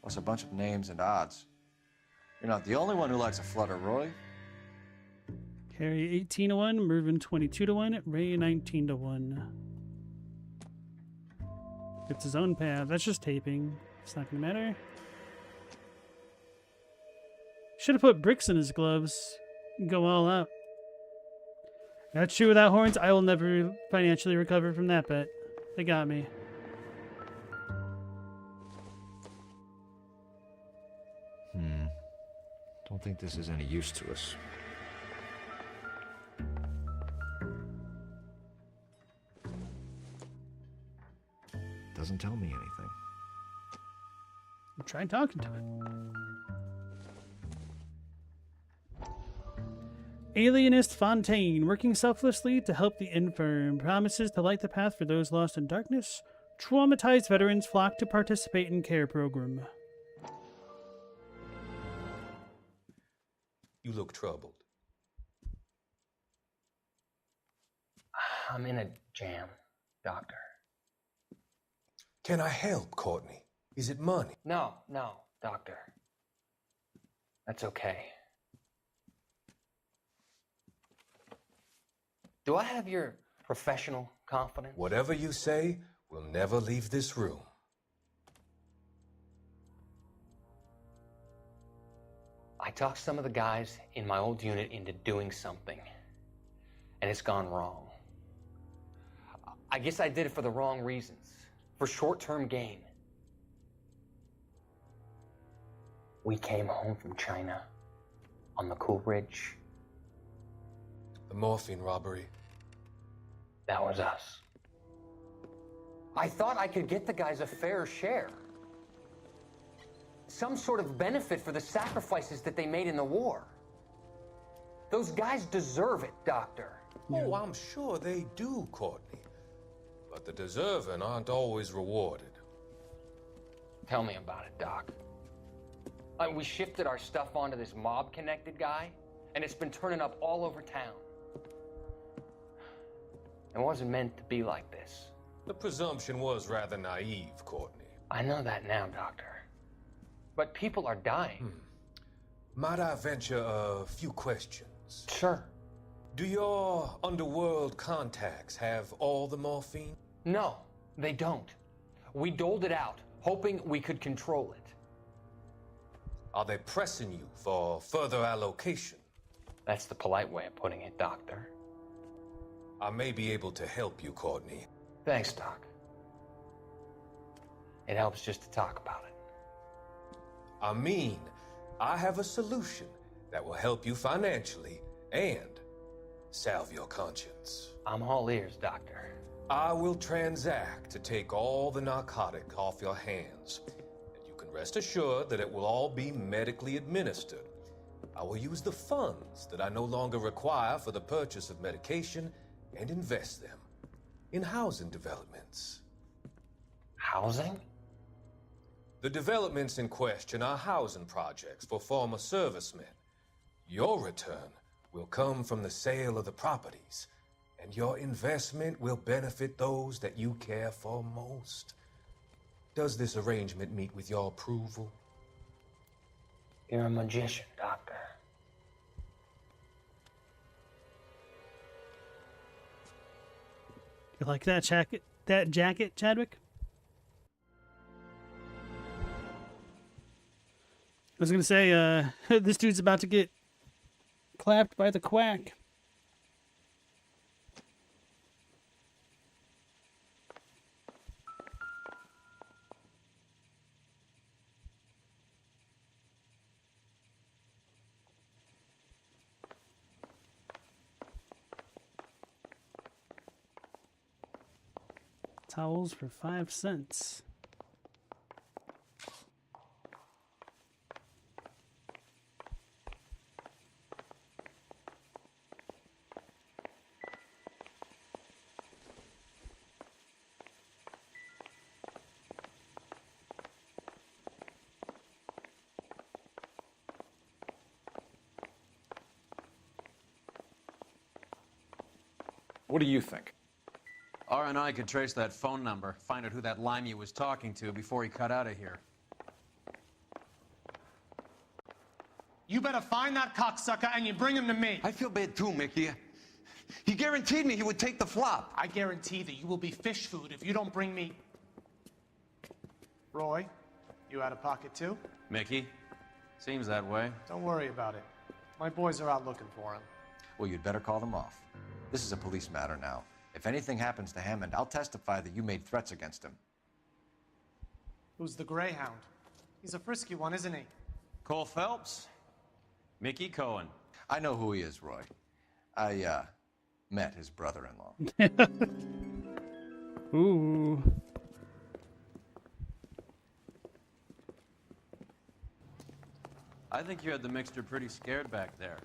plus a bunch of names and odds. You're not the only one who likes a flutter, Roy. Harry 18 to 1, Mervyn 22 to 1, Ray 19 to 1. It's his own path. That's just taping. It's not gonna matter. Should have put bricks in his gloves. Go all out. That's true. Without horns, I will never financially recover from that bet. They got me. Don't think this is any use to us. Doesn't tell me anything. Try talking to it. Alienist Fontaine, working selflessly to help the infirm, promises to light the path for those lost in darkness. Traumatized veterans flock to participate in care program. You look troubled. I'm in a jam, Doctor. Can I help, Courtney? Is it money? No, Doctor. That's okay. Do I have your professional confidence? Whatever you say will never leave this room. I talked some of the guys in my old unit into doing something, and it's gone wrong. I guess I did it for the wrong reasons, for short-term gain. We came home from China on the Cool Ridge. The morphine robbery. That was us. I thought I could get the guys a fair share. Some sort of benefit for the sacrifices that they made in the war. Those guys deserve it, Doctor. Oh, I'm sure they do, Courtney. But the deserving aren't always rewarded. Tell me about it, Doc. We shifted our stuff onto this mob-connected guy, and it's been turning up all over town. It wasn't meant to be like this. The presumption was rather naive, Courtney. I know that now, Doctor. But people are dying. Might I venture a few questions? Sure. Do your underworld contacts have all the morphine? No, they don't. We doled it out, hoping we could control it. Are they pressing you for further allocation? That's the polite way of putting it, Doctor. I may be able to help you, Courtney. Thanks, Doc. It helps just to talk about it. I mean, I have a solution that will help you financially and salve your conscience. I'm all ears, Doctor. I will transact to take all the narcotic off your hands. And you can rest assured that it will all be medically administered. I will use the funds that I no longer require for the purchase of medication and invest them in housing developments. Housing? The developments in question are housing projects for former servicemen. Your return will come from the sale of the properties, and your investment will benefit those that you care for most. Does this arrangement meet with your approval? You're a magician, Doctor. You like that jacket? That jacket, Chadwick? I was gonna say, this dude's about to get clapped by the quack. Towels for 5 cents. What do you think? R&I could trace that phone number, find out who that limey was talking to before he cut out of here. You better find that cocksucker and you bring him to me. I feel bad too, Mickey. He guaranteed me he would take the flop. I guarantee that you will be fish food if you don't bring me... Roy, you out of pocket too? Mickey? Seems that way. Don't worry about it. My boys are out looking for him. Well, you'd better call them off. This is a police matter now. If anything happens to Hammond, I'll testify that you made threats against him. Who's the Greyhound? He's a frisky one, isn't he? Cole Phelps? Mickey Cohen. I know who he is, Roy. I, met his brother-in-law. Ooh. I think you had the mixture pretty scared back there.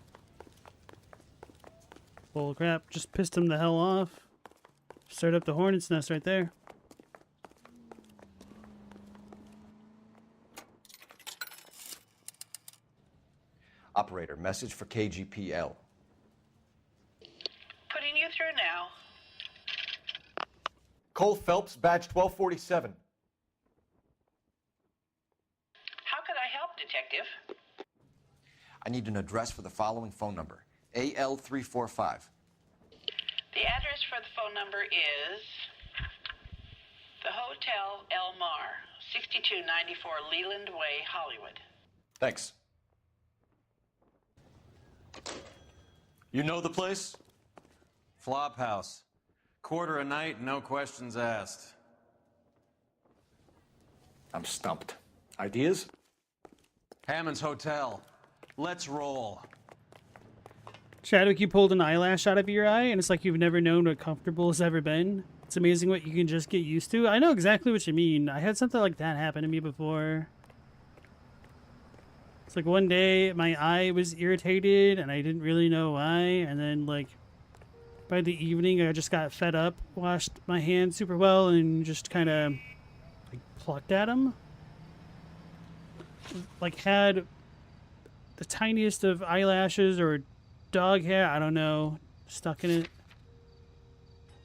Bull crap, just pissed him the hell off. Stirred up the hornet's nest right there. Operator, message for KGPL. Putting you through now. Cole Phelps, badge 1247. How could I help, Detective? I need an address for the following phone number. AL345. The address for the phone number is the Hotel El Mar, 6294 Leland Way, Hollywood. Thanks. You know the place? Flop house. Quarter a night, no questions asked. I'm stumped. Ideas? Hammond's Hotel. Let's roll. Chadwick, you pulled an eyelash out of your eye, and it's like you've never known what comfortable has ever been. It's amazing what you can just get used to. I know exactly what you mean. I had something like that happen to me before. It's like one day my eye was irritated, and I didn't really know why, and then like by the evening I just got fed up, washed my hands super well, and just kind of like plucked at them. Like had the tiniest of eyelashes or dog hair, I don't know, stuck in it,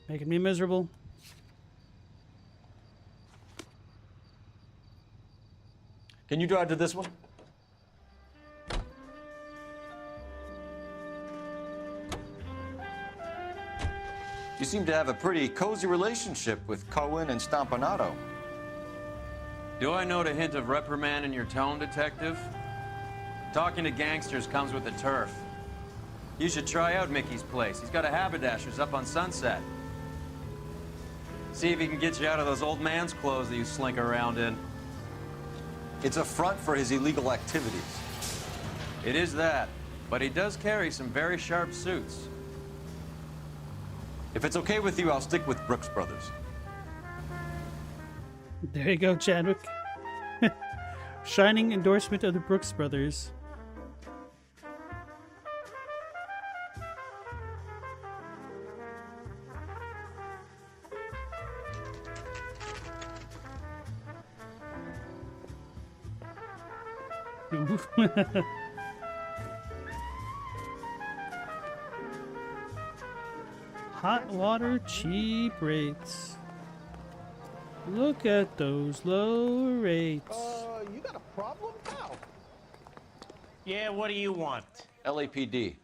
making me miserable. Can you drive to this one? You seem to have a pretty cozy relationship with Cohen and Stompanato. Do I note a hint of reprimand in your tone, Detective? Talking to gangsters comes with the turf. You should try out Mickey's place. He's got a haberdasher's up on Sunset. See if he can get you out of those old man's clothes that you slink around in. It's a front for his illegal activities. It is that, but he does carry some very sharp suits. If it's okay with you, I'll stick with Brooks Brothers. There you go, Chadwick. Shining endorsement of the Brooks Brothers. Hot water, cheap rates. Look at those low rates. You got a problem, pal? Yeah, what do you want? LAPD.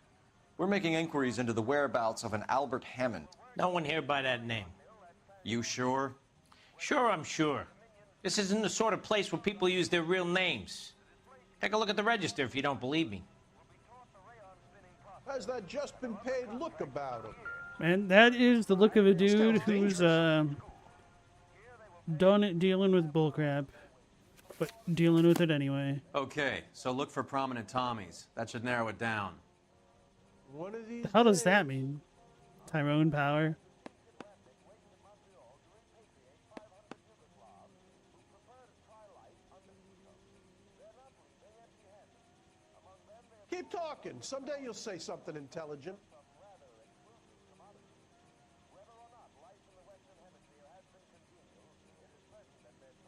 We're making inquiries into the whereabouts of an Albert Hammond. No one here by that name. You sure? Sure, I'm sure. This isn't the sort of place where people use their real names. Take a look at the register if you don't believe me. How's that just been paid look about him? And that is the look of a dude who's done it dealing with bullcrap, but dealing with it anyway. Okay, so look for prominent Tommies. That should narrow it down. One of these The hell does that mean? Tyrone Power. talking. Someday you'll say something intelligent.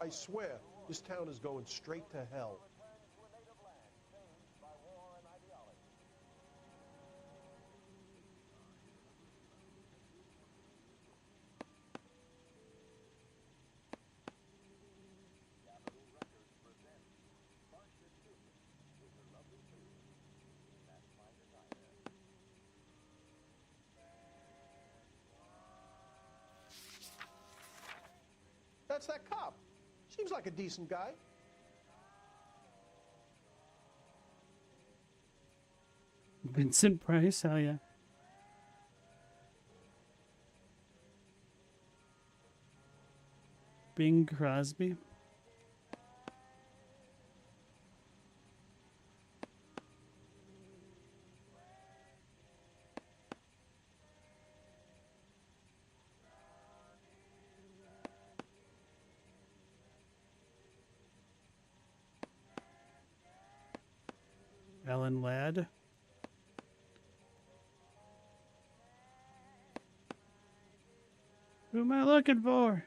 I swear, this town is going straight to hell. That's that cop. Seems like a decent guy. Vincent Price, hell yeah. Bing Crosby. Ellen Ladd. Who am I looking for?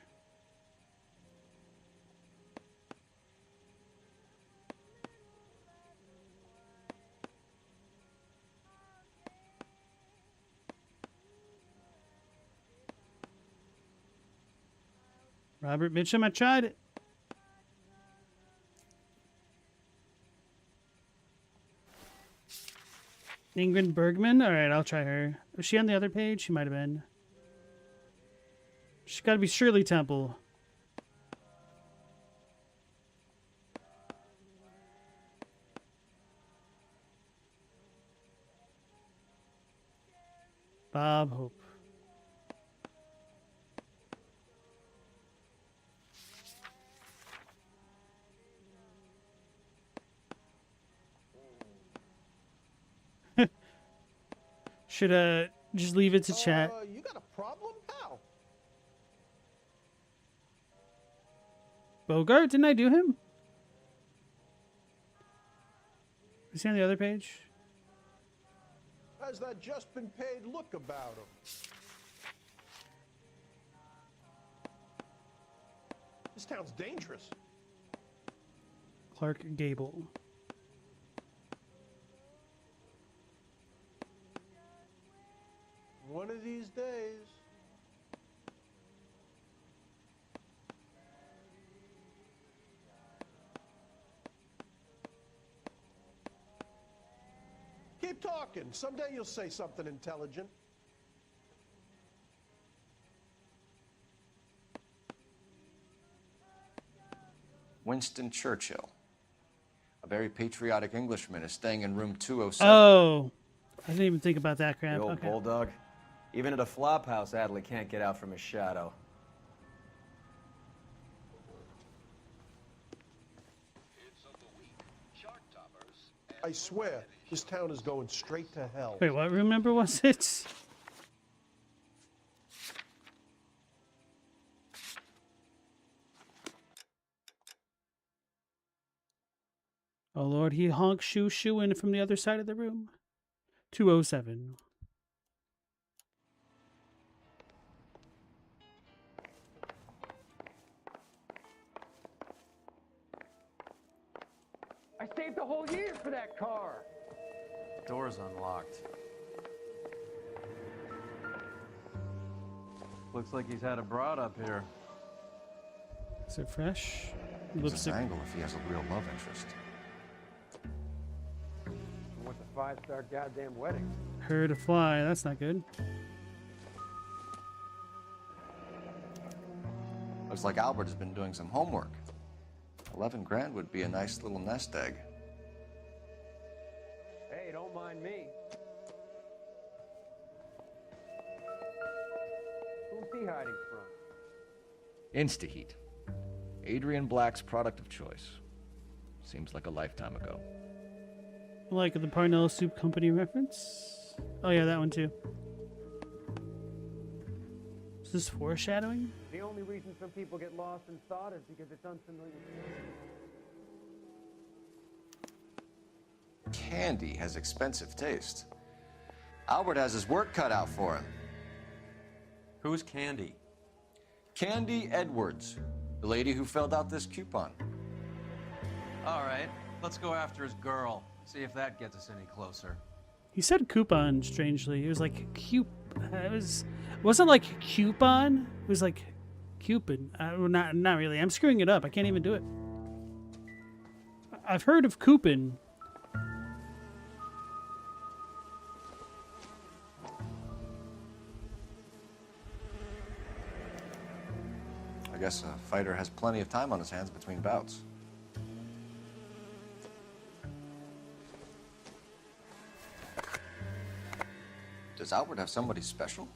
Robert Mitchum, I tried it. Ingrid Bergman? Alright, I'll try her. Was she on the other page? She might have been. She's got to be Shirley Temple. Bob Hope. Should just leave it to chat. You got a problem? How? Bogart? Didn't I do him? Is he on the other page? Has that just been paid look about him? This town's dangerous. Clark Gable. One of these days. Keep talking. Someday you'll say something intelligent. Winston Churchill. A very patriotic Englishman is staying in room 207. Oh, I didn't even think about that crap. The old Okay. bulldog. Even at a flop house, Adley can't get out from his shadow. I swear, this town is going straight to hell. Wait, what room number was it? Oh Lord, he honks shoo in from the other side of the room. 207. I saved a whole year for that car. Door's unlocked. Looks like he's had a broad up here. Is it fresh? It's an angle if he has a real love interest. What's a 5-star goddamn wedding? Her to fly. That's not good. Looks like Albert has been doing some homework. 11 grand would be a nice little nest egg. Hey, don't mind me. Who's he hiding from? Instaheat. Adrian Black's product of choice. Seems like a lifetime ago. Like the Parnell Soup Company reference? Oh yeah, that one too. Is this foreshadowing? The only reason some people get lost in thought is because it's unfamiliar. Candy has expensive taste. Albert has his work cut out for him. Who's Candy? Candy Edwards, the lady who filled out this coupon. All right, let's go after his girl. See if that gets us any closer. He said coupon strangely. It was like it wasn't like coupon. It was like Cupid. Not really. I'm screwing it up. I can't even do it. I've heard of coupon. I guess a fighter has plenty of time on his hands between bouts. Does Albert have somebody special?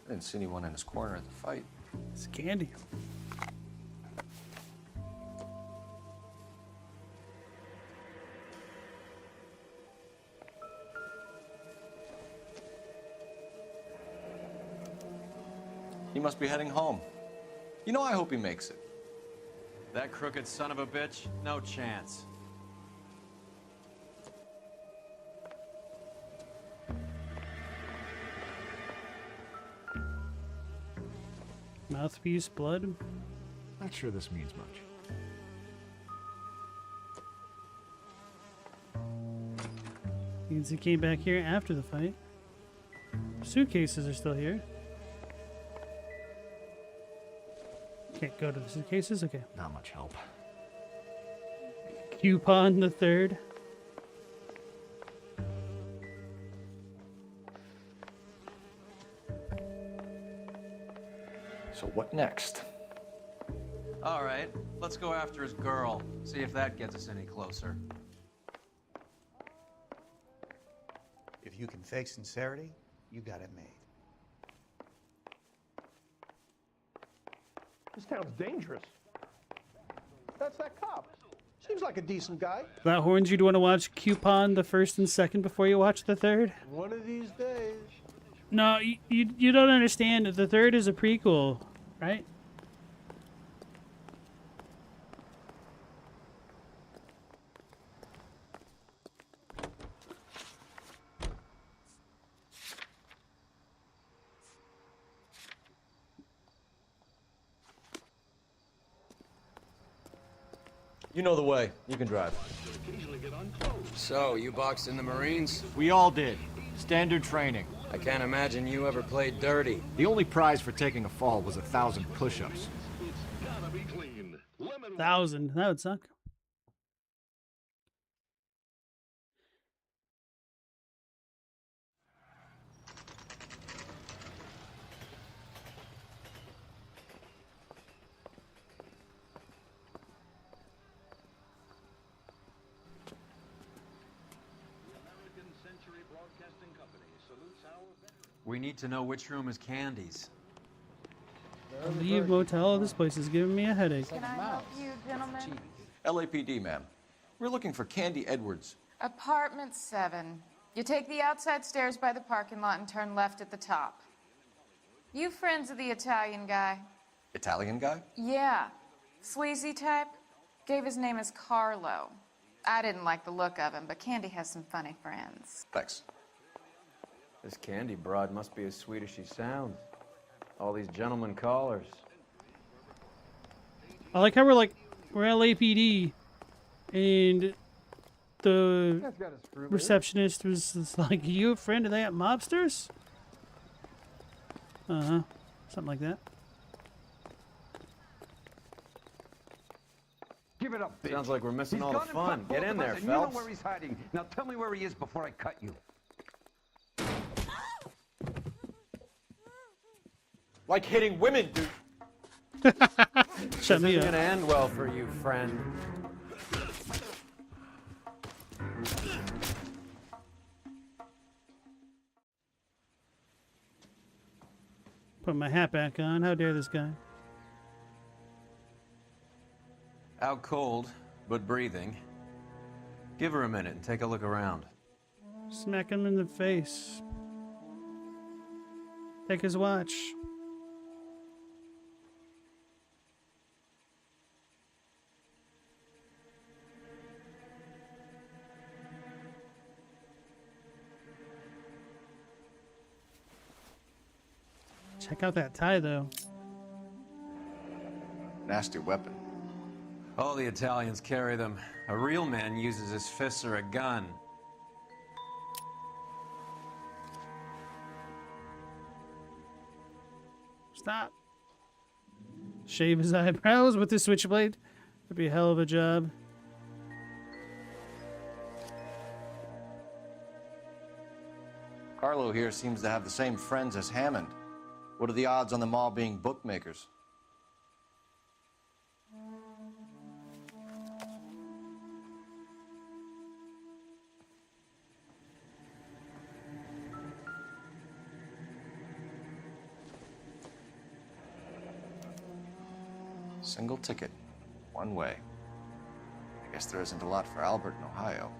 I didn't see anyone in his corner at the fight. It's Candy. He must be heading home. You know, I hope he makes it. That crooked son of a bitch? No chance. Mouthpiece, blood. Not sure this means much. Means he came back here after the fight. Suitcases are still here. Can't go to the suitcases? Okay. Not much help. Coupon the third. So what next? All right, let's go after his girl. See if that gets us any closer. If you can fake sincerity, you got it made. This town's dangerous. That's that cop. Seems like a decent guy. That horns you'd want to watch Coupon the first and second before you watch the third? One of these days. No, you don't understand. The third is a prequel, right? You know the way. You can drive. So, you boxed in the Marines? We all did. Standard training. I can't imagine you ever played dirty. The only prize for taking a fall was 1,000 push-ups. 1,000. That would suck. We need to know which room is Candy's. Leave motel. This place is giving me a headache. Can I help you, gentlemen? LAPD, ma'am. We're looking for Candy Edwards. Apartment 7. You take the outside stairs by the parking lot and turn left at the top. You friends of the Italian guy? Italian guy? Yeah. Sleazy type? Gave his name as Carlo. I didn't like the look of him, but Candy has some funny friends. Thanks. This Candy broad must be as sweet as she sounds. All these gentlemen callers. I like how we're LAPD, and the receptionist was like, "You a friend of that mobsters?" Something like that. Give it up, bitch. Sounds like we're missing He's all the gone and fun. fucked Get both in of us, there, and you know Phelps. where he's hiding. Now tell me where he is before I cut you. Like hitting women, dude. Shut me This isn't up. gonna end well for you, friend. Put my hat back on. How dare this guy? Out cold, but breathing. Give her a minute and take a look around. Smack him in the face. Take his watch. Check out that tie, though. Nasty weapon. All the Italians carry them. A real man uses his fists or a gun. Stop. Shave his eyebrows with the switchblade. That'd be a hell of a job. Carlo here seems to have the same friends as Hammond. What are the odds on them all being bookmakers? Single ticket, one way. I guess there isn't a lot for Albert in Ohio.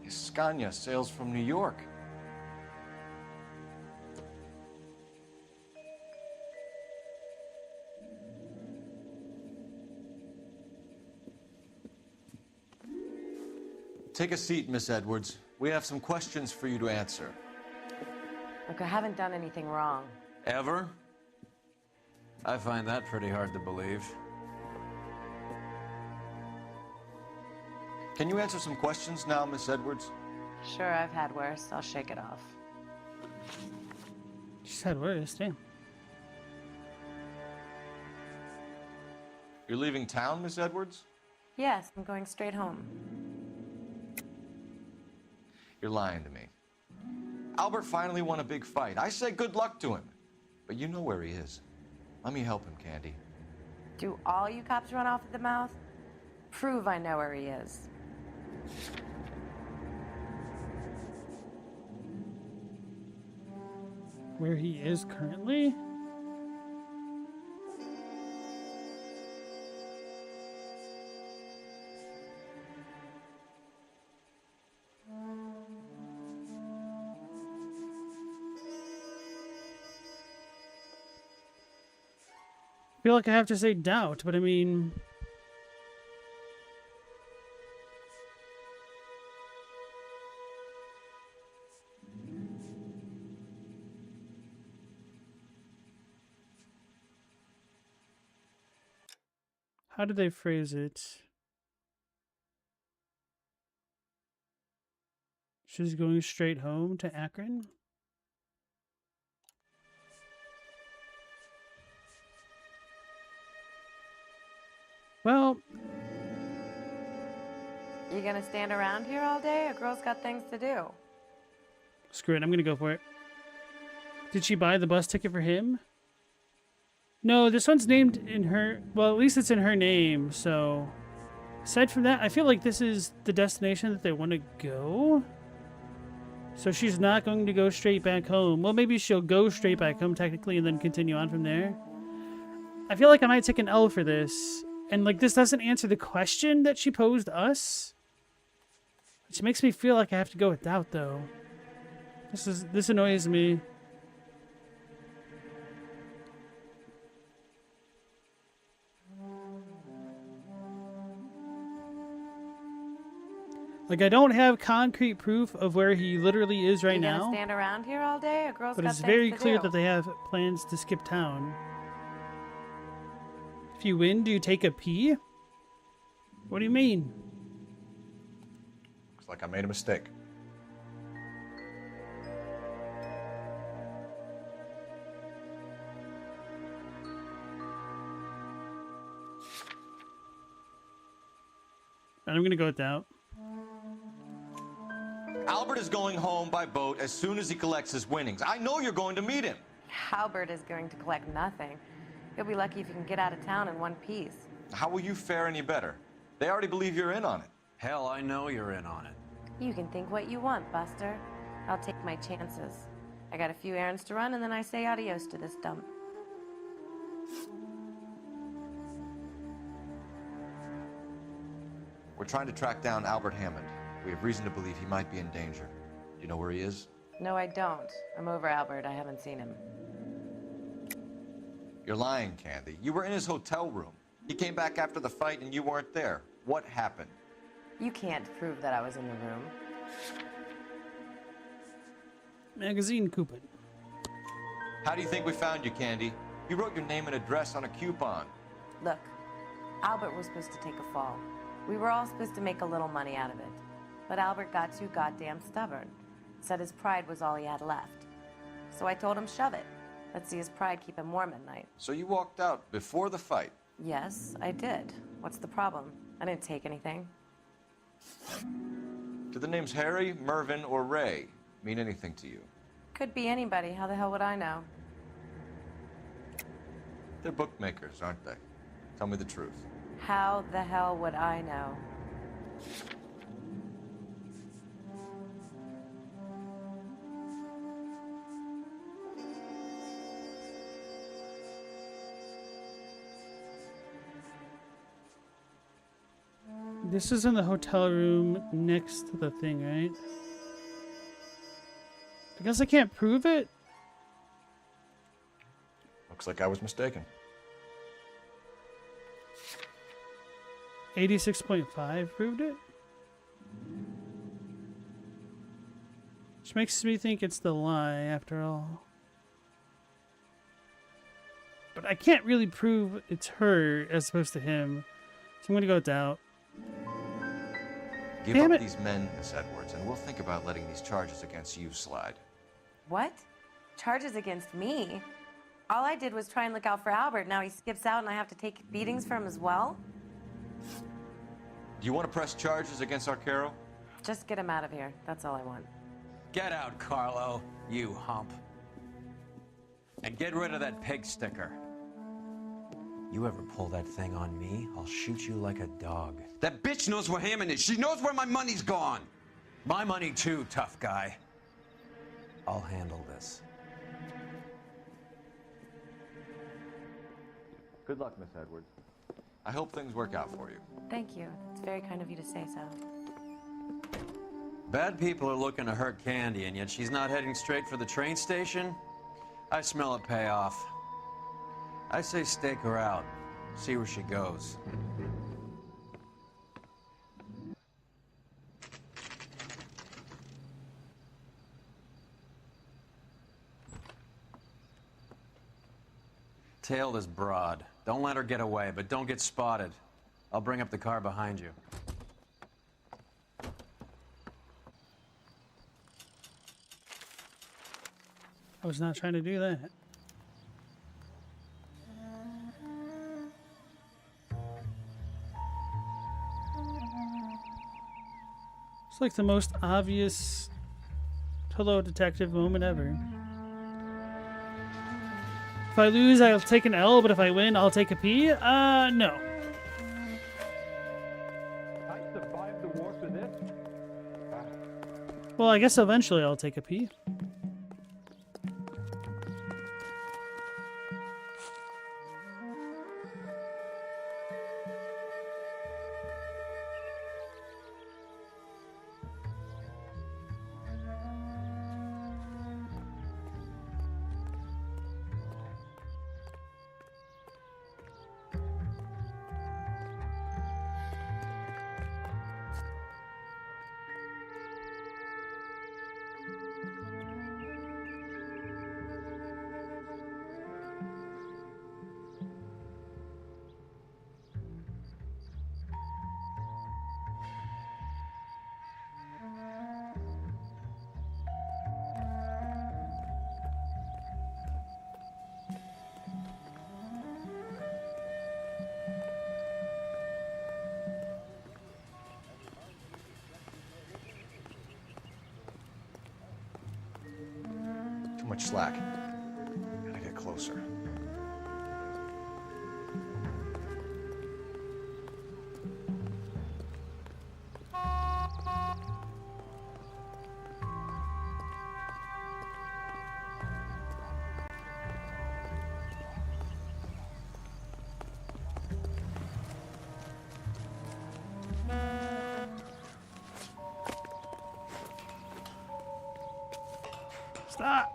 Scania sails from New York. Take a seat, Miss Edwards. We have some questions for you to answer. Look, I haven't done anything wrong. Ever? I find that pretty hard to believe. Can you answer some questions now, Miss Edwards? Sure, I've had worse. I'll shake it off. She's had worse, damn. You're leaving town, Miss Edwards? Yes, I'm going straight home. You're lying to me. Albert finally won a big fight. I say good luck to him. But you know where he is. Let me help him, Candy. Do all you cops run off at the mouth? Prove I know where he is. Where he is currently? I feel like I have to say doubt, but I mean... How did they phrase it? She's going straight home to Akron? Well... You gonna stand around here all day? A girl's got things to do. Screw it, I'm gonna go for it. Did she buy the bus ticket for him? No, this one's named in her... Well, at least it's in her name, so... Aside from that, I feel like this is the destination that they want to go. So she's not going to go straight back home. Well, maybe she'll go straight back home, technically, and then continue on from there. I feel like I might take an L for this. And, like, this doesn't answer the question that she posed us. Which makes me feel like I have to go with doubt, though. This annoys me. Like, I don't have concrete proof of where he literally is right now. You gonna stand around here all day? A girl's But got it's things very to clear do. that they have plans to skip town. If you win, do you take a P? What do you mean? Looks like I made a mistake. I'm gonna go with doubt. Albert is going home by boat as soon as he collects his winnings. I know you're going to meet him. Albert is going to collect nothing. He'll be lucky if he can get out of town in one piece. How will you fare any better? They already believe you're in on it. Hell, I know you're in on it. You can think what you want, Buster. I'll take my chances. I got a few errands to run, and then I say adios to this dump. We're trying to track down Albert Hammond. We have reason to believe he might be in danger. Do you know where he is? No, I don't. I'm over Albert. I haven't seen him. You're lying, Candy. You were in his hotel room. He came back after the fight and you weren't there. What happened? You can't prove that I was in the room. Magazine coupon. How do you think we found you, Candy? You wrote your name and address on a coupon. Look, Albert was supposed to take a fall. We were all supposed to make a little money out of it. But Albert got too goddamn stubborn. Said his pride was all he had left. So I told him shove it. Let's see his pride keep him warm at night. So you walked out before the fight? Yes, I did. What's the problem? I didn't take anything. Do the names Harry, Mervyn, or Ray mean anything to you? Could be anybody. How the hell would I know? They're bookmakers, aren't they? Tell me the truth. How the hell would I know? This is in the hotel room next to the thing, right? I guess I can't prove it. Looks like I was mistaken. 86.5 proved it. Which makes me think it's the lie after all. But I can't really prove it's her as opposed to him. So I'm gonna go with doubt. Give Damn up it. these men, Miss Edwards, and we'll think about letting these charges against you slide. What? Charges against me? All I did was try and look out for Albert. Now he skips out and I have to take beatings for him as well? Do you want to press charges against Arcaro? Just get him out of here. That's all I want. Get out, Carlo, you hump. And get rid of that pig sticker. You ever pull that thing on me, I'll shoot you like a dog. That bitch knows where Hammond is. She knows where my money's gone. My money too, tough guy. I'll handle this. Good luck, Miss Edwards. I hope things work out for you. Thank you. It's very kind of you to say so. Bad people are looking to hurt Candy, and yet she's not heading straight for the train station? I smell a payoff. I say stake her out. See where she goes. Tail this broad. Don't let her get away, but don't get spotted. I'll bring up the car behind you. I was not trying to do that. It's like the most obvious hello detective moment ever. If I lose, I'll take an L, but if I win, I'll take a P? No. I survived the war for this. Well, I guess eventually I'll take a P. Too much slack. Gotta get closer. Stop!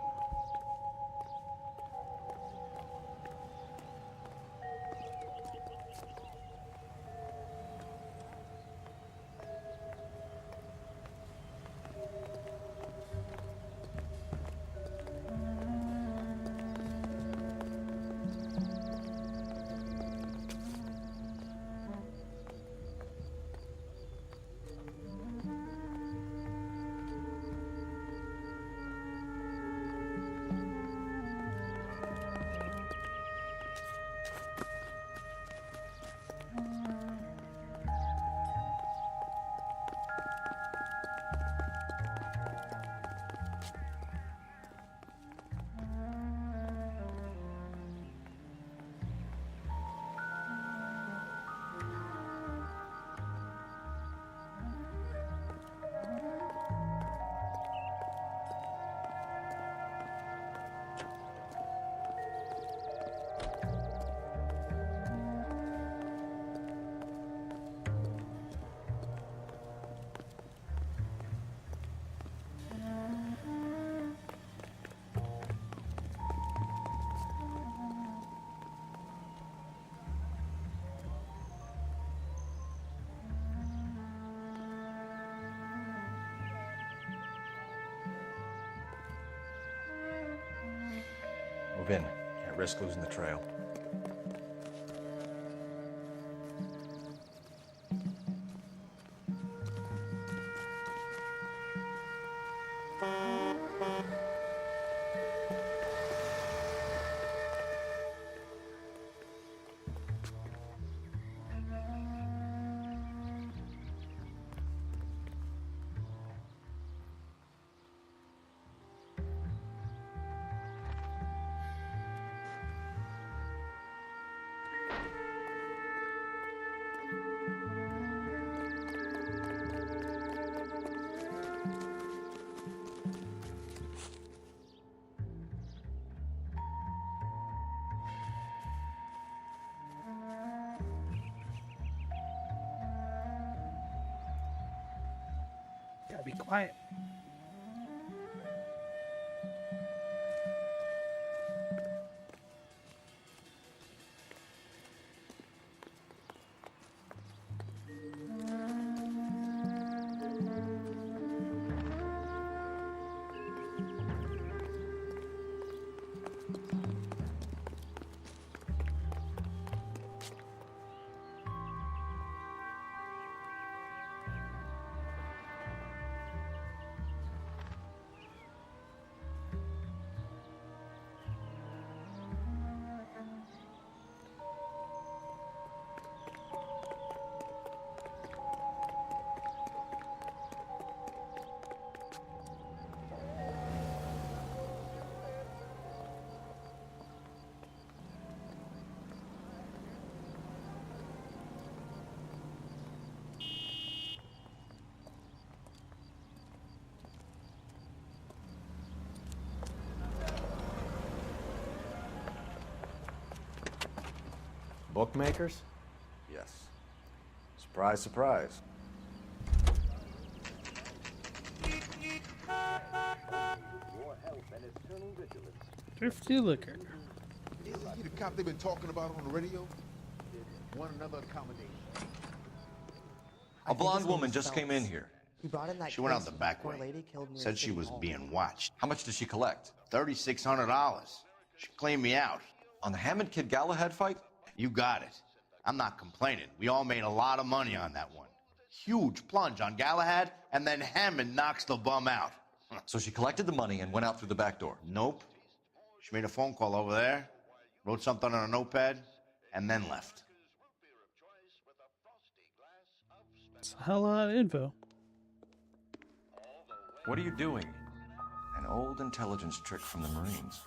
in. Can't risk losing the trail. Gotta be quiet. Bookmakers? Yes. Surprise, surprise. Thrifty liquor. Is he the cop they've been talking about on the radio? One another accommodation. A blonde woman just came in here. He brought in that She went out case the back poor way. lady killed near Said she City was Hall. being watched. How much did she collect? $3,600. She cleaned me out. On the Hammond Kid Galahad fight? You got it. I'm not complaining. We all made a lot of money on that one. Huge plunge on Galahad, and then Hammond knocks the bum out. So she collected the money and went out through the back door? Nope. She made a phone call over there, wrote something on a notepad, and then left. It's a hell of a lot of info. What are you doing? An old intelligence trick from the Marines.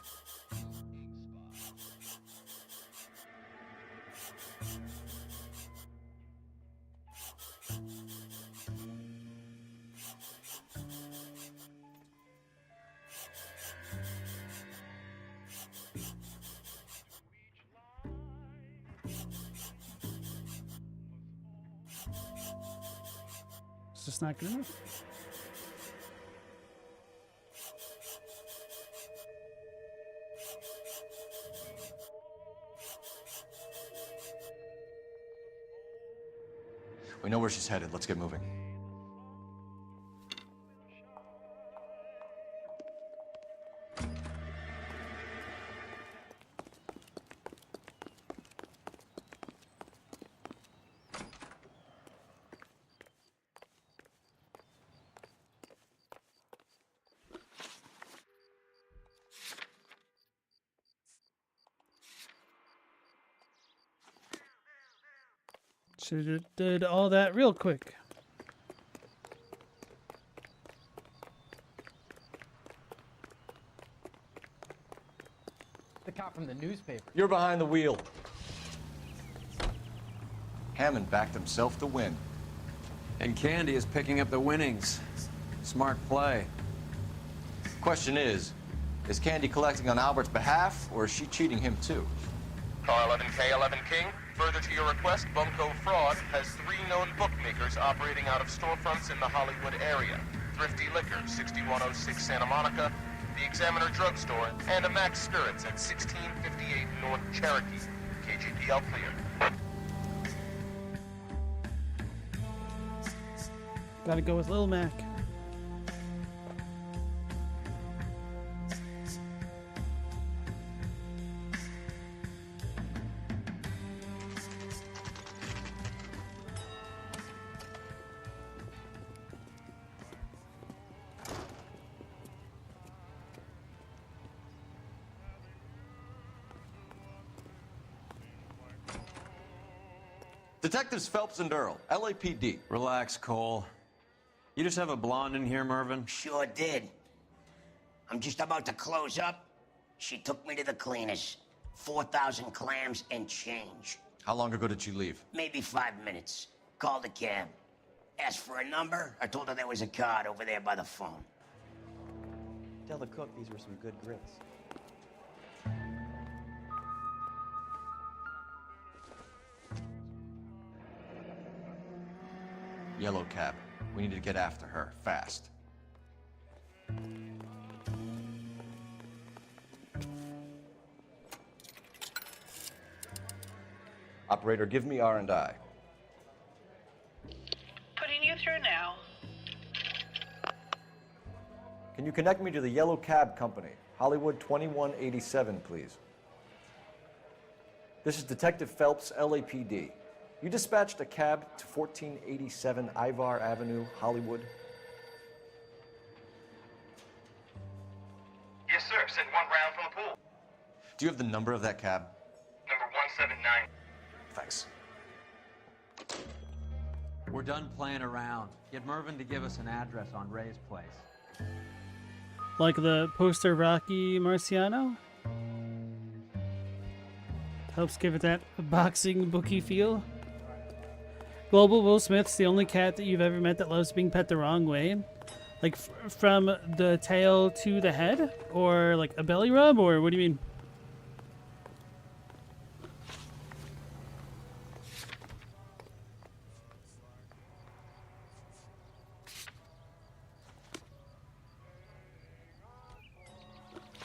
It's just not good enough. We know where she's headed. Let's get moving. Should have did all that real quick. The cop from the newspaper. You're behind the wheel. Hammond backed himself to win. And Candy is picking up the winnings. Smart play. Question is Candy collecting on Albert's behalf, or is she cheating him too? Car 11K 11 King, further to your request, Bumco Fraud has 3 known bookmakers operating out of storefronts in the Hollywood area. Thrifty Liquor, 6106 Santa Monica, the Examiner Drugstore, and a Max Spirits at 1658 North Cherokee. KGPL clear. Gotta go with Lil Mac. Detectives Phelps and Earl, LAPD. Relax, Cole. You just have a blonde in here, Mervyn? Sure did. I'm just about to close up. She took me to the cleaners. 4,000 clams and change. How long ago did you leave? Maybe 5 minutes. Called a cab. Asked for a number. I told her there was a card over there by the phone. Tell the cook these were some good grits. Yellow cab. We need to get after her, fast. Operator, give me R&I. Putting you through now. Can you connect me to the Yellow Cab Company, Hollywood 2187, please? This is Detective Phelps, LAPD. You dispatched a cab to 1487 Ivar Avenue, Hollywood. Yes, sir. Send one round from the pool. Do you have the number of that cab? Number 179. Thanks. We're done playing around. Get Mervyn to give us an address on Ray's place. Like the poster Rocky Marciano? Helps give it that boxing bookie feel. Global Will Smith's the only cat that you've ever met that loves being pet the wrong way. Like from the tail to the head? Or like a belly rub? Or what do you mean?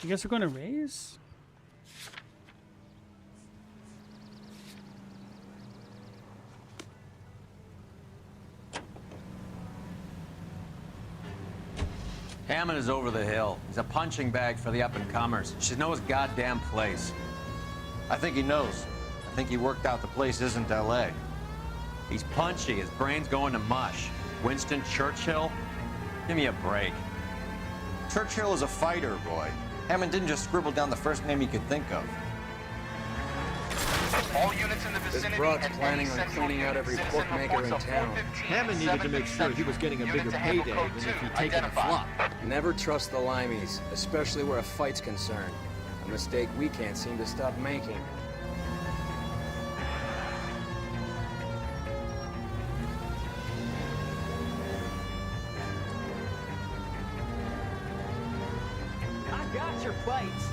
I guess we're going to raise? Hammond is over the hill. He's a punching bag for the up-and-comers. She knows his goddamn place. I think he knows. I think he worked out the place isn't L.A. He's punchy. His brain's going to mush. Winston Churchill? Give me a break. Churchill is a fighter, Roy. Hammond didn't just scribble down the first name he could think of. All units in the vicinity. This broad's planning on cleaning out every bookmaker in town. Hammond needed to make sure he was getting a bigger payday than if he'd taken a flop. Never trust the limeys, especially where a fight's concerned. A mistake we can't seem to stop making. I got your plates.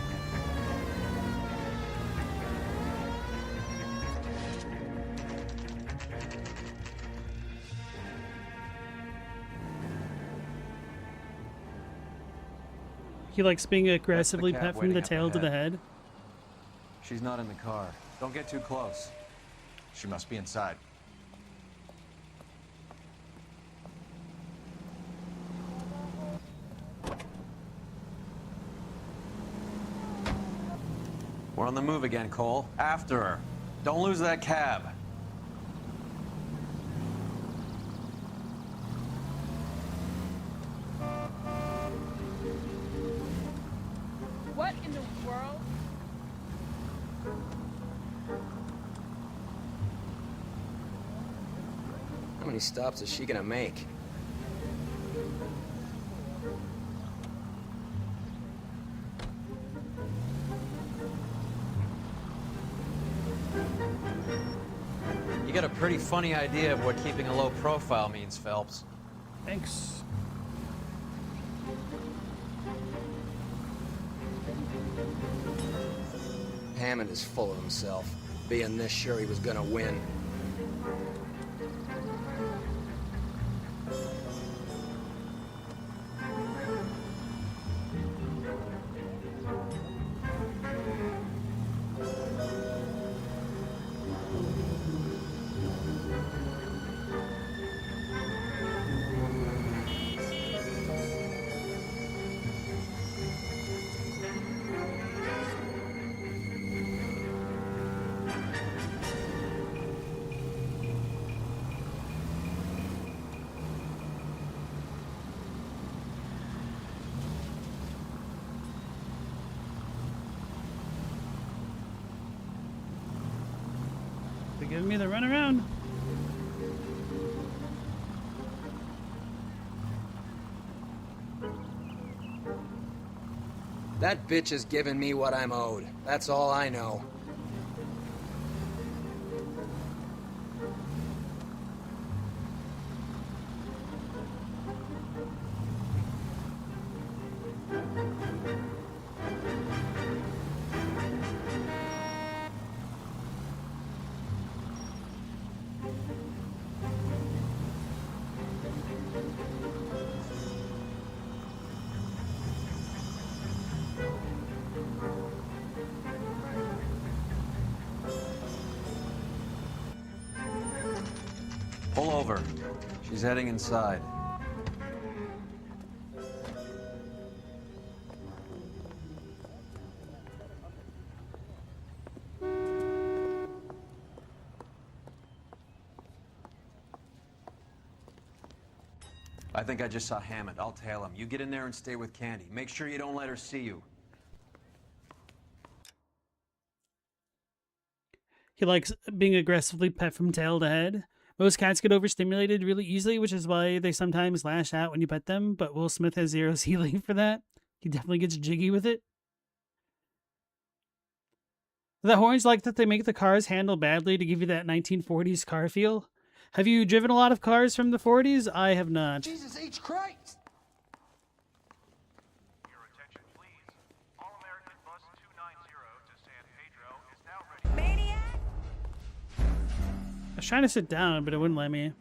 He likes being aggressively cat pet from waiting the up tail to the ahead. head. She's not in the car. Don't get too close. She must be inside. We're on the move again, Cole. After her. Don't lose that cab. What in the world? How many stops is she gonna make? You got a pretty funny idea of what keeping a low profile means, Phelps. Thanks. Hammond is full of himself, being this sure he was gonna win. They're giving me the runaround. That bitch has given me what I'm owed. That's all I know. Pull over. She's heading inside. I think I just saw Hammond. I'll tail him. You get in there and stay with Candy. Make sure you don't let her see you. He likes being aggressively pet from tail to head. Most cats get overstimulated really easily, which is why they sometimes lash out when you pet them, but Will Smith has zero ceiling for that. He definitely gets jiggy with it. The horns like that they make the cars handle badly to give you that 1940s car feel. Have you driven a lot of cars from the 40s? I have not. Jesus H. Christ! I was trying to sit down, but it wouldn't let me.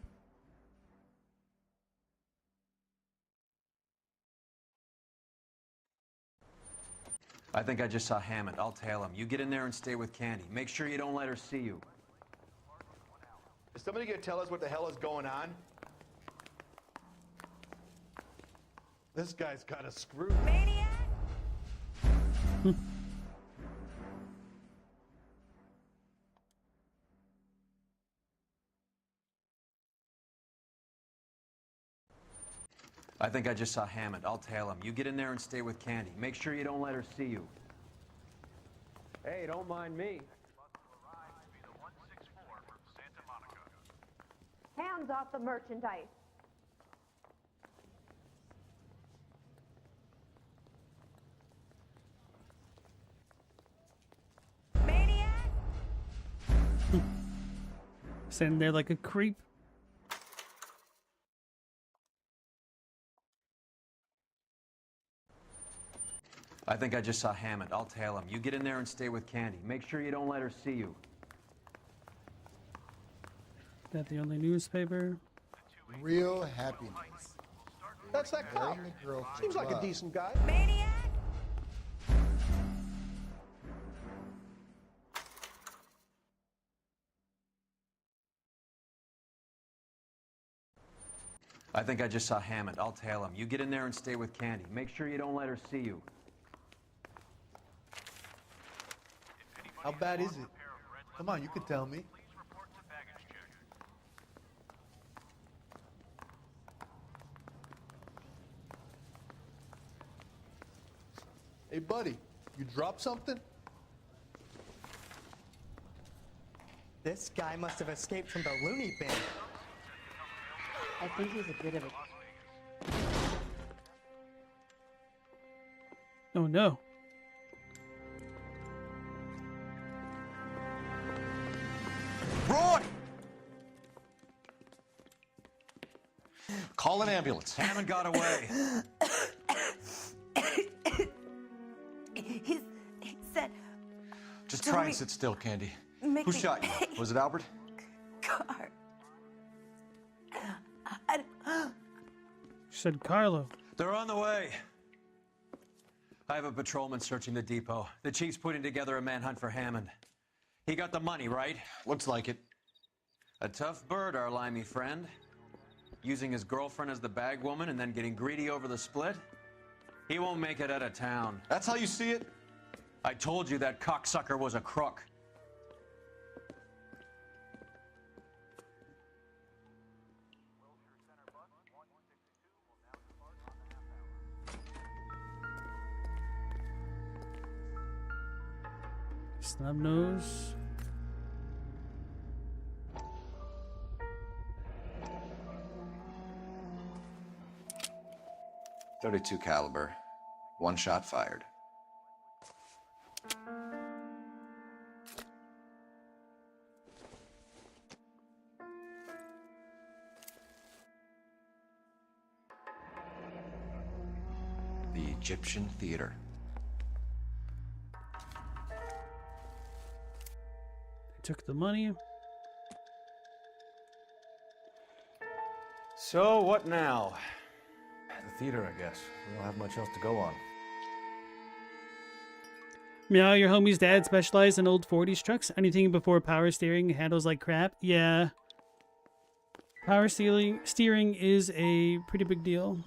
I think I just saw Hammond. I'll tail him. You get in there and stay with Candy. Make sure you don't let her see you. Is somebody gonna tell us what the hell is going on? This guy's got a screw. Maniac! I think I just saw Hammond. I'll tail him. You get in there and stay with Candy. Make sure you don't let her see you. Hey, don't mind me. Hands off the merchandise. Maniac! Standing there like a creep. I think I just saw Hammond. I'll tail him. You get in there and stay with Candy. Make sure you don't let her see you. That the only newspaper? Real happiness. That's that cop. Bring the girl to Seems the like a club. decent guy. Maniac! I think I just saw Hammond. I'll tail him. You get in there and stay with Candy. Make sure you don't let her see you. How bad is it? Come on, you could tell me. Hey, buddy, you dropped something? This guy must have escaped from the loony bin. I think he's a bit of a... Oh no. Roy! Call an ambulance. Hammond got away. He said... Just try and sit still, Candy. Make Who me shot you? pay. Was it Albert? Car. She said Carlo. They're on the way. I have a patrolman searching the depot. The chief's putting together a manhunt for Hammond. He got the money, right? Looks like it. A tough bird, our limey friend. Using his girlfriend as the bag woman and then getting greedy over the split. He won't make it out of town. That's how you see it? I told you that cocksucker was a crook. Snub nose. .32 caliber. One shot fired. Egyptian theater. Took the money. So, what now? The theater, I guess. We don't have much else to go on. Meow, your homie's dad specialized in old 40s trucks. Anything before power steering handles like crap. Yeah. Power steering is a pretty big deal.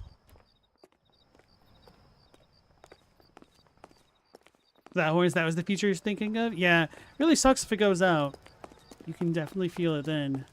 That was the feature you're thinking of? Yeah. Really sucks if it goes out. You can definitely feel it then.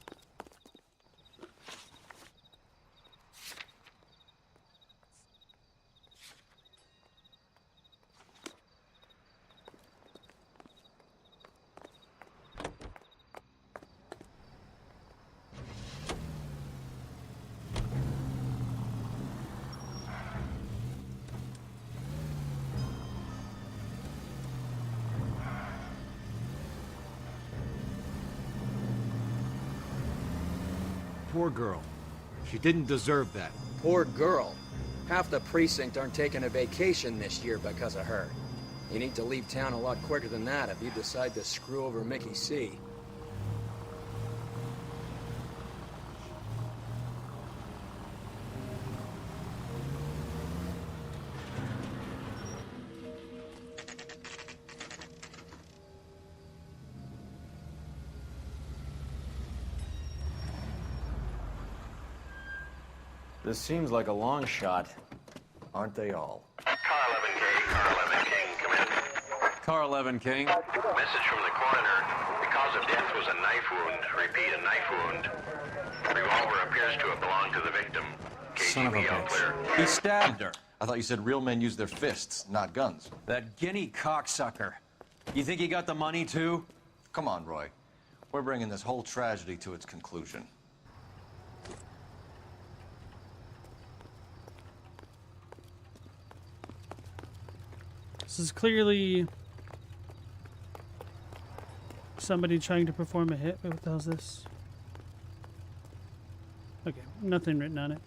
Poor girl. She didn't deserve that. Poor girl. Half the precinct aren't taking a vacation this year because of her. You need to leave town a lot quicker than that if you decide to screw over Mickey C. This seems like a long shot. Aren't they all? Car 11K, Car 11 King, come in. Car 11 King. Message from the coroner. The cause of death was a knife wound. Repeat, a knife wound. The revolver appears to have belonged to the victim. Son of a KGB all clear. bitch. He stabbed her. I thought you said real men use their fists, not guns. That guinea cocksucker. You think he got the money too? Come on, Roy. We're bringing this whole tragedy to its conclusion. This is clearly somebody trying to perform a hit. Wait, what the hell is this? Okay, nothing written on it.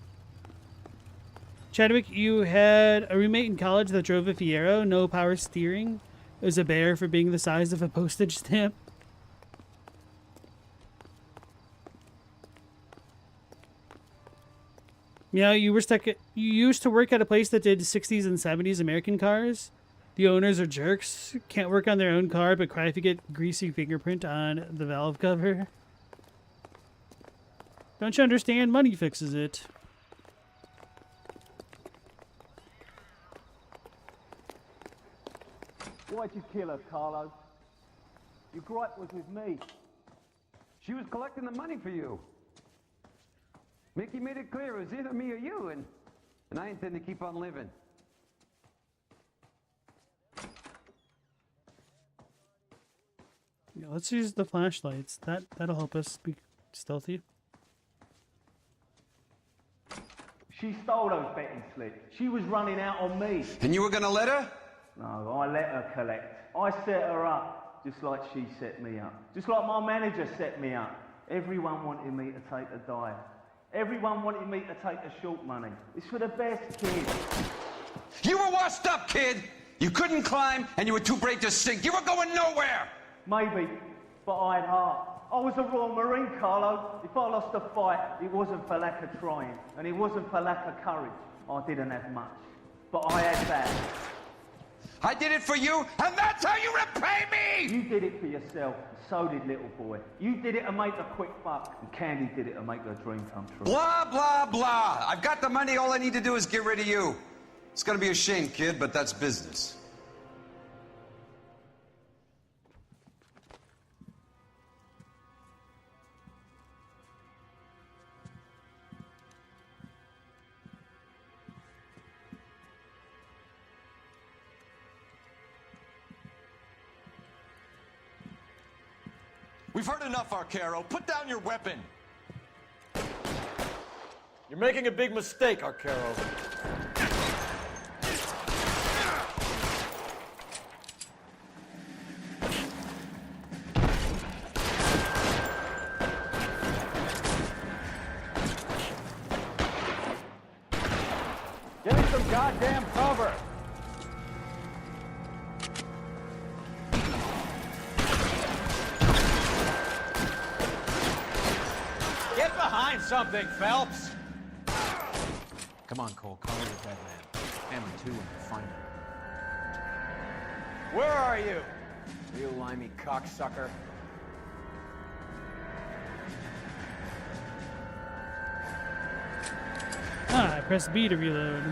Chadwick, you had a roommate in college that drove a Fiero, no power steering. It was a bear for being the size of a postage stamp. Yeah, you used to work at a place that did 60s and 70s American cars. The owners are jerks. Can't work on their own car, but cry if you get greasy fingerprint on the valve cover. Don't you understand? Money fixes it. Why'd you kill her, Carlo? Your gripe was with me. She was collecting the money for you. Mickey made it clear it was either me or you, and I intend to keep on living. Yeah, let's use the flashlights. That'll help us be stealthy. She stole those betting slips. She was running out on me. And you were gonna let her? No, I let her collect. I set her up, just like she set me up. Just like my manager set me up. Everyone wanted me to take a dive. Everyone wanted me to take the short money. It's for the best, kid. You were washed up, kid! You couldn't climb, and you were too brave to sink. You were going nowhere! Maybe, but I had heart. I was a Royal Marine, Carlo. If I lost a fight, it wasn't for lack of trying, and it wasn't for lack of courage. I didn't have much, but I had that. I did it for you, and that's how you repay me! You did it for yourself, and so did little boy. You did it to make a quick buck, and Candy did it to make her dream come true. Blah, blah, blah. I've got the money. All I need to do is get rid of you. It's gonna be a shame, kid, but that's business. We've heard enough, Arcaro. Put down your weapon. You're making a big mistake, Arcaro. Give me some goddamn cover. behind something, Phelps! Come on, Cole, call your dead man. Hammond 2 when you find him. Where are you? You limey cocksucker. Ah, I pressed B to reload.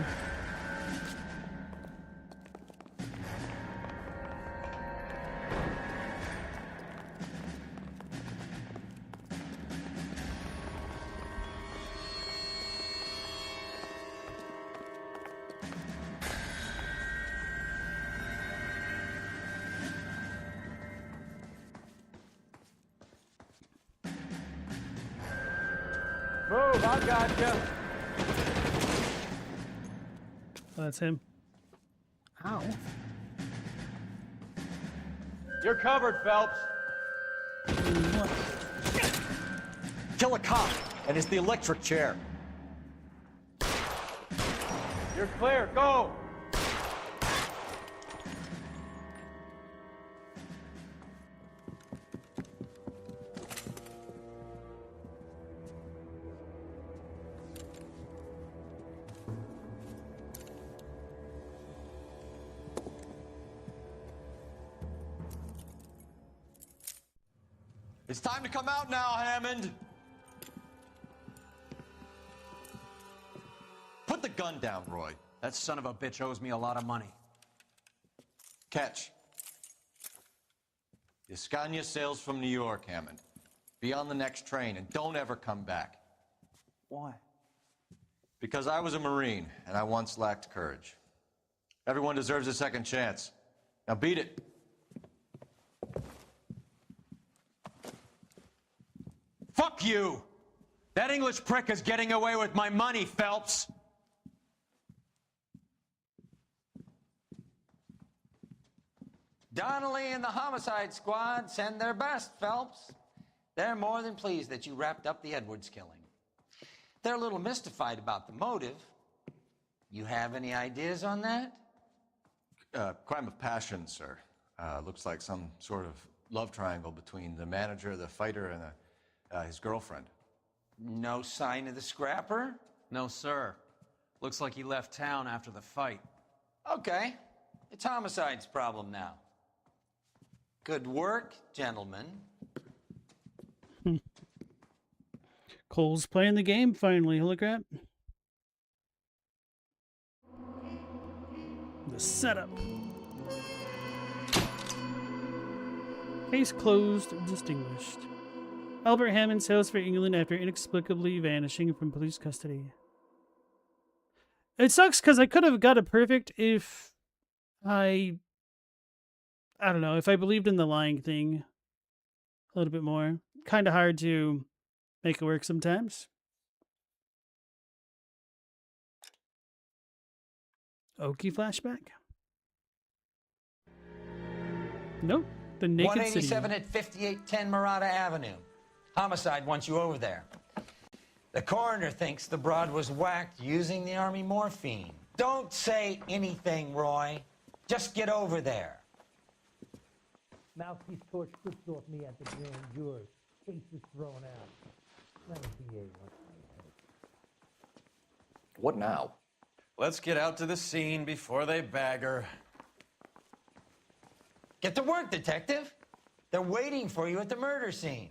Move, I gotcha. Oh, that's him. Ow. You're covered, Phelps. Kill a cop, and it's the electric chair. You're clear, go! It's time to come out now, Hammond. Put the gun down, Roy. That son of a bitch owes me a lot of money. Catch. The Scania sails from New York, Hammond. Be on the next train and don't ever come back. Why? Because I was a Marine and I once lacked courage. Everyone deserves a second chance. Now beat it. Fuck you! That English prick is getting away with my money, Phelps! Donnelly and the homicide squad send their best, Phelps. They're more than pleased that you wrapped up the Edwards killing. They're a little mystified about the motive. You have any ideas on that? Crime of passion, sir. Looks like some sort of love triangle between the manager, the fighter, and his girlfriend. No sign of the scrapper? No, sir. Looks like he left town after the fight. Okay. It's homicide's problem now. Good work, gentlemen. Cole's playing the game finally. Holy crap. The setup. Case closed, distinguished. Albert Hammond sails for England after inexplicably vanishing from police custody. It sucks because I could have got it perfect if I don't know, if I believed in the lying thing a little bit more. Kind of hard to make it work sometimes. Okie flashback. Nope. The Naked City. 187 at 5810 Murata Avenue. Homicide wants you over there. The coroner thinks the broad was whacked using the army morphine. Don't say anything, Roy. Just get over there. Mouthpiece torch stripped off me at the grand jury. Case is thrown out. Let it be a What now? Let's get out to the scene before they bag her. Get to work, detective. They're waiting for you at the murder scene.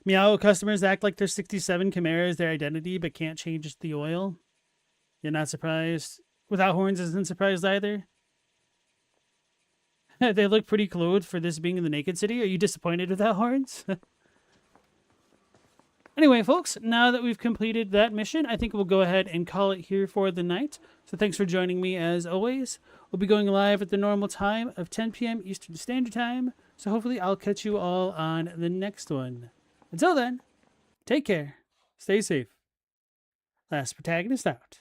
Meow customers act like their 67 Camaro is their identity, but can't change the oil. You're not surprised. Without horns isn't surprised either. They look pretty clothed for this being in the Naked City. Are you disappointed without horns? Anyway, folks, now that we've completed that mission, I think we'll go ahead and call it here for the night. So thanks for joining me as always. We'll be going live at the normal time of 10 p.m. Eastern Standard Time. So hopefully I'll catch you all on the next one. Until then, take care, stay safe. Last Protagonist out.